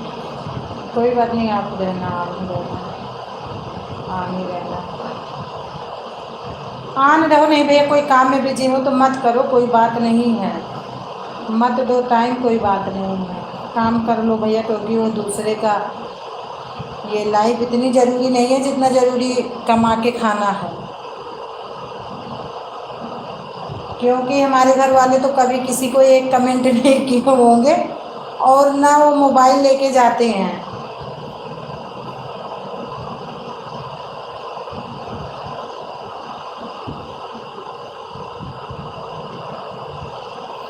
कोई बात नहीं। आप रहना, आप ही रहना, आप ही रहना। ऑन रहो, नहीं भैया कोई काम में बिजी हो तो मत करो, कोई बात नहीं है, मत दो टाइम, कोई बात नहीं है, काम कर लो भैया, क्योंकि वो दूसरे का ये लाइफ इतनी ज़रूरी नहीं है जितना ज़रूरी कमा के खाना है। क्योंकि हमारे घर वाले तो कभी किसी को एक कमेंट नहीं किए होंगे और ना वो मोबाइल लेके जाते हैं।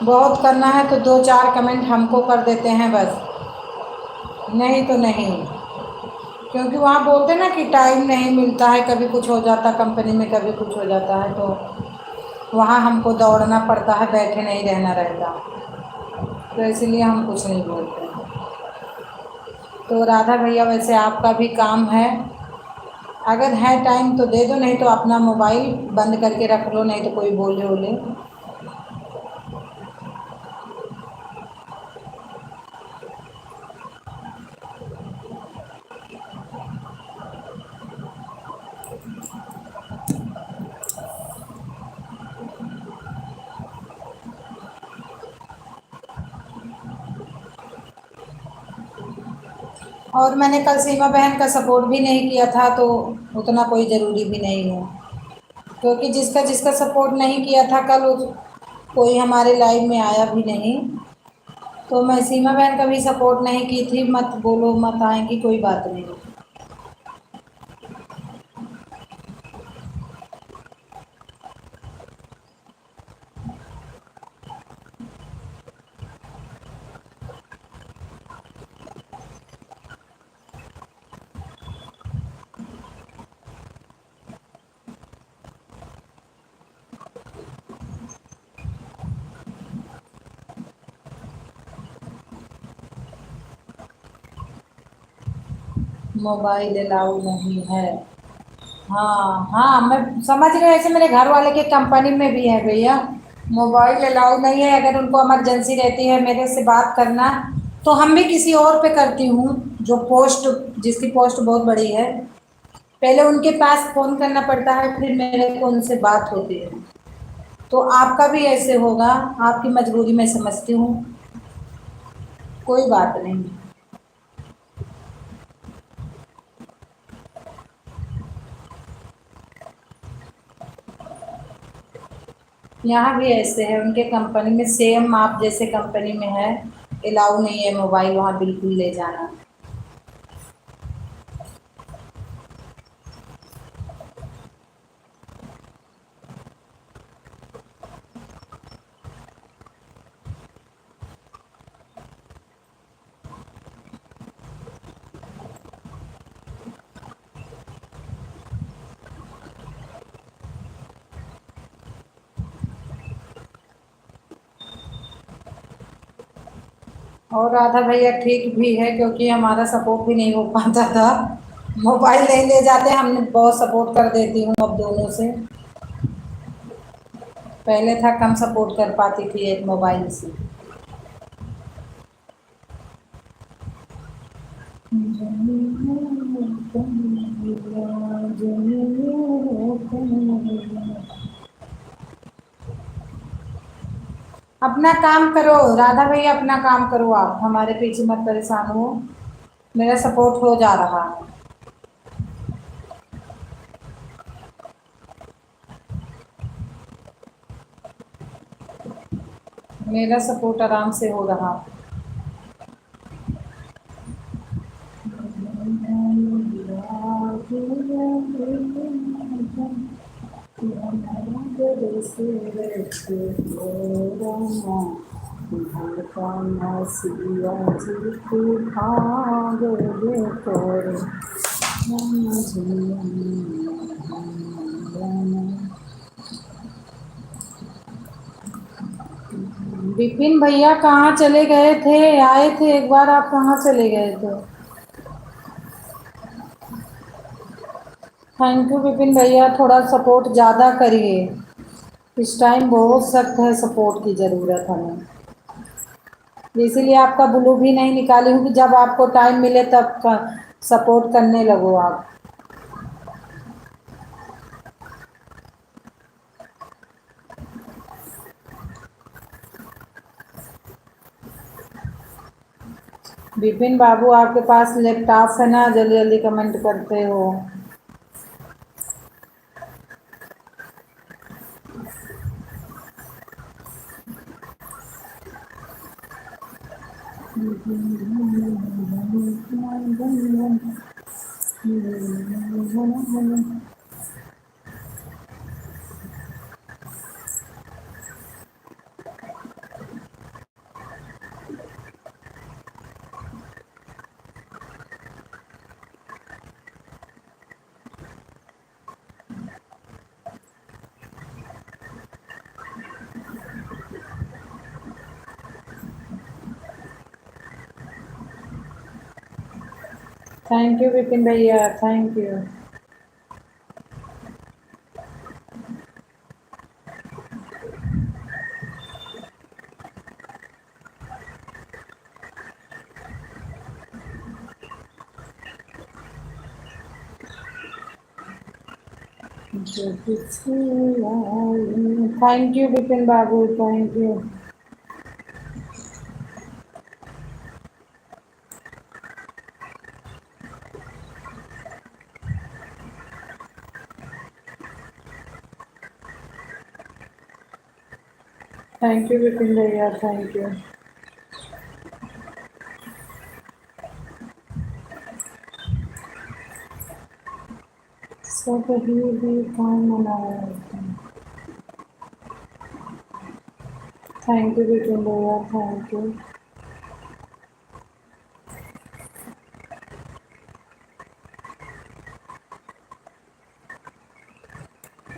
बहुत करना है तो 2-4 कमेंट हमको कर देते हैं बस, नहीं तो नहीं। क्योंकि वहाँ बोलते ना कि टाइम नहीं मिलता है, कभी कुछ हो जाता कंपनी में, कभी कुछ हो जाता है, तो वहाँ हमको दौड़ना पड़ता है, बैठे नहीं रहना रहता, तो इसलिए हम कुछ नहीं बोलते। तो राधा भैया वैसे आपका भी काम है, अगर है टाइम तो दे दो, नहीं तो अपना मोबाइल बंद करके रख लो, नहीं तो कोई बोले बोले। और मैंने कल सीमा बहन का सपोर्ट भी नहीं किया था, तो उतना कोई ज़रूरी भी नहीं है, क्योंकि जिसका जिसका सपोर्ट नहीं किया था कल कोई हमारे लाइव में आया भी नहीं, तो मैं सीमा बहन का भी सपोर्ट नहीं की थी, मत बोलो मत आएंगी, कोई बात नहीं। मोबाइल अलाउ नहीं है, हाँ हाँ मैं समझ रही हूँ, ऐसे मेरे घर वाले के कंपनी में भी है भैया, मोबाइल अलाउ नहीं है, अगर उनको इमरजेंसी रहती है मेरे से बात करना, तो हम भी किसी और पे करती हूँ, जो पोस्ट जिसकी पोस्ट बहुत बड़ी है, पहले उनके पास फ़ोन करना पड़ता है, फिर मेरे को उनसे बात होती है। तो आपका भी ऐसे होगा, आपकी मजबूरी मैं समझती हूँ, कोई बात नहीं। यहाँ भी ऐसे है, उनके कंपनी में सेम आप जैसे कंपनी में है, अलाउ नहीं है मोबाइल वहाँ बिल्कुल ले जाना। और राधा भैया ठीक भी है, क्योंकि हमारा सपोर्ट भी नहीं हो पाता था, मोबाइल नहीं ले जाते, हमने बहुत सपोर्ट कर देती हूँ अब दोनों से, पहले था कम सपोर्ट कर पाती थी एक मोबाइल से। अपना काम करो राधा भैया, अपना काम करो, आप हमारे पीछे मत परेशान हो, मेरा सपोर्ट हो जा रहा है। मेरा सपोर्ट आराम से हो रहा है। विपिन भैया कहाँ चले गए थे, आए थे एक बार, आप कहाँ चले गए थे? थैंक यू विपिन भैया, थोड़ा सपोर्ट ज़्यादा करिए, इस टाइम बहुत सख्त है, सपोर्ट की ज़रूरत हमें, इसीलिए आपका ब्लू भी नहीं निकाली हूँ कि जब आपको टाइम मिले तब का सपोर्ट करने लगो आप। विपिन बाबू आपके पास लैपटॉप है ना, जल्दी जल्दी कमेंट करते हो। थैंक यू विपिन भैया, thank you. Thank you Vipin Babu, thank you. Thank you Vipin भैया, थैंक यू। सब भी काम मनाया। थैंक यू विपिन भैया, thank you.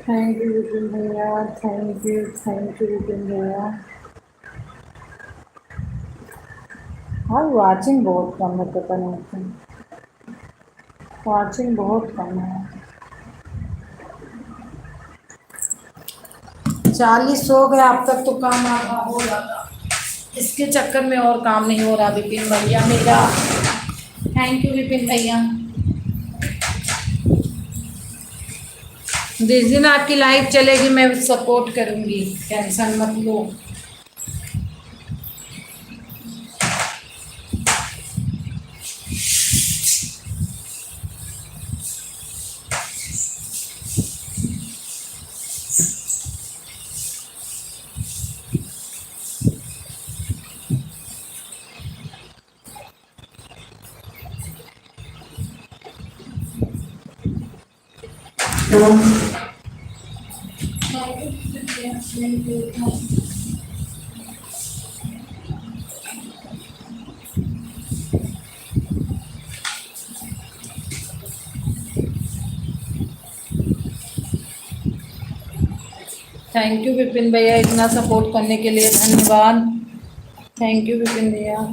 Thank you Vipin भैया, थैंक यू विपिन भैया। हाँ, वाचिंग बहुत कम है, पता नहीं क्यों। वाचिंग बहुत कम है। 40 हो गए, अब तक तो काम आधा हो जाता। इसके चक्कर में और काम नहीं हो रहा विपिन भैया मेरा। थैंक यू विपिन भैया। जिस दिन आपकी लाइफ चलेगी मैं सपोर्ट करूंगी, टेंशन मत लो। थैंक यू विपिन भैया, इतना सपोर्ट करने के लिए धन्यवाद। थैंक यू विपिन भैया।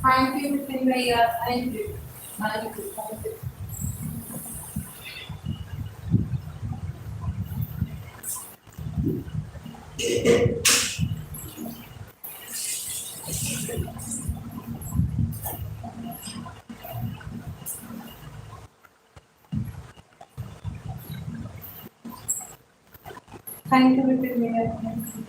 थैंक यू विपिन भैया, thank you, thank you. Thank you Vipin भैया, thank you.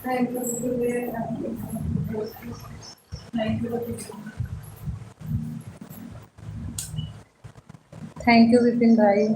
Thank you thank you thank you Vipin भाई।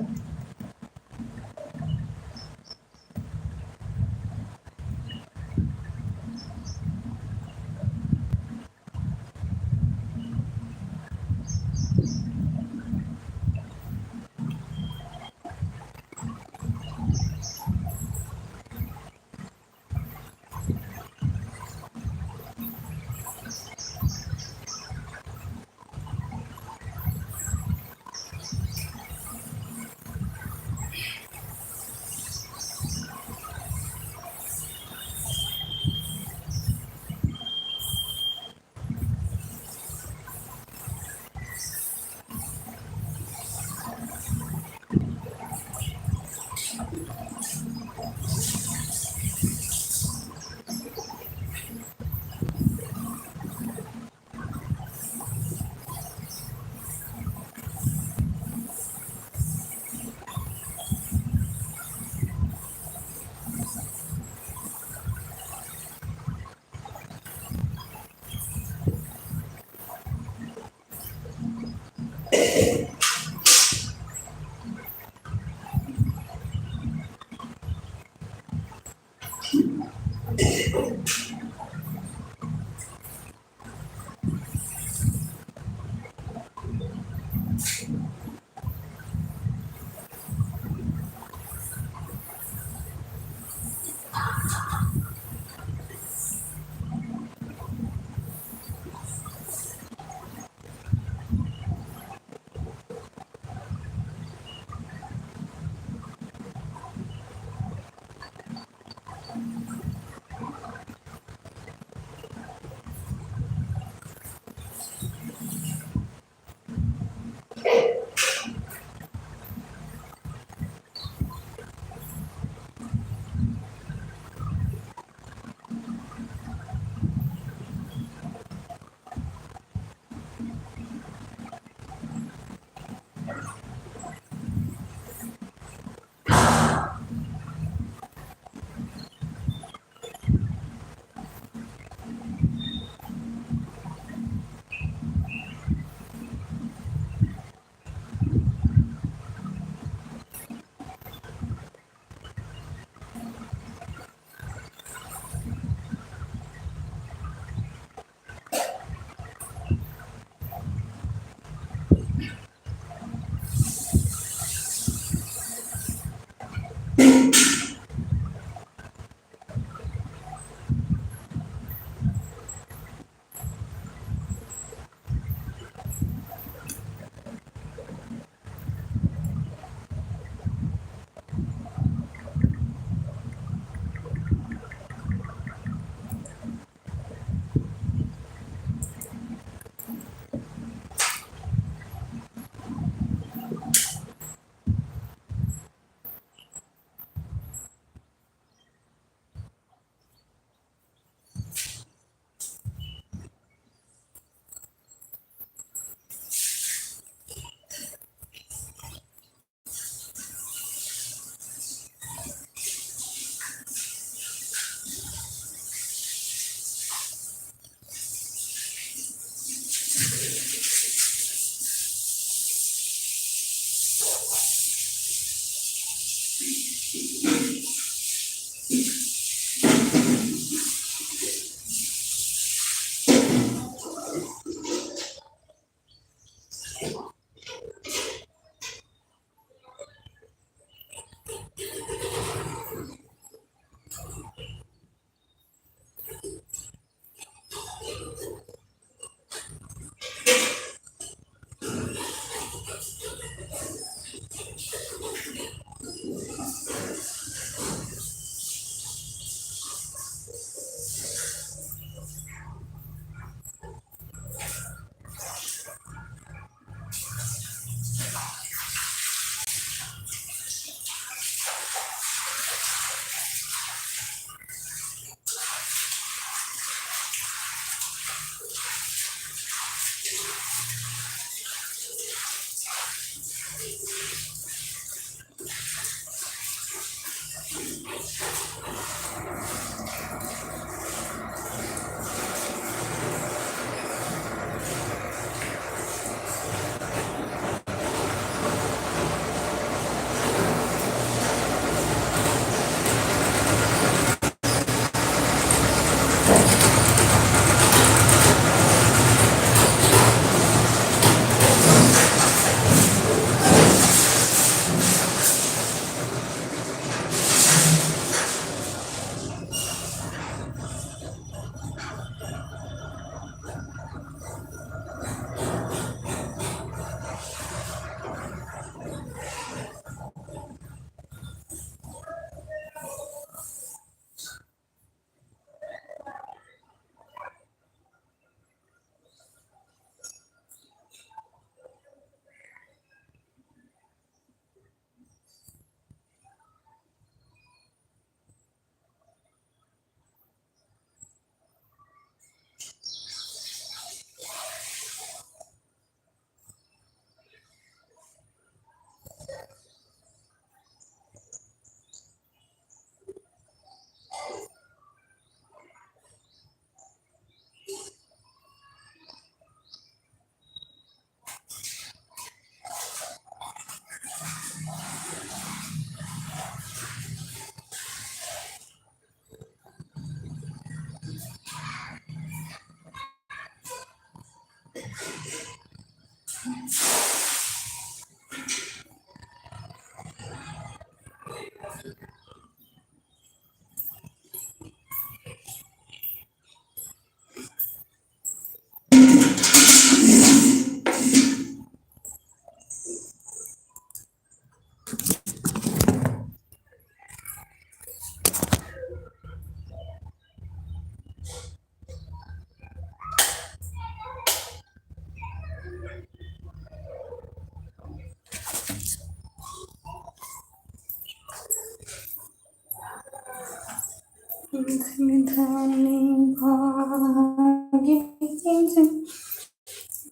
निधाने भाग्य से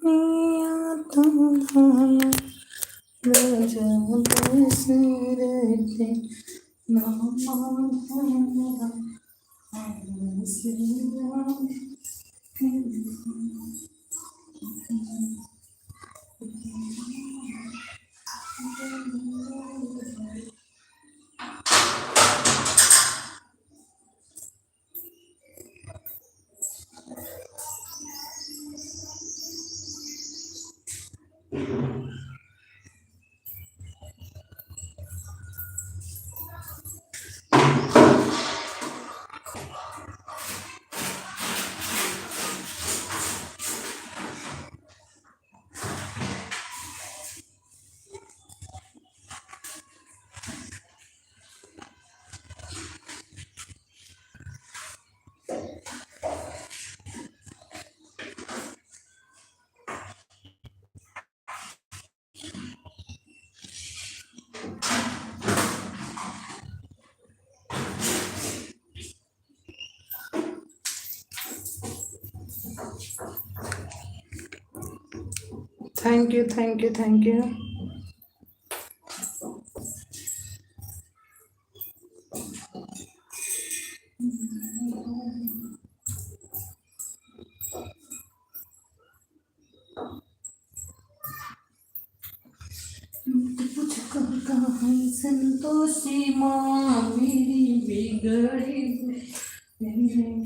मेरा तुम धाया राजा दशरथ नाम धरा Shri Ram. Thank you, thank you, thank you. मुझको कहाँ संतोषी माँ मेरी बिगड़ी हुई।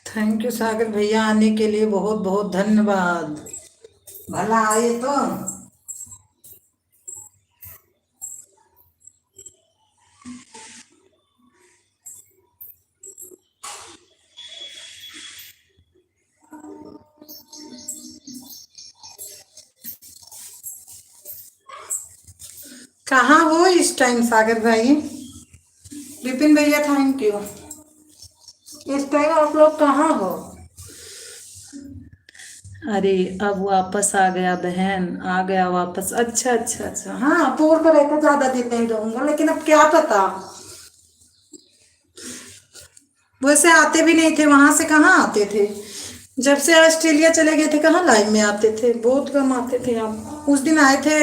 थैंक यू सागर भैया, आने के लिए बहुत बहुत धन्यवाद। भला आए तो। कहाँ हो इस टाइम सागर भाई? विपिन भैया थैंक यू। इस टाइम आप लोग कहाँ हो? अरे अब वापस आ गया बहन, आ गया वापस। अच्छा अच्छा अच्छा, हाँ दूर तो रहता, ज्यादा दिन नहीं रहूंगा, लेकिन अब क्या पता, वैसे आते भी नहीं थे वहां से, कहाँ आते थे? जब से ऑस्ट्रेलिया चले गए थे कहाँ लाइव में आते थे, बहुत कम आते थे आप। उस दिन आए थे,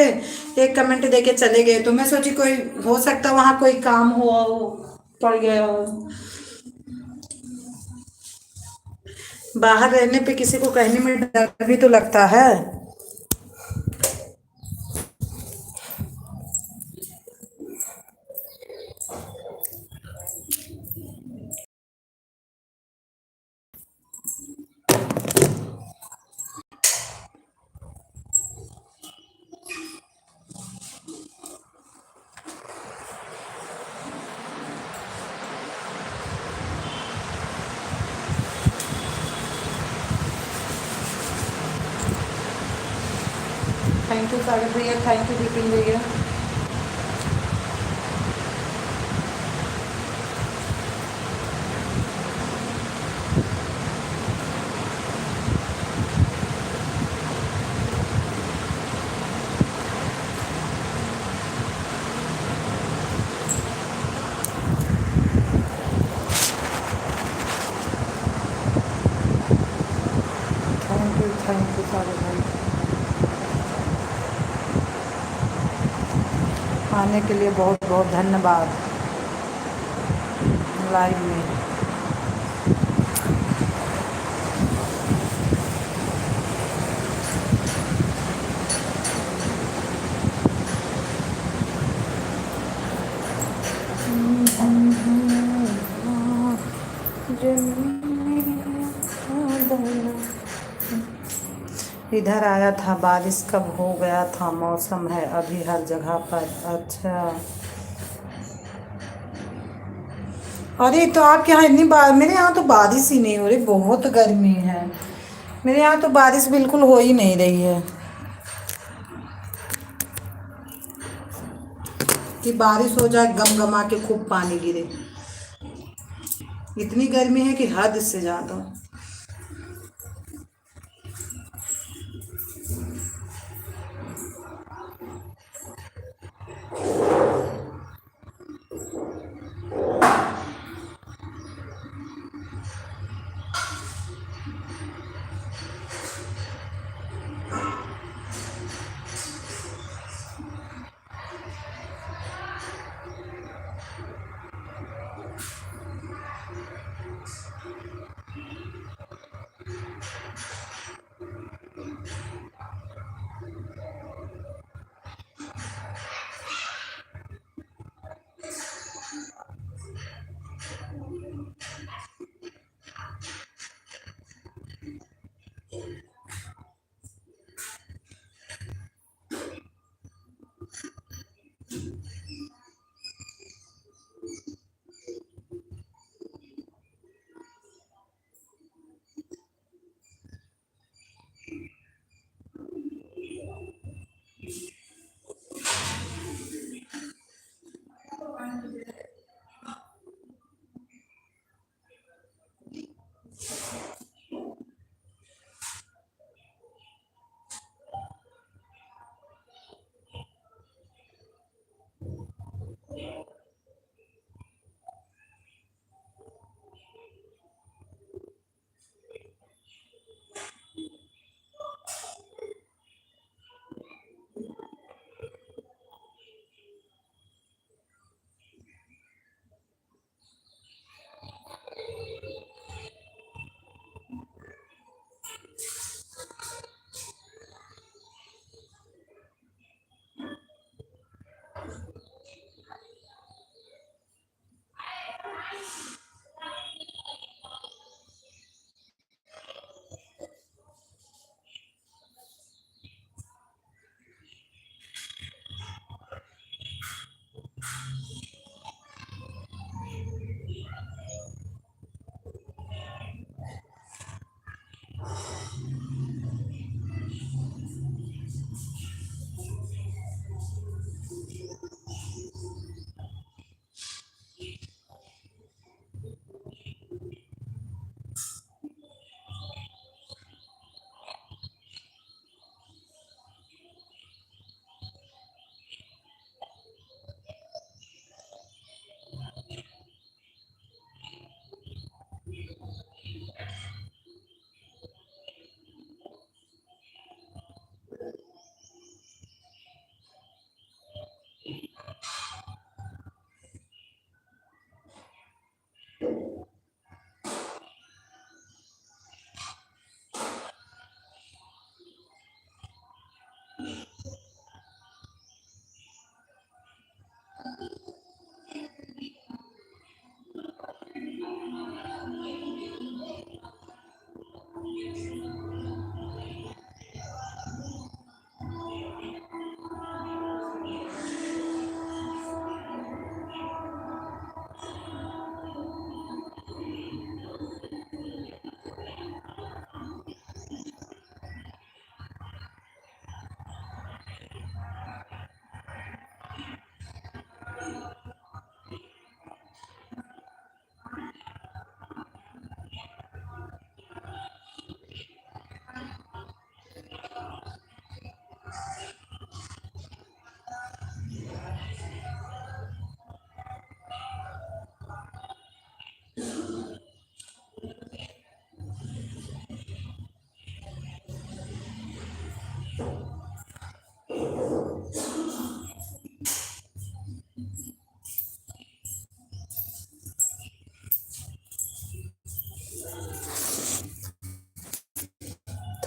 एक कमेंट देके चले गए, तो मैं सोची कोई हो सकता वहां कोई काम हुआ हो, पड़ गया हो। बाहर रहने पे किसी को कहने में डर भी तो लगता है। थैंक यू सागर भैया, थैंक यू विपिन भैया। थैंक यू सागर भाई, आने के लिए बहुत बहुत धन्यवाद लाइव में। इधर आया था, बारिश कब हो गया था, मौसम है अभी हर जगह पर। अच्छा, अरे तो आपके यहाँ इतनी बार, मेरे यहाँ तो बारिश ही नहीं हो रही, बहुत गर्मी है। मेरे यहाँ तो बारिश बिल्कुल हो ही नहीं रही है, कि बारिश हो जाए गमगमा के खूब पानी गिरे। इतनी गर्मी है कि हद से ज़्यादा।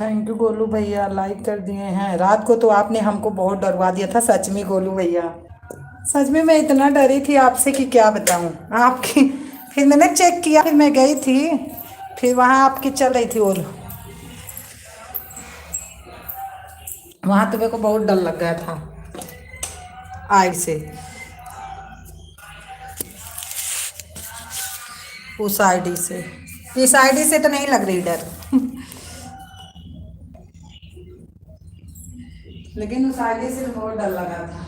थैंक यू गोलू भैया, लाइक कर दिए हैं। रात को तो आपने हमको बहुत डरवा दिया था सच में गोलू भैया। सच में मैं इतना डरी थी आपसे कि क्या बताऊं आपकी। फिर मैंने चेक किया, फिर मैं गई थी, फिर वहां आपकी चल रही थी और वहां तो मेरे को बहुत डर लग गया था आग से, उस आईडी से। इस आईडी से तो नहीं लग रही डर लेकिन उस आईडी से तो बहुत डर लगा था।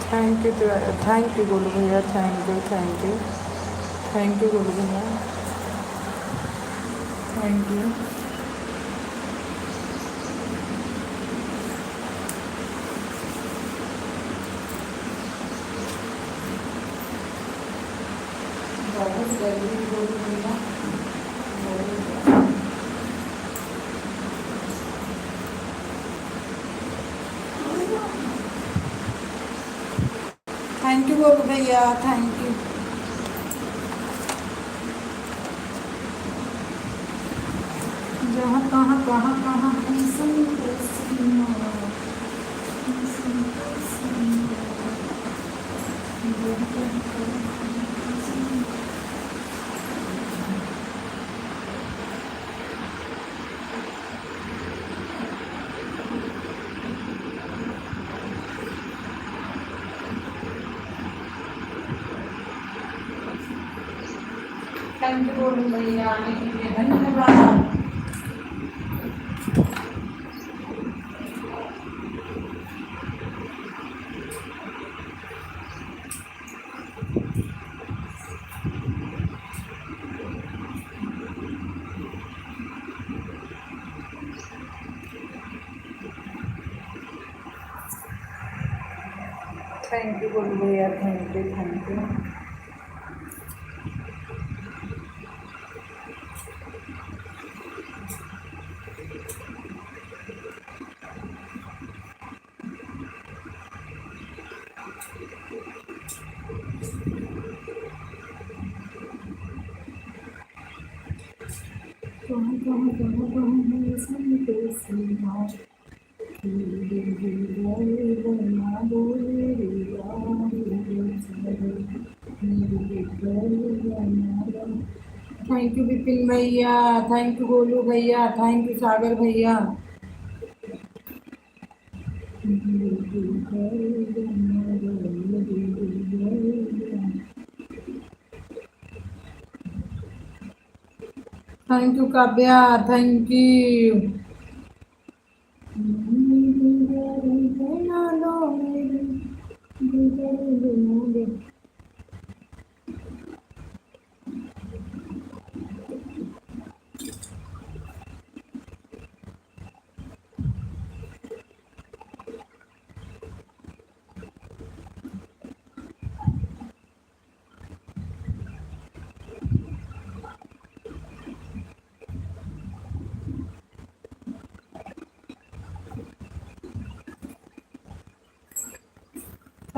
थैंक यू गोलू भैया, थैंक यू गोलू भैया, थैंक यू। बहुत जल्दी गोलू भैया, थैंक यू गोलू भैया, थैंक यू। जहाँ कहाँ कहाँ कहाँ थैंक यू गोलू भैया, आने के लिए धन्यवाद। थैंक यू गोलू भैया, थैंक यू, थैंक यू। कहाँ कहाँ कहाँ कहाँ है संदेश थैंक यू विपिन भैया, थैंक यू गोलू भैया, थैंक यू सागर भैया। Thank you Kavya, thank you.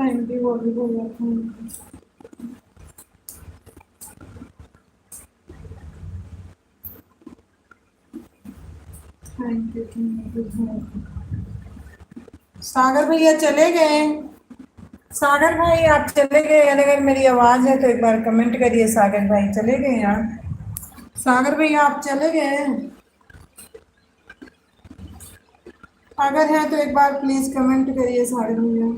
Thank you Golu भैया, thank you thank you thank you. Sagar भैया चले गए। सागर भाई आप चले गए, अगर मेरी आवाज है तो एक बार कमेंट करिए। सागर भाई चले गए यार। सागर भैया आप चले गए, अगर है तो एक बार प्लीज कमेंट करिए सागर भैया।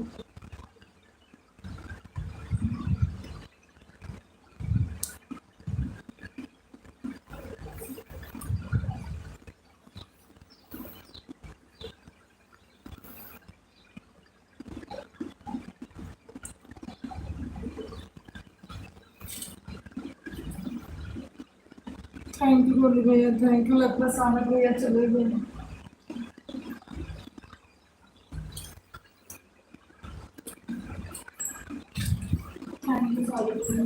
थैंक यू गोलू भैया, थैंक यू। लगता है सागर भैया चले गए। थैंक यू सागर भैया।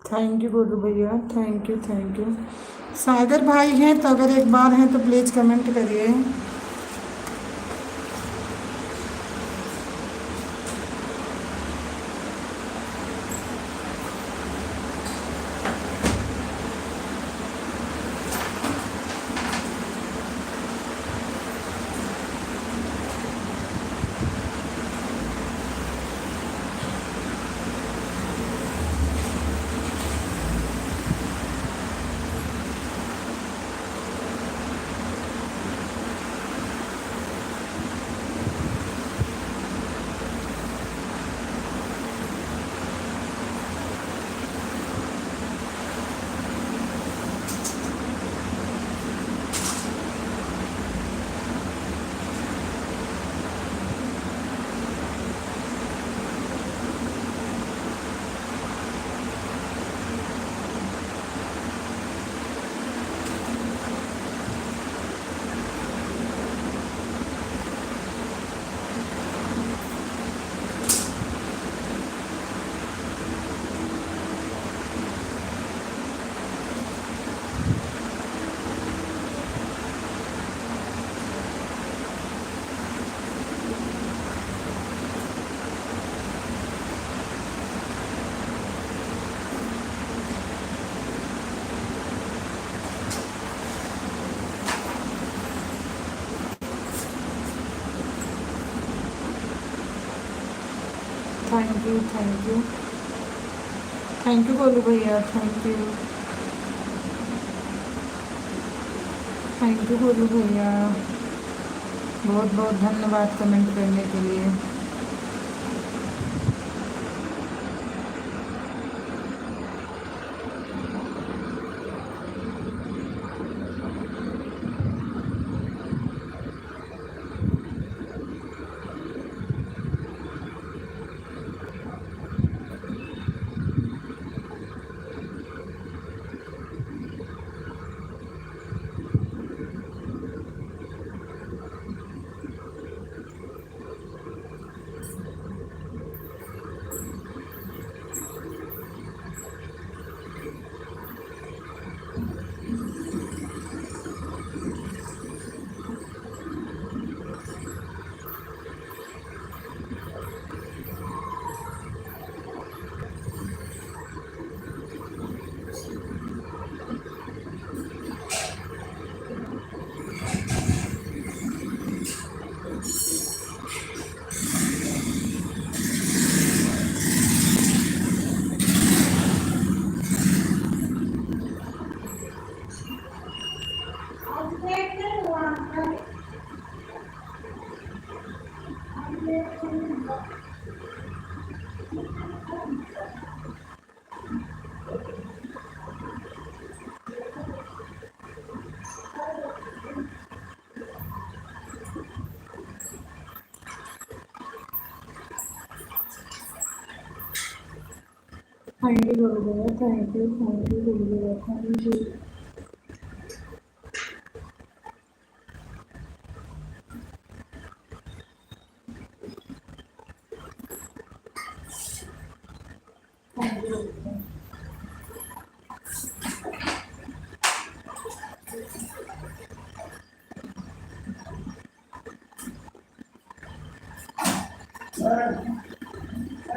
थैंक यू गोलू भैया, thank you, thank you. Sagar भाई हैं तो अगर एक बार हैं तो प्लीज़ कमेंट करिए। Thank you, thank you, thank you Golu भैया, thank you, thank you Golu भैया, बहुत बहुत धन्यवाद कमेंट करने के लिए। थैंक यू गोलू भैया, thank you, thank you Golu भैया, थैंक यू।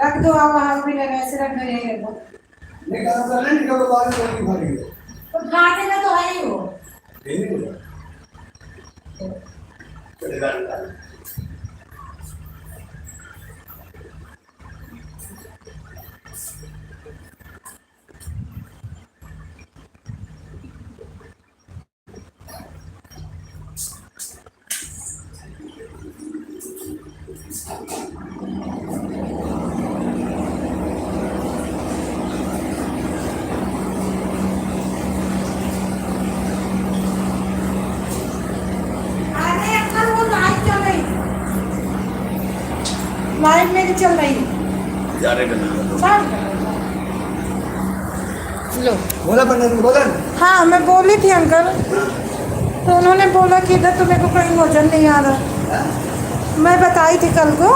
रख दो आप वहाँ भी लगा, ऐसे रख दो, यही रख दो। निकाल कर ले, निकालो बाद में रोटी खा लेंगे। तो खाते का तो है ही वो। नहीं होगा। चलेगा निकाल। लाइव मेरी चल रही है। जा रहे करना। लो बोला पंडित बोला। हाँ मैं बोली थी अंकल, तो उन्होंने बोला कि इधर तो मेरे को कहीं भोजन नहीं आ रहा। मैं बताई थी कल को,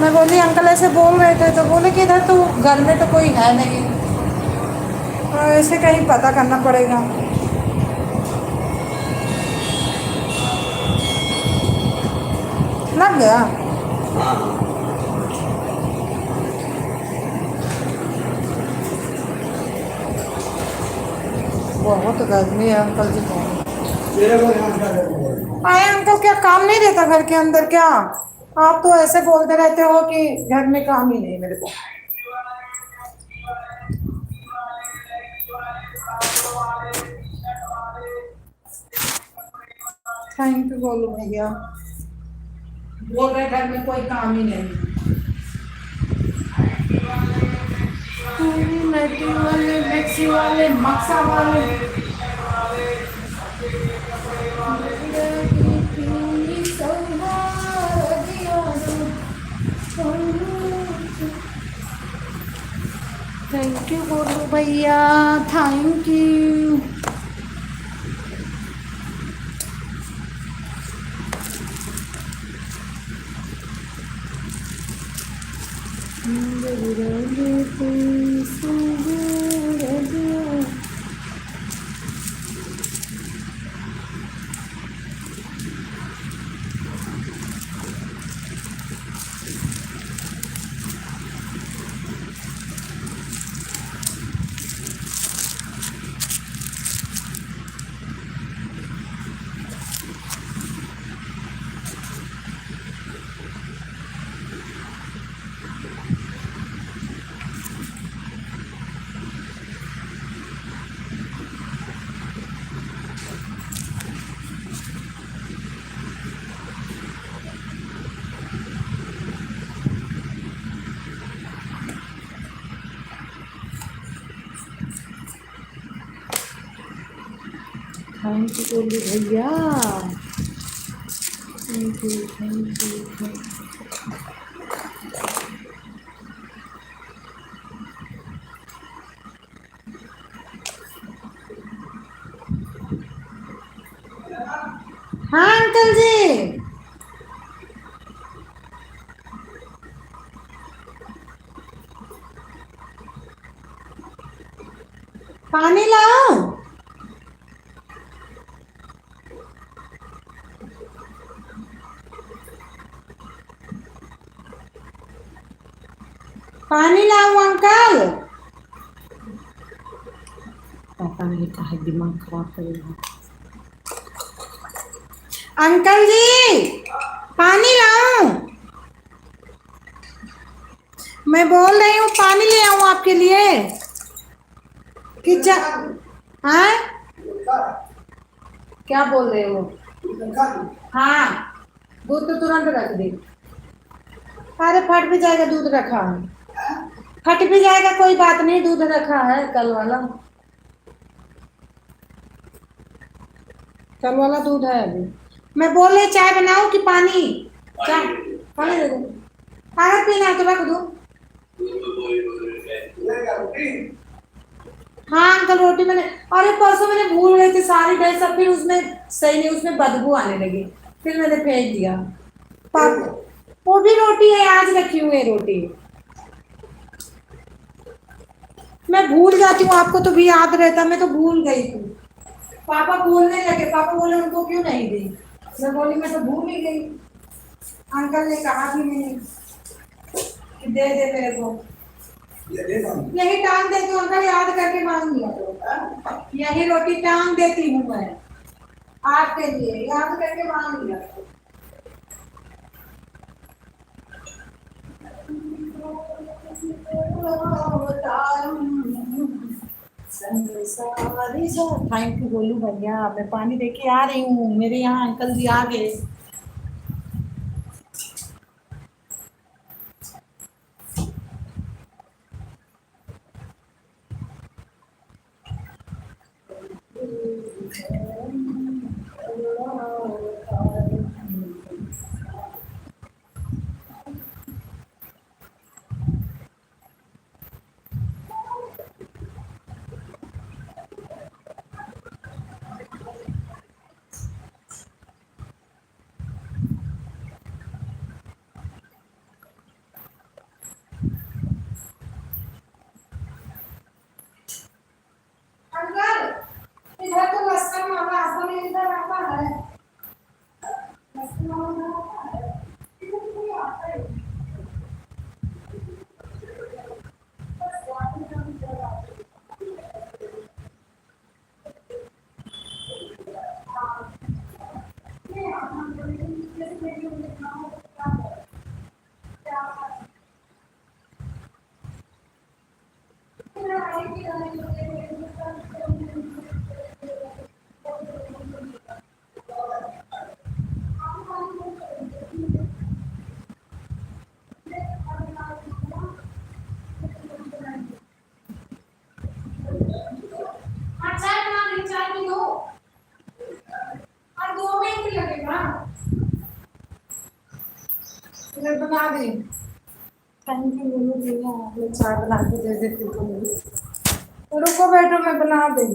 मैं बोली अंकल ऐसे बोल रहे थे, तो बोले कि इधर तो घर में तो कोई है नहीं। ऐसे कहीं पता करना पड़ेगा। लग गया। हाँ हाँ बहुत गर्मी है अंकल जी बहुत। तेरे को यहाँ क्या करना आए अंकल, क्या काम नहीं रहता घर के अंदर क्या? आप तो ऐसे बोलते रहते हो कि घर में काम ही नहीं मेरे को। थैंक यू बोलो भैया। बोल रहे घर में कोई काम ही नहीं। मैटी वाले, मैक्सी वाले, मक्सा वाले। थैंक यू बोलो भैया, थैंक यू। थैंक यू बोलो भैया, thank you thank you thank you. हाँ अंकल जी, पानी लाओ। पानी लाओ अंकल। पता नहीं कहा दिमाग खराब करेगा। अंकल जी पानी लाओ। मैं बोल रही हूँ पानी ले आऊँ आपके लिए। किचन। हाँ क्या बोल रहे हो? हाँ दूध तो तुरंत रख दी। अरे फट भी जाएगा, दूध रखा है। फट भी जाएगा कोई बात नहीं, दूध रखा है कल वाला। कल वाला दूध है अभी। मैं बोल रही चाय बनाऊं कि पानी? चाय पानी दे दो। अगर पीना है तो रख दो। हाँ अंकल रोटी मैंने, अरे परसों मैंने भूल गई थी सारी गई सब, फिर उसमें सही नहीं, उसमें बदबू आने लगी, फिर मैंने फेंक दिया। वो भी रोटी है, आज रखी हुई है रोटी। मैं भूल जाती हूँ, आपको तो भी याद रहता, मैं तो भूल गई थी। पापा बोलने लगे, पापा बोले उनको क्यों नहीं दी। मैं बोली मैं तो भूल ही गई, अंकल ने कहा भी नहीं कि दे दे मेरे को। यही टांग देती हूँ अंकल, याद करके मांग लिया तो यही रोटी टांग देती हूँ मैं आपके लिए, याद करके मांग लिया। थैंक यू बोलू भैया, मैं पानी लेके आ रही हूँ, मेरे यहाँ अंकल जी आ गए। फिर बना दी। थैंक यू बोलो भैया, आप लोग चाय बना के दे देते तो रुको बैठो मैं बना दूँ।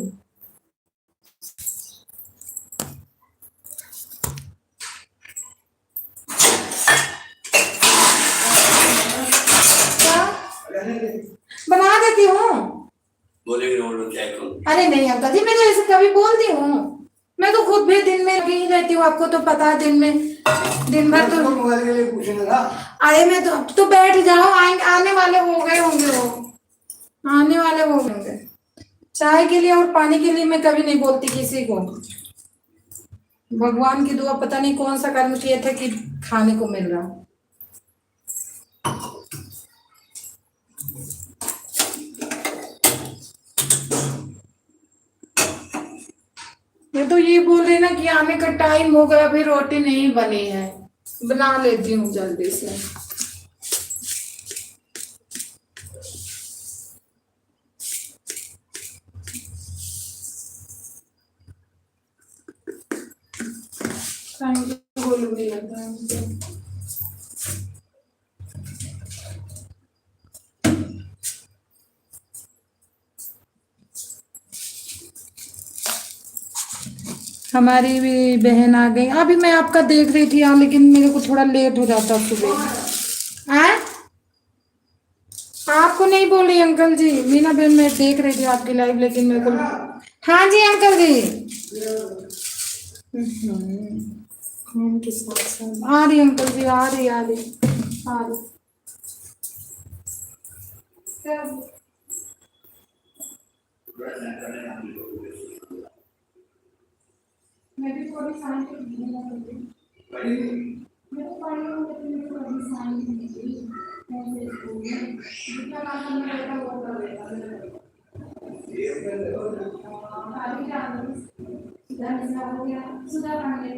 क्या बना देती हूँ। बोलेंगे वो लोग क्या करूं? अरे नहीं अंकल जी, मैं तो ऐसे कभी बोलती हूँ। मैं तो खुद भी दिन में लगी ही रहती हूँ, आपको तो पता है दिन में दिन भर तो। मोबाइल के लिए पूछेंगे ना। अरे मैं तो बैठ जाओ, आने वाले हो गए होंगे वो, आने वाले हो गए होंगे। चाय के लिए और पानी के लिए मैं कभी नहीं बोलती किसी को। भगवान की दुआ, पता नहीं कौन सा कर्म किए थे कि खाने को मिल रहा। मैं तो ये बोल रही ना कि आने का टाइम हो गया, अभी रोटी नहीं बनी है, बना लेती हूँ जल्दी से। थैंक यू बोलूंगी लगता है। हमारी भी बहन आ गई। अभी मैं आपका देख रही थी यार, लेकिन मेरे को थोड़ा लेट हो जाता सुबह। हैं? आपको नहीं बोल रही अंकल जी, मीना बहन मैं देख रही थी आपकी लाइव, लेकिन मेरे को। हाँ जी अंकल जी। कौन के साथ साथ आ रही अंकल जी, आ रही आ रही आ रही। मैं भी थोड़ी साइन कर दी मैं तो पढ़ रही हूँ, लेकिन मेरे को अभी साइन नहीं की। जितना काम करना रहता है वो कर लेगा। अभी क्या सुधा मिश्रा हो गया, सुधा पांडे।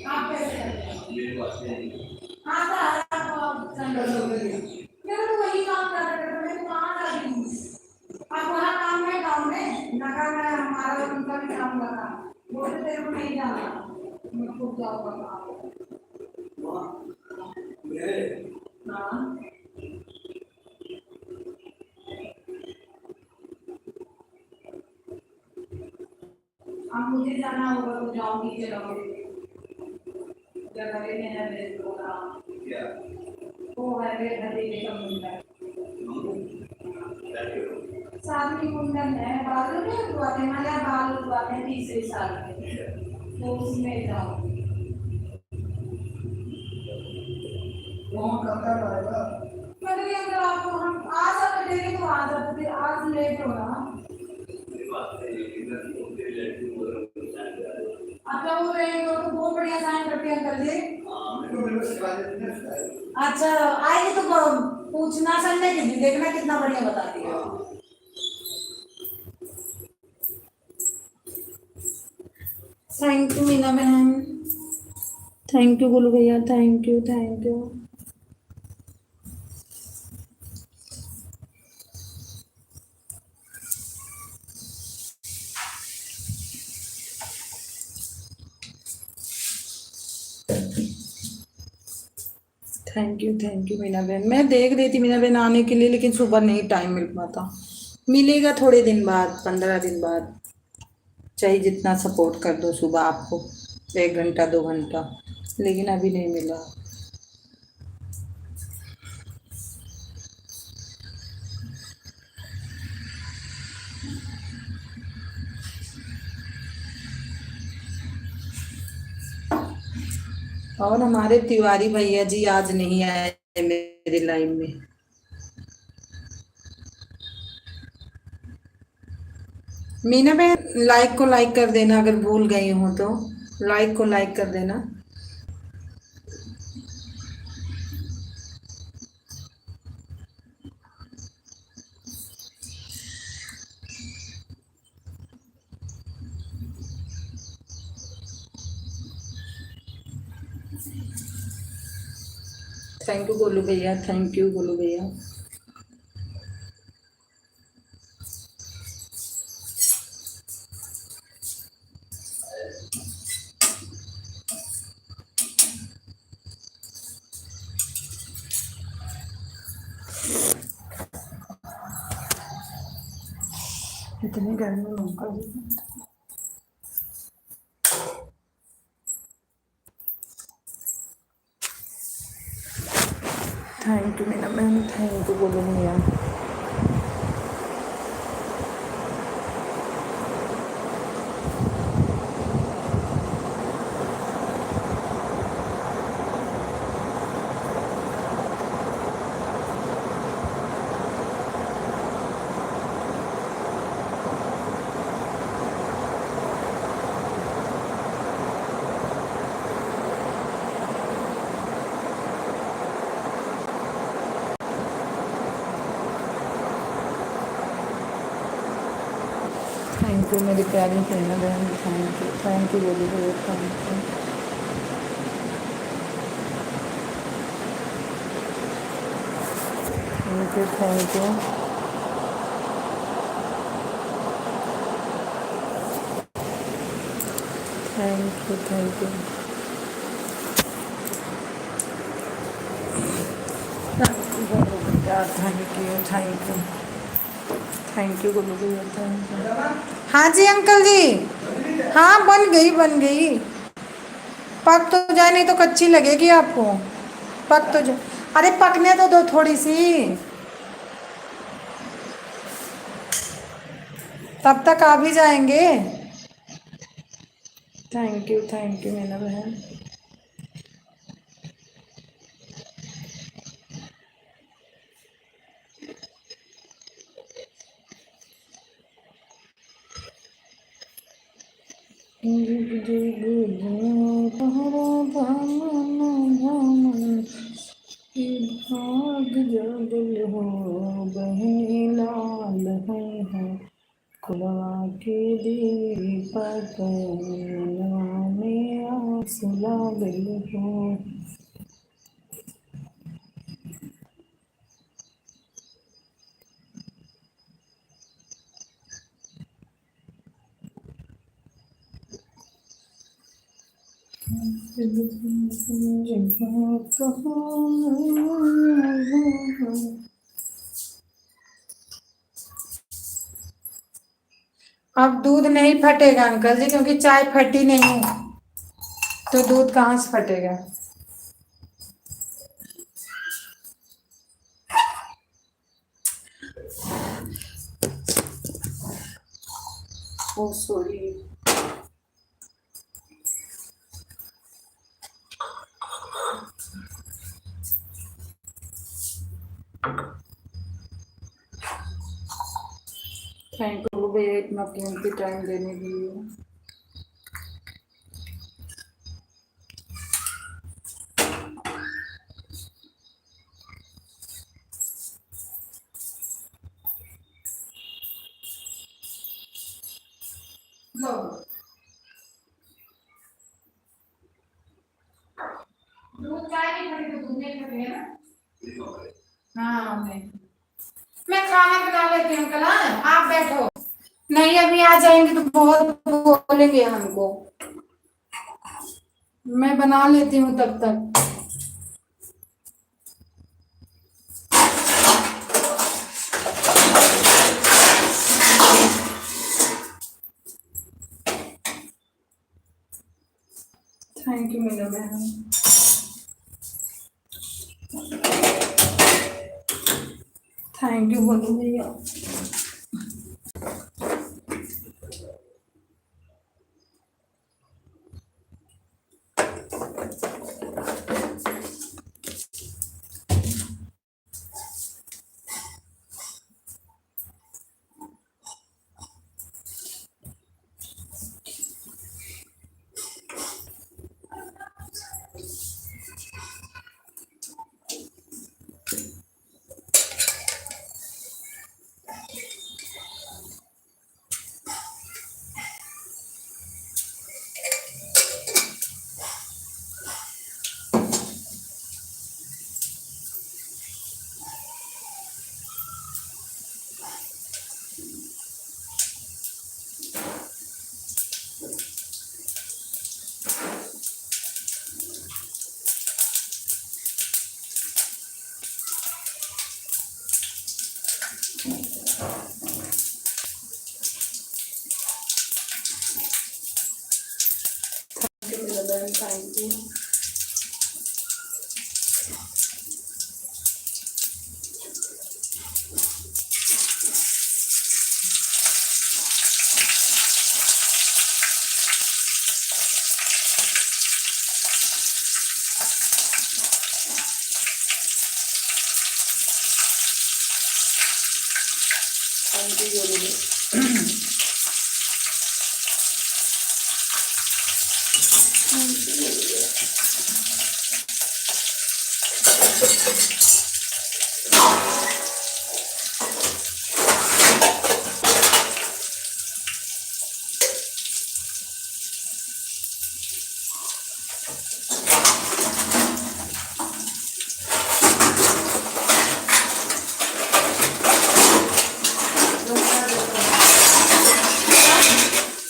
आप कैसे करते हैं? हाँ तो आप मेरा तो वही काम कर रहे थे, मैं तो कहाँ कर रही हूँ। अब वहाँ काम है गाँव में, नगर में हमारा उनका भी काम लगा। बोलते तेरे को नहीं जाना, मैं खुद जाऊँगा काम। हाँ अब मुझे जाना होगा तो जाऊँगी, चलोगे जगह में है मेरे प्रोग्राम वो है मेरे भतीजे का मुंडन। शादी मुंडन है, बाल उठवाते हमारे यहाँ बाल उठवाते हैं 30 साल के, तो उसमें जाऊँगी। मैंने अगर आपको हम आज आप देंगे तो आज आप फिर आज लेट हो रहा। अच्छा वो रहेंगे तो बहुत बढ़िया साइन करते हैं अंकल जी। अच्छा आएगी तो पूछना संडे के दिन, देखना कितना बढ़िया बताती है। थैंक यू मीना बहन, थैंक यू बोलो भैया, thank you thank you. Thank you Meena बहन। मैं देख रही थी मीना बहन आने के लिए, लेकिन सुबह नहीं टाइम मिल पाता। मिलेगा थोड़े दिन बाद, 15 दिन बाद, चाहे जितना सपोर्ट कर दो सुबह आपको, 1 घंटा 2 घंटा, लेकिन अभी नहीं मिला। और हमारे तिवारी भैया जी आज नहीं आए मेरे लाइव में। मीना बहन लाइक को लाइक कर देना, अगर भूल गई हो तो लाइक को लाइक कर देना। थैंक यू गोलू भैया, थैंक यू गोलू भैया। इतनी गर्मी में uncle thank you Meena ma'am, thank you बोलो भैया। थैंक यू मेरी प्यारी मीना बहन, थैंक यू बोलो भैया, thank you. Thank you thank you. Thank you thank you. Thank you thank you बोलो भैया, थैंक यू। हाँ जी अंकल जी, हाँ बन गई बन गई। पक तो जाए, नहीं तो कच्ची लगेगी आपको। पक तो जाए, अरे पकने तो दो थोड़ी सी, तब तक आ भी जाएंगे। थैंक यू मीना बहन। भाग जगल हो बहनी लाल है, खुलवा के दीपक में आस लागल हो। अब दूध नहीं फटेगा अंकल जी, क्योंकि चाय फटी नहीं है, तो दूध कहाँ से फटेगा। ओ सॉरी। थैंक यू भैया इतना कीमती टाइम देने के लिए। दूध चाय नहीं फटी तो दूध नहीं फटेगा ना। हाँ मैं खाना बना लेती हूँ अंकल, हाँ आप बैठो। नहीं अभी आ जाएंगे तो बहुत बोलेंगे हमको, मैं बना लेती हूँ तब तक। थैंक यू मीना बहन। थैंक यू बोलो भैया। Thank you. Thank you Golu.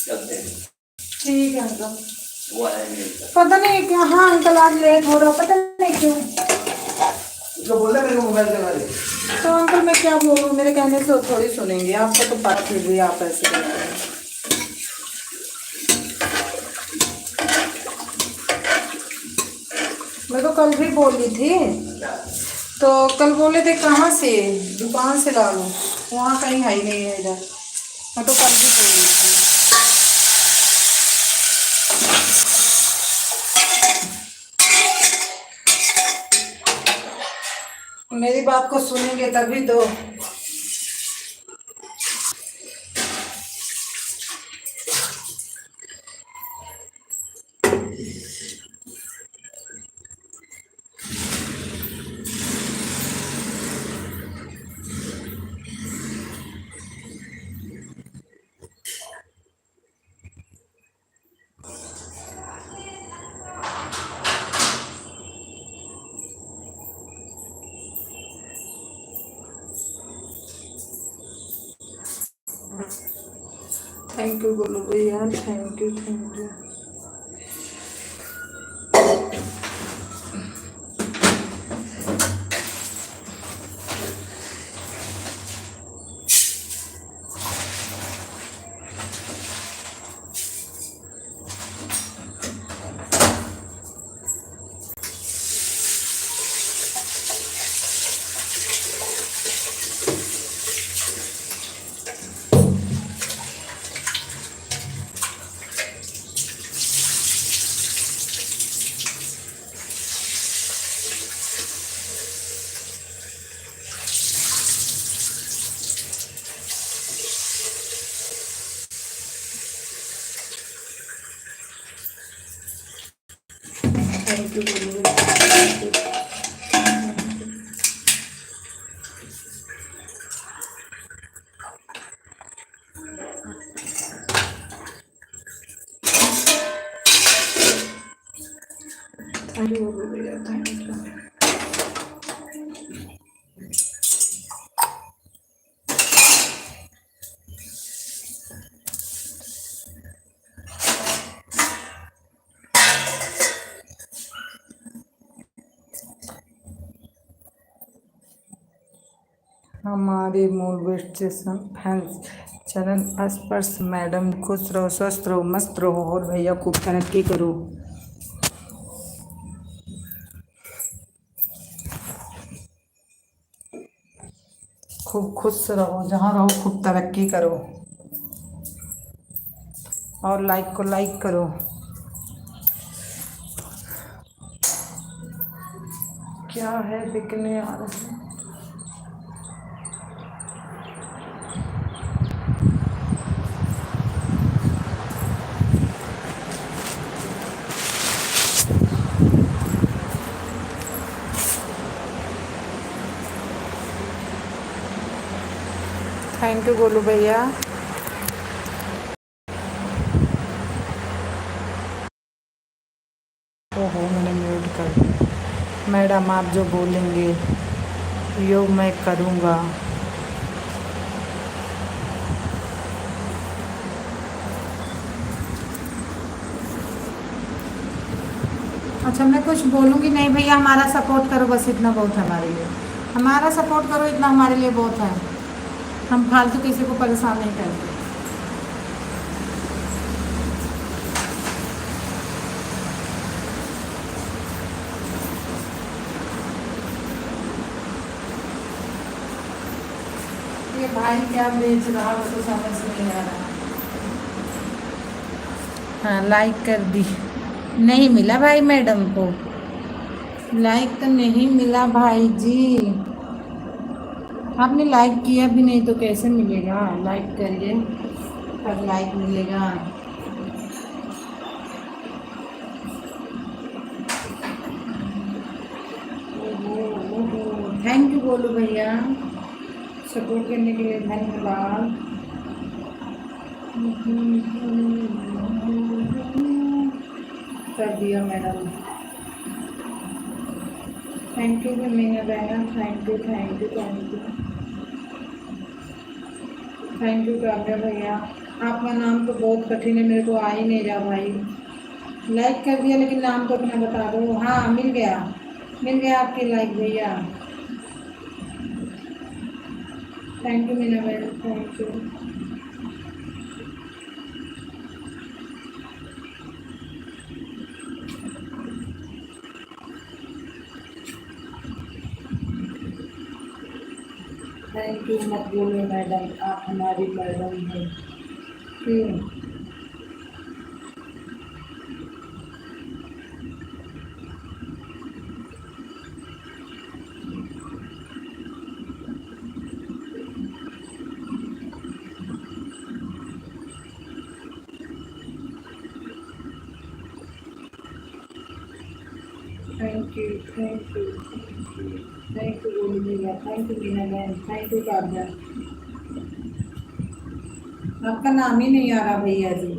चलते हैं, ठीक है अंकल। वो आएंगे। पता नहीं क्या, हाँ अंकल आज लेट हो रहा, पता नहीं क्यों। उसको बोलना मेरे को मोबाइल चला दे। तो अंकल मैं क्या बोलूँ, मेरे कहने से तो थोड़ी सुनेंगे, आपको तो पता फिर भी आप ऐसे करते हैं। मैं तो कल भी बोली थी, तो कल बोले थे कहाँ से, दुकान से ला लो, वहाँ कहीं है ही नहीं है इधर। मैं तो कल भी बोली थी। मेरी बात को सुनेंगे तभी तो। थैंक यू गोलू भैया, thank you thank you. Thank you Golu भैया। थैंक यू गोलू भैया, थैंक यू। हमारे मोटिवेशन फैंस चैनल स्पर्श मैडम खुश रहो, स्वस्थ रहो, मस्त रहो और भैया खूब तरक्की करो। खूब खुश रहो, जहाँ रहो खूब तरक्की करो और लाइक को लाइक करो। क्या है दिखने आ रहा है। थैंक यू गोलू भैया। ओहो मैंने म्यूट कर दिया। मैडम आप जो बोलेंगे योग मैं करूँगा। अच्छा मैं कुछ बोलूँगी नहीं भैया, हमारा सपोर्ट करो बस, इतना बहुत है हमारे लिए। हमारा सपोर्ट करो, इतना हमारे लिए बहुत है। हम फालतू किसी को परेशान नहीं करते। ये भाई क्या बेच रहा हो तो समझ नहीं आ रहा। हाँ लाइक कर दी, नहीं मिला भाई मैडम को, लाइक तो नहीं मिला भाई जी। आपने लाइक किया भी नहीं तो कैसे मिलेगा, लाइक करिए तब लाइक मिलेगा। थैंक यू बोलो भैया, सपोर्ट करने के लिए धन्यवाद। कर दिया मैडम, थैंक यू मीना बहन, thank you thank you thank you thank you Kavya भैया। आपका नाम तो बहुत कठिन है, मेरे को आ ही नहीं रहा भाई। लाइक कर दिया लेकिन नाम तो अपना बता दो। हाँ मिल गया आपकी लाइक भैया, थैंक यू मीना बहन, थैंक यू। थैंक यू मत बोलो मैडम, आप हमारी मैडम हैं। क्यों? Thank you thank you thank you बोली भैया, थैंक यू मीना बहन, थैंक यू काव्या। आपका नाम ही नहीं आ रहा भैया जी।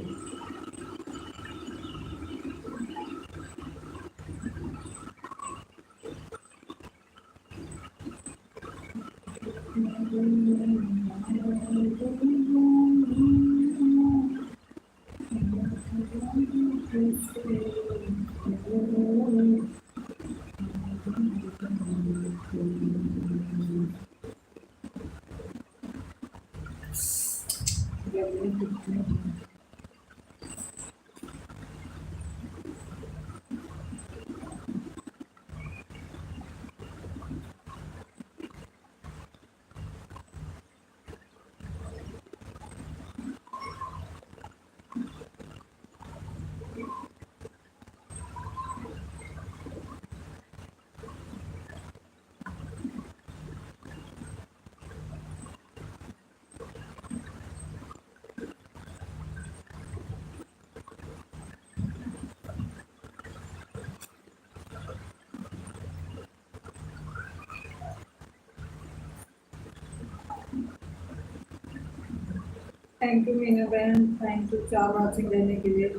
थैंक यू मीना बहन, थैंक यू चार वॉचिंग देने के लिए,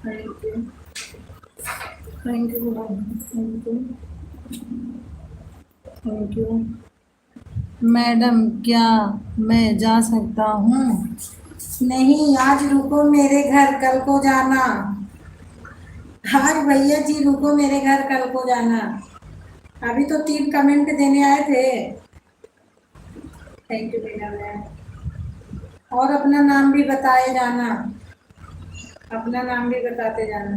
thank you thank you thank you thank you. Madam क्या मैं जा सकता हूँ? नहीं आज रुको मेरे घर, कल को जाना। आज भैया जी रुको मेरे घर, कल को जाना। अभी तो 3 कमेंट देने आए थे। थैंक यू मीना बहन, और अपना नाम भी बताए जाना, अपना नाम भी बताते जाना।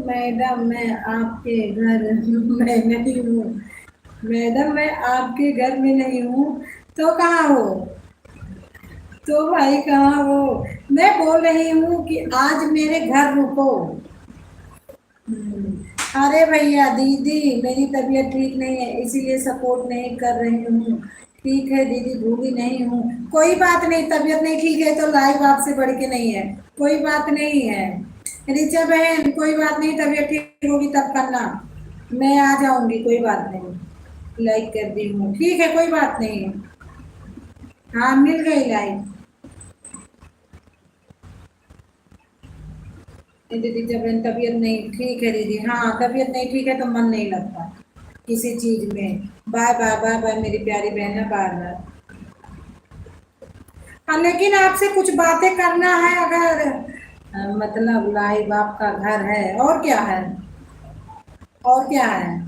मैडम मैं आपके घर में नहीं हूँ, मैडम मैं आपके घर में नहीं हूँ तो कहाँ हो? तो भाई कहाँ हो? मैं बोल रही हूँ कि आज मेरे घर रुको। अरे भैया दीदी मेरी तबीयत ठीक नहीं है इसीलिए सपोर्ट नहीं कर रही हूँ। ठीक है दीदी, भूली नहीं हूँ, कोई बात नहीं, तबीयत नहीं ठीक है तो लाइव आपसे बढ़ के नहीं है, कोई बात नहीं है। रिचा बहन कोई बात नहीं, तबीयत ठीक होगी तब करना, मैं आ जाऊंगी, कोई बात नहीं। लाइक कर दी हूँ, ठीक है कोई बात नहीं। हाँ मिल गई लाइक। दीदी जब तबीयत नहीं ठीक है दीदी, हाँ तबीयत नहीं ठीक है तो मन नहीं लगता किसी चीज में। बाय बाय बाय बाय मेरी प्यारी बहन, बाय बाय। हाँ, लेकिन आपसे कुछ बातें करना है अगर मतलब लाइव आपका घर है, और क्या है, और क्या है।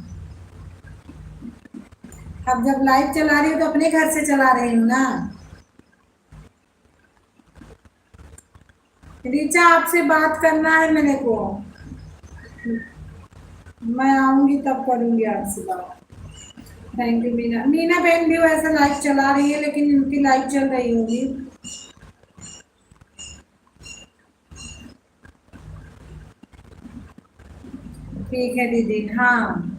अब जब लाइव चला रही हूँ तो अपने घर से चला रही हूँ ना। रीचा, आपसे बात करना है मेरे को, मैं आऊंगी तब करूंगी आपसे बात। Thank you Meena. मीना बहन भी वैसे लाइव चला रही है, लेकिन उनकी लाइव चल रही होगी। ठीक है दीदी। हाँ,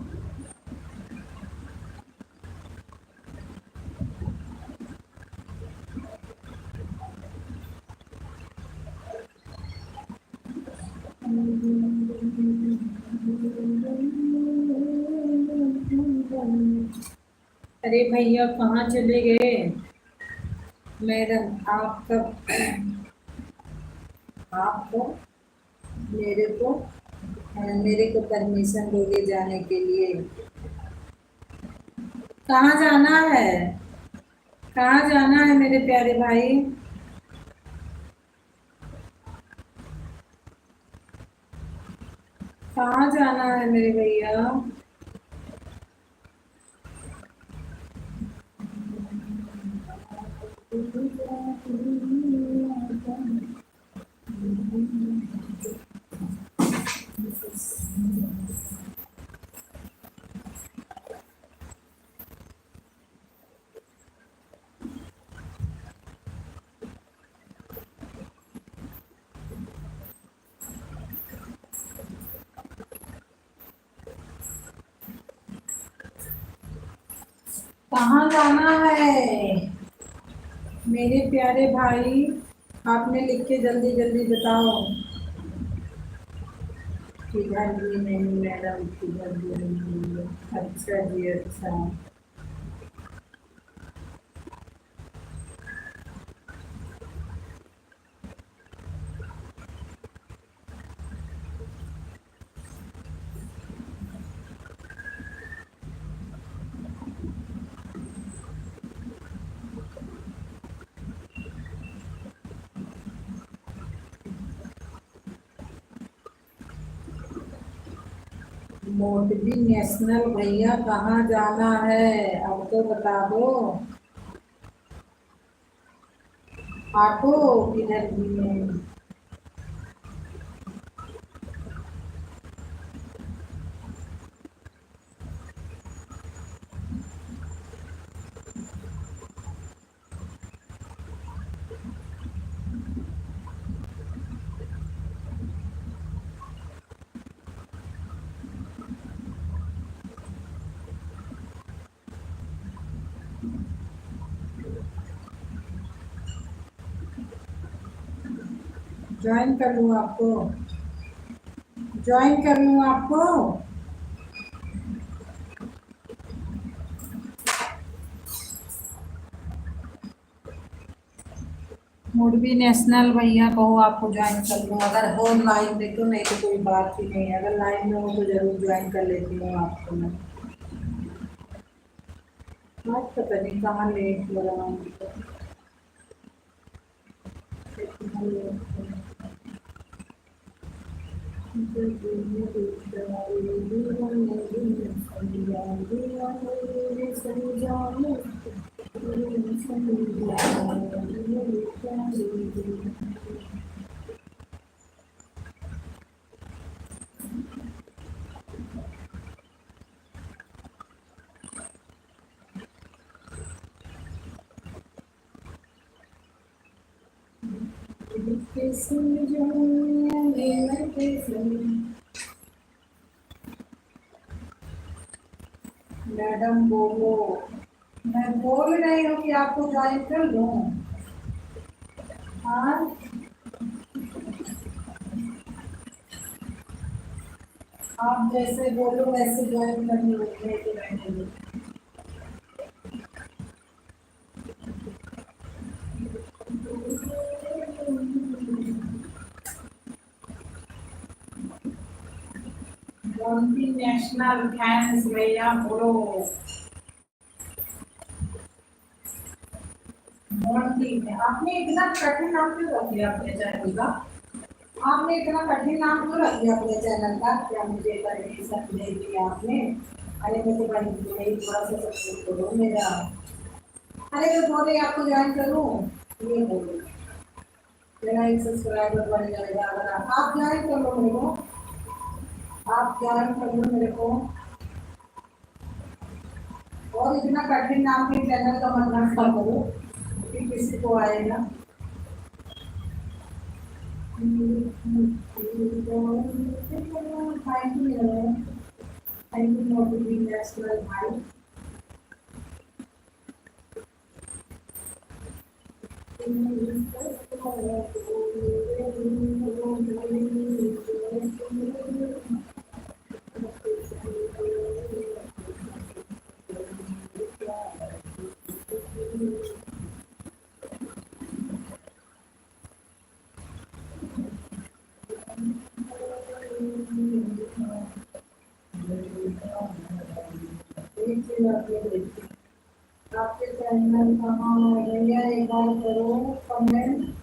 अरे भैया कहाँ चले गए मैडम। आप कब, आपको मेरे को परमिशन दोगे जाने के लिए। कहाँ जाना है, कहाँ जाना है मेरे प्यारे भाई। कहाँ जाना है मेरे भैया। कहाँ जाना है मेरे प्यारे भाई, आपने लिख के जल्दी जल्दी बताओ। किधर भी नहीं मैडम, किधर भी नहीं। अच्छा जी, अच्छा। मोटवी नेशनल भैया कहाँ जाना है, अब तो बता दो। ऑटो किधर भी नहीं। ज्वाइन कर लूँ आपको, ज्वाइन कर लूँ आपको। मोटवी नेशनल भैया कहो आपको ज्वाइन कर लूँ, अगर हो लाइव में तो, नहीं तो कोई बात ही नहीं है। अगर लाइव में हो तो जरूर ज्वाइन कर लेती हूँ आपको मैं। आज पता नहीं कहाँ लेट हो रहा हूँ। मैडम बोलो, मैं बोल रही हूँ कि आपको ज्वाइन कर लूँ। हाँ, आप जैसे बोलो वैसे ज्वाइन कर लूँ। नेशनल फैंस भैया बोलो, और ठीक है। आपने इतना कठिन नाम क्यों रख दिया अपने चैनल का? आपने इतना कठिन नाम क्यों रख दिया अपने चैनल का? क्या मुझे सब दे दिया आपने? अरे मुझे भाई मेरी थोड़ा सा सपोर्ट करो मेरा। अरे मैं बोल रही आपको ज्वाइन करूँ, ये बोल मेरा एक सब्सक्राइबर बढ़ जाएगा अगर आप ज्वाइन कर लो मेरे को। आप ज्वाइन कर लो मेरे को। और इतना कठिन नाम के चैनल का मत रखा करो कि किसी को आएगा। Thank you for being natural भाई। आपके चैनल कहाँ है भैया? एक बार करो कमेंट।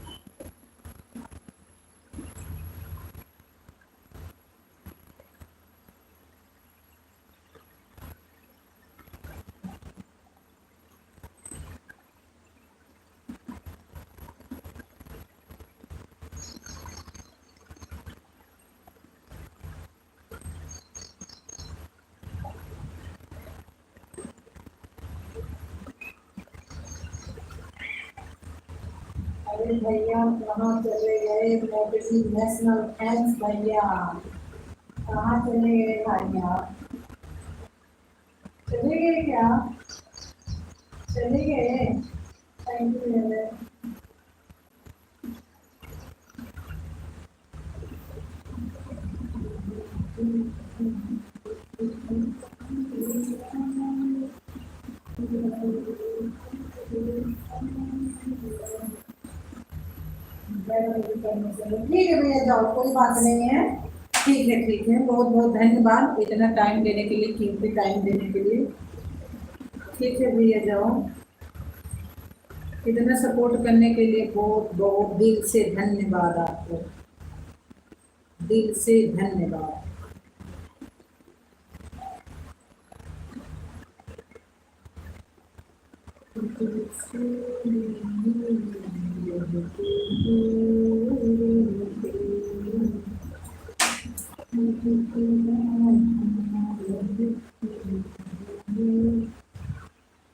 अरे भैया कहाँ चले गए मोटिवेशनल थैंक्स भैया? कहाँ चले गए भाई आप? चले गए क्या? चले गए? Thank you. ठीक है भैया जाओ, कोई बात नहीं है। ठीक है ठीक है, बहुत बहुत धन्यवाद इतना टाइम देने के लिए, कीमती टाइम देने के लिए। ठीक है भैया जाओ, इतना सपोर्ट करने के लिए बहुत बहुत दिल से धन्यवाद आपको, दिल से धन्यवाद।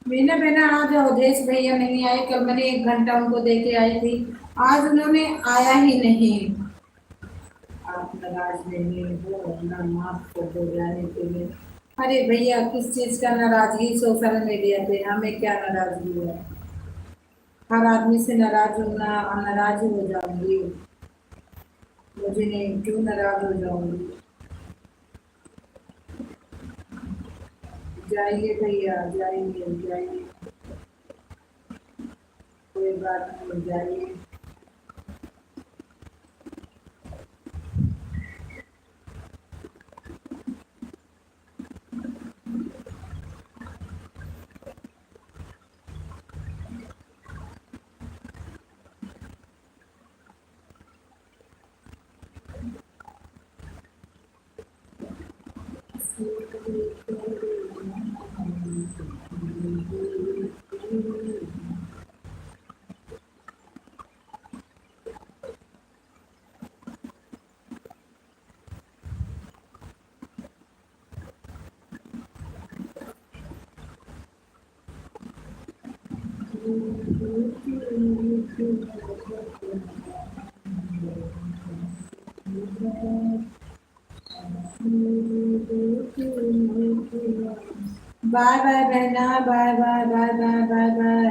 मीना बहना आ जाओ। देश भैया नहीं आए, कल मैंने 1 घंटा उनको दे के आई थी, आज उन्होंने आया ही नहीं। आप नाराज नहीं हो ना, माफ कर दो जाने के लिए। अरे भैया किस चीज़ का नाराजगी? सोशल मीडिया पे हमें क्या नाराजगी है? हर आदमी से नाराज होना, नाराज हो जाऊंगी? मुझे नहीं, क्यों नाराज हो जाऊंगी? जाइए भैया जाइए जाइए, कोई बात नहीं, जाइए। बाय बाय बहना, bye bye bye bye bye bye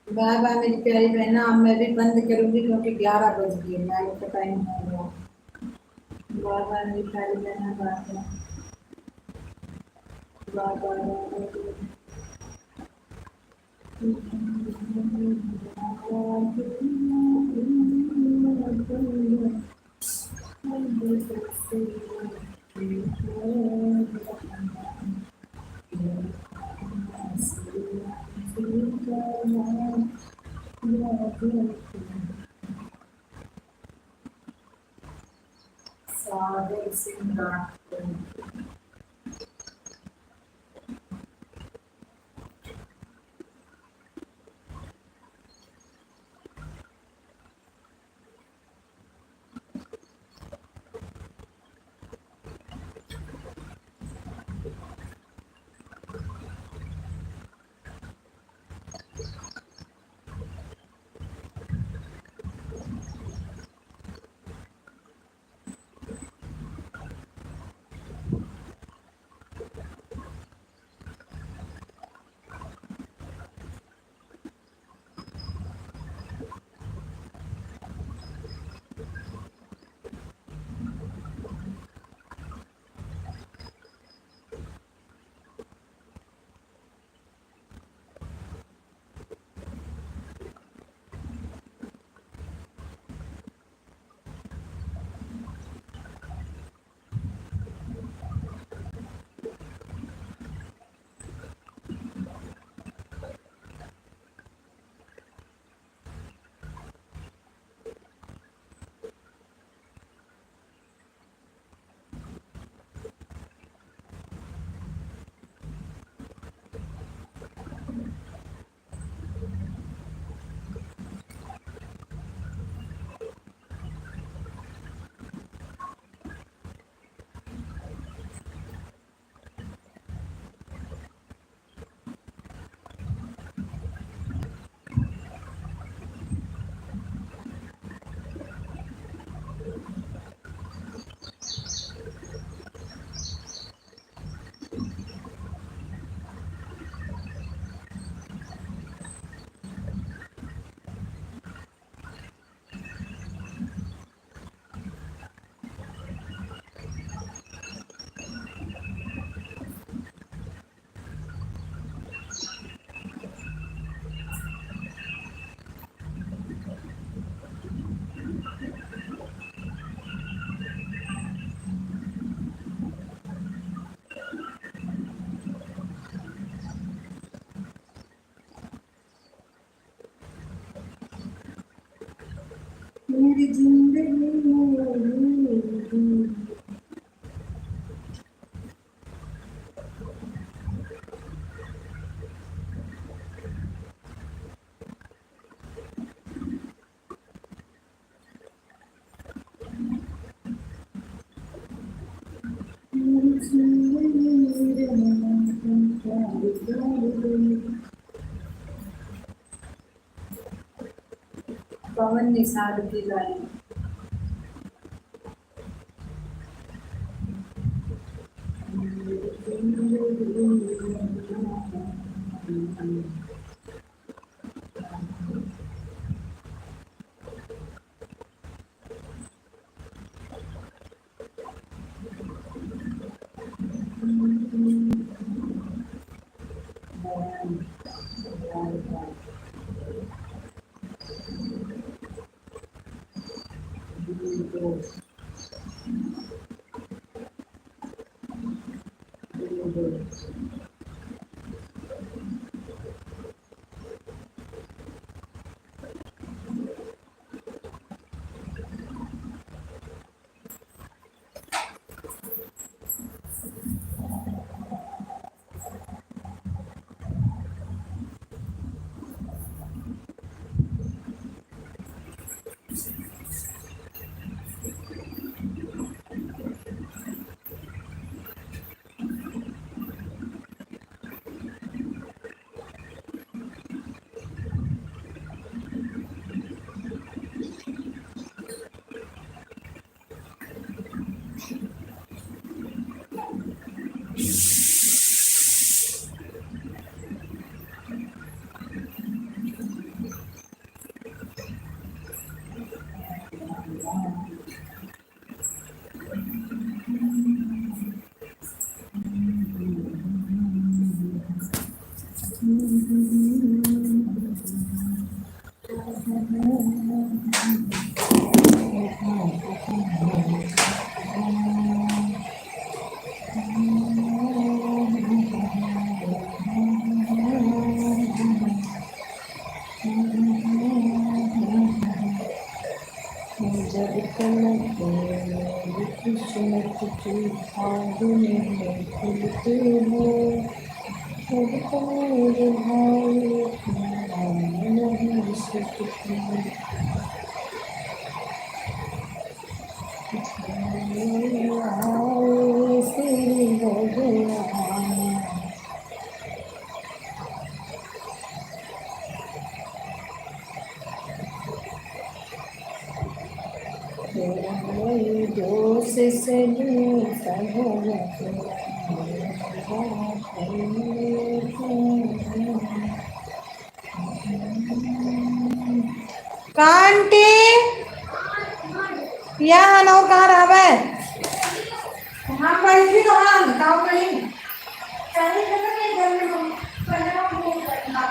bye bye मेरी प्यारी बहना। अब मैं भी बंद करूंगी क्योंकि 11 बज गए, नाइट का टाइम हो गया। बाय बाय मेरी प्यारी बहना, bye bye bye bye. Sagar Singh Rathore. मेरी जिंदगी में पवन निषाद की गाड़ी। तुझे भाग में खुलते हो, अब तो मेरे भाई नहीं सकती, आए फिर हो गया। दोस्त से आंटी यहाँ ना कहाँ रहा है हाँ बैठी तो हाँ बताओ कहीं पहले जगह नहीं घर में हम पहले हम वो करना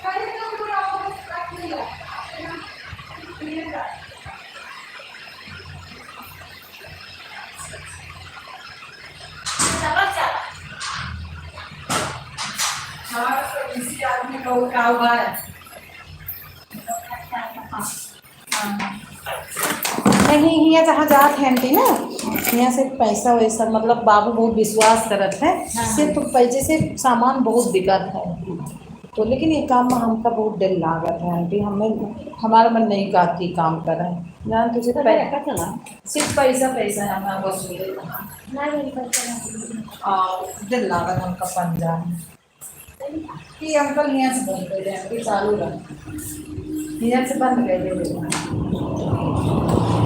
पहले तो हम लोग आपको काट लिया हाँ तो इसी आदमी का उठा हुआ है नहीं यहाँ जहाँ जात है आंटी ना यहाँ से पैसा वैसा मतलब बाबू बहुत विश्वास करत है सिर्फ पैसे से सामान बहुत बिकत है तो लेकिन ये काम में हमका बहुत डर लागत है आंटी हमें हमारा मन नहीं करती काम कर रहे हैं जान तुझे सिर्फ पैसा पैसा है हमारा बस डर लागत हमका पंजा कि अंकल यहाँ से बंद कर दे चालू रह यहाँ से बंद कर दे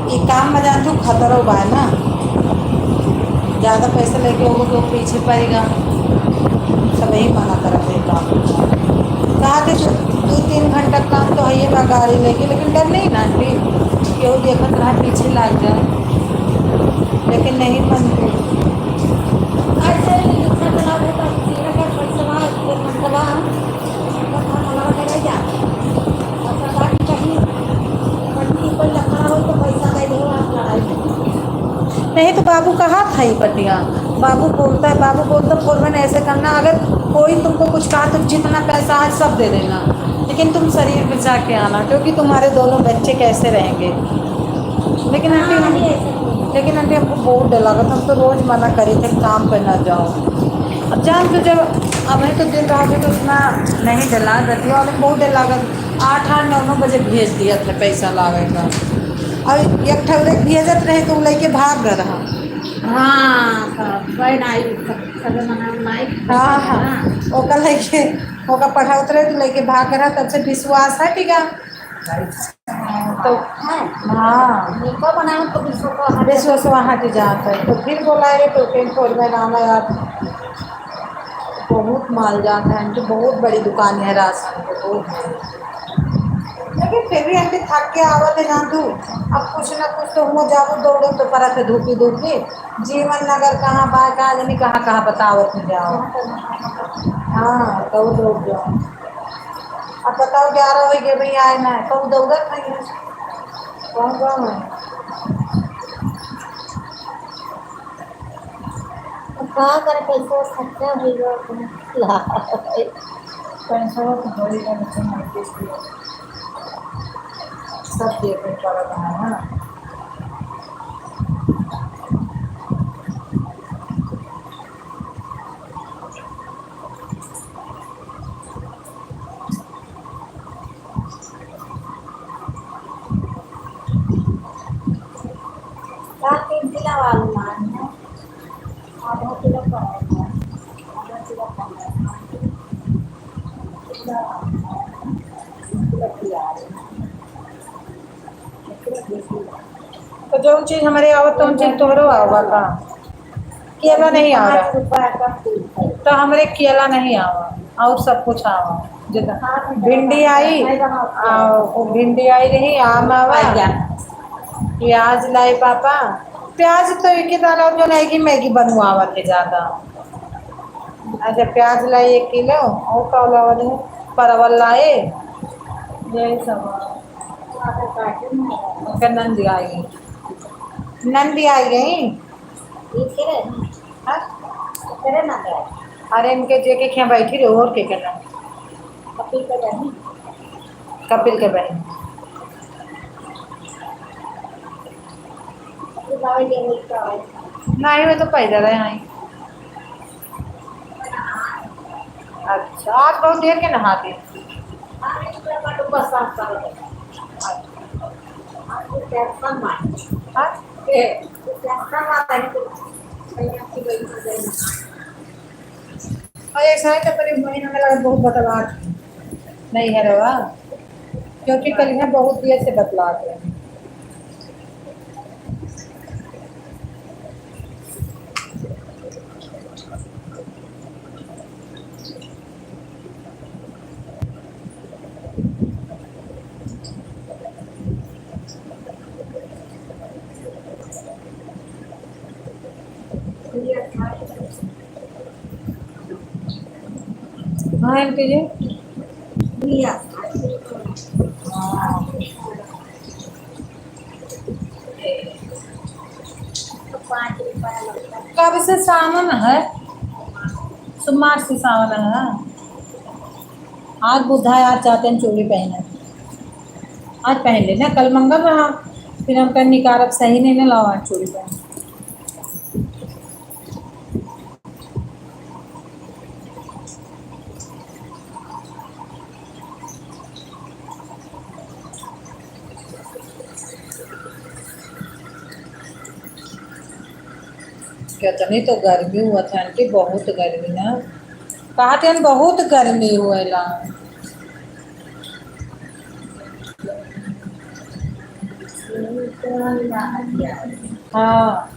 ये काम में जान तू खतरा हुआ है ना ज़्यादा पैसा लेके वो तो पीछे पड़ेगा सब यही मना करा थे काम कहा कि 2-3 घंटा काम तो है ये गाड़ी लेके लेकिन डर नहीं ना फिर केहू देखत रहा पीछे लग जाए लेकिन नहीं बनते नहीं तो बाबू कहा था ही पटिया बाबू बोलता फोरमैन ऐसे करना अगर कोई तुमको कुछ कहा तो जितना पैसा है सब दे देना लेकिन तुम शरीर बचा के आना क्योंकि तुम्हारे दोनों बच्चे कैसे रहेंगे लेकिन आंटी हमको बहुत डर लगा हम तो रोज़ मना करे थे काम पे ना जाओ अब जान तो जब हमें तो दिन रात तो उतना नहीं डला रहती और बहुत डर लागत 8-9 बजे भेज दिया था पैसा लागेगा अब एक ठगरे भेजत रहे तो लेके भाग रहा हाँ ओका लेके ओका पढ़ावत रहे तो लेके भाग रहा तब से विश्वास है ठीक है तो हाँ विश्वास वहाँ हट जाता है तो फिर बोलाए तो टेंट में आना यार बहुत माल जाता है आंटी बहुत बड़ी दुकान है राशन की बहुत लेकिन फिर भी आंटी थक के आवत है जान तू अब कुछ ना कुछ तो हो जाओ दौड़ो तो पर थे धूपी जीवन नगर कहाँ बाहर कहाँ जानी कहाँ बतावत में जाओ हाँ तो दौड़ जाओ अब बताओ 11 हो गए भाई आए ना तो दौड़त नहीं है कौन कौन है कहाँ कर पैसा खर्चा होगा पैसा तो बड़ी सब देखने पड़ रहा है ना तो जो चीज हमारे आवत तो हम चीज तोहरो आवा का केला नहीं आ रहा तो हमारे केला नहीं आवा और सब कुछ आवा जितना भिंडी आई भिंडी आई रही आम आवा प्याज लाई पापा प्याज तो एक ही दाना जो नहीं कि मैगी बनवावा थे ज़्यादा अच्छा प्याज लाई 1 किलो और का लावा परवल लाए यही सब नंदी आई गई अरे इनके जे के बैठी रहे और के करना कपिल के बहन नहीं वो तो पैदल है आई। अच्छा आज बहुत देर के नहाते हैं। हाँ? और ऐसा है तो करीब महीना में लगा बहुत बदलाव नहीं है रवा, क्योंकि कल है बहुत देर से बदलाव है। हाँ आंटी जी। कब से सावन है? सोमवार से सावन है। आज बुधा है, आज चाहते हैं चोली पहने, आज पहन लेना, कल मंगल रहा फिर हम कहीं निकारब सही नहीं ना लाओ आज चोली पहन। कितनी तो गर्मी हुआ था आंटी, बहुत गर्मी ना, कहा थे बहुत गर्मी हुआ ला। हाँ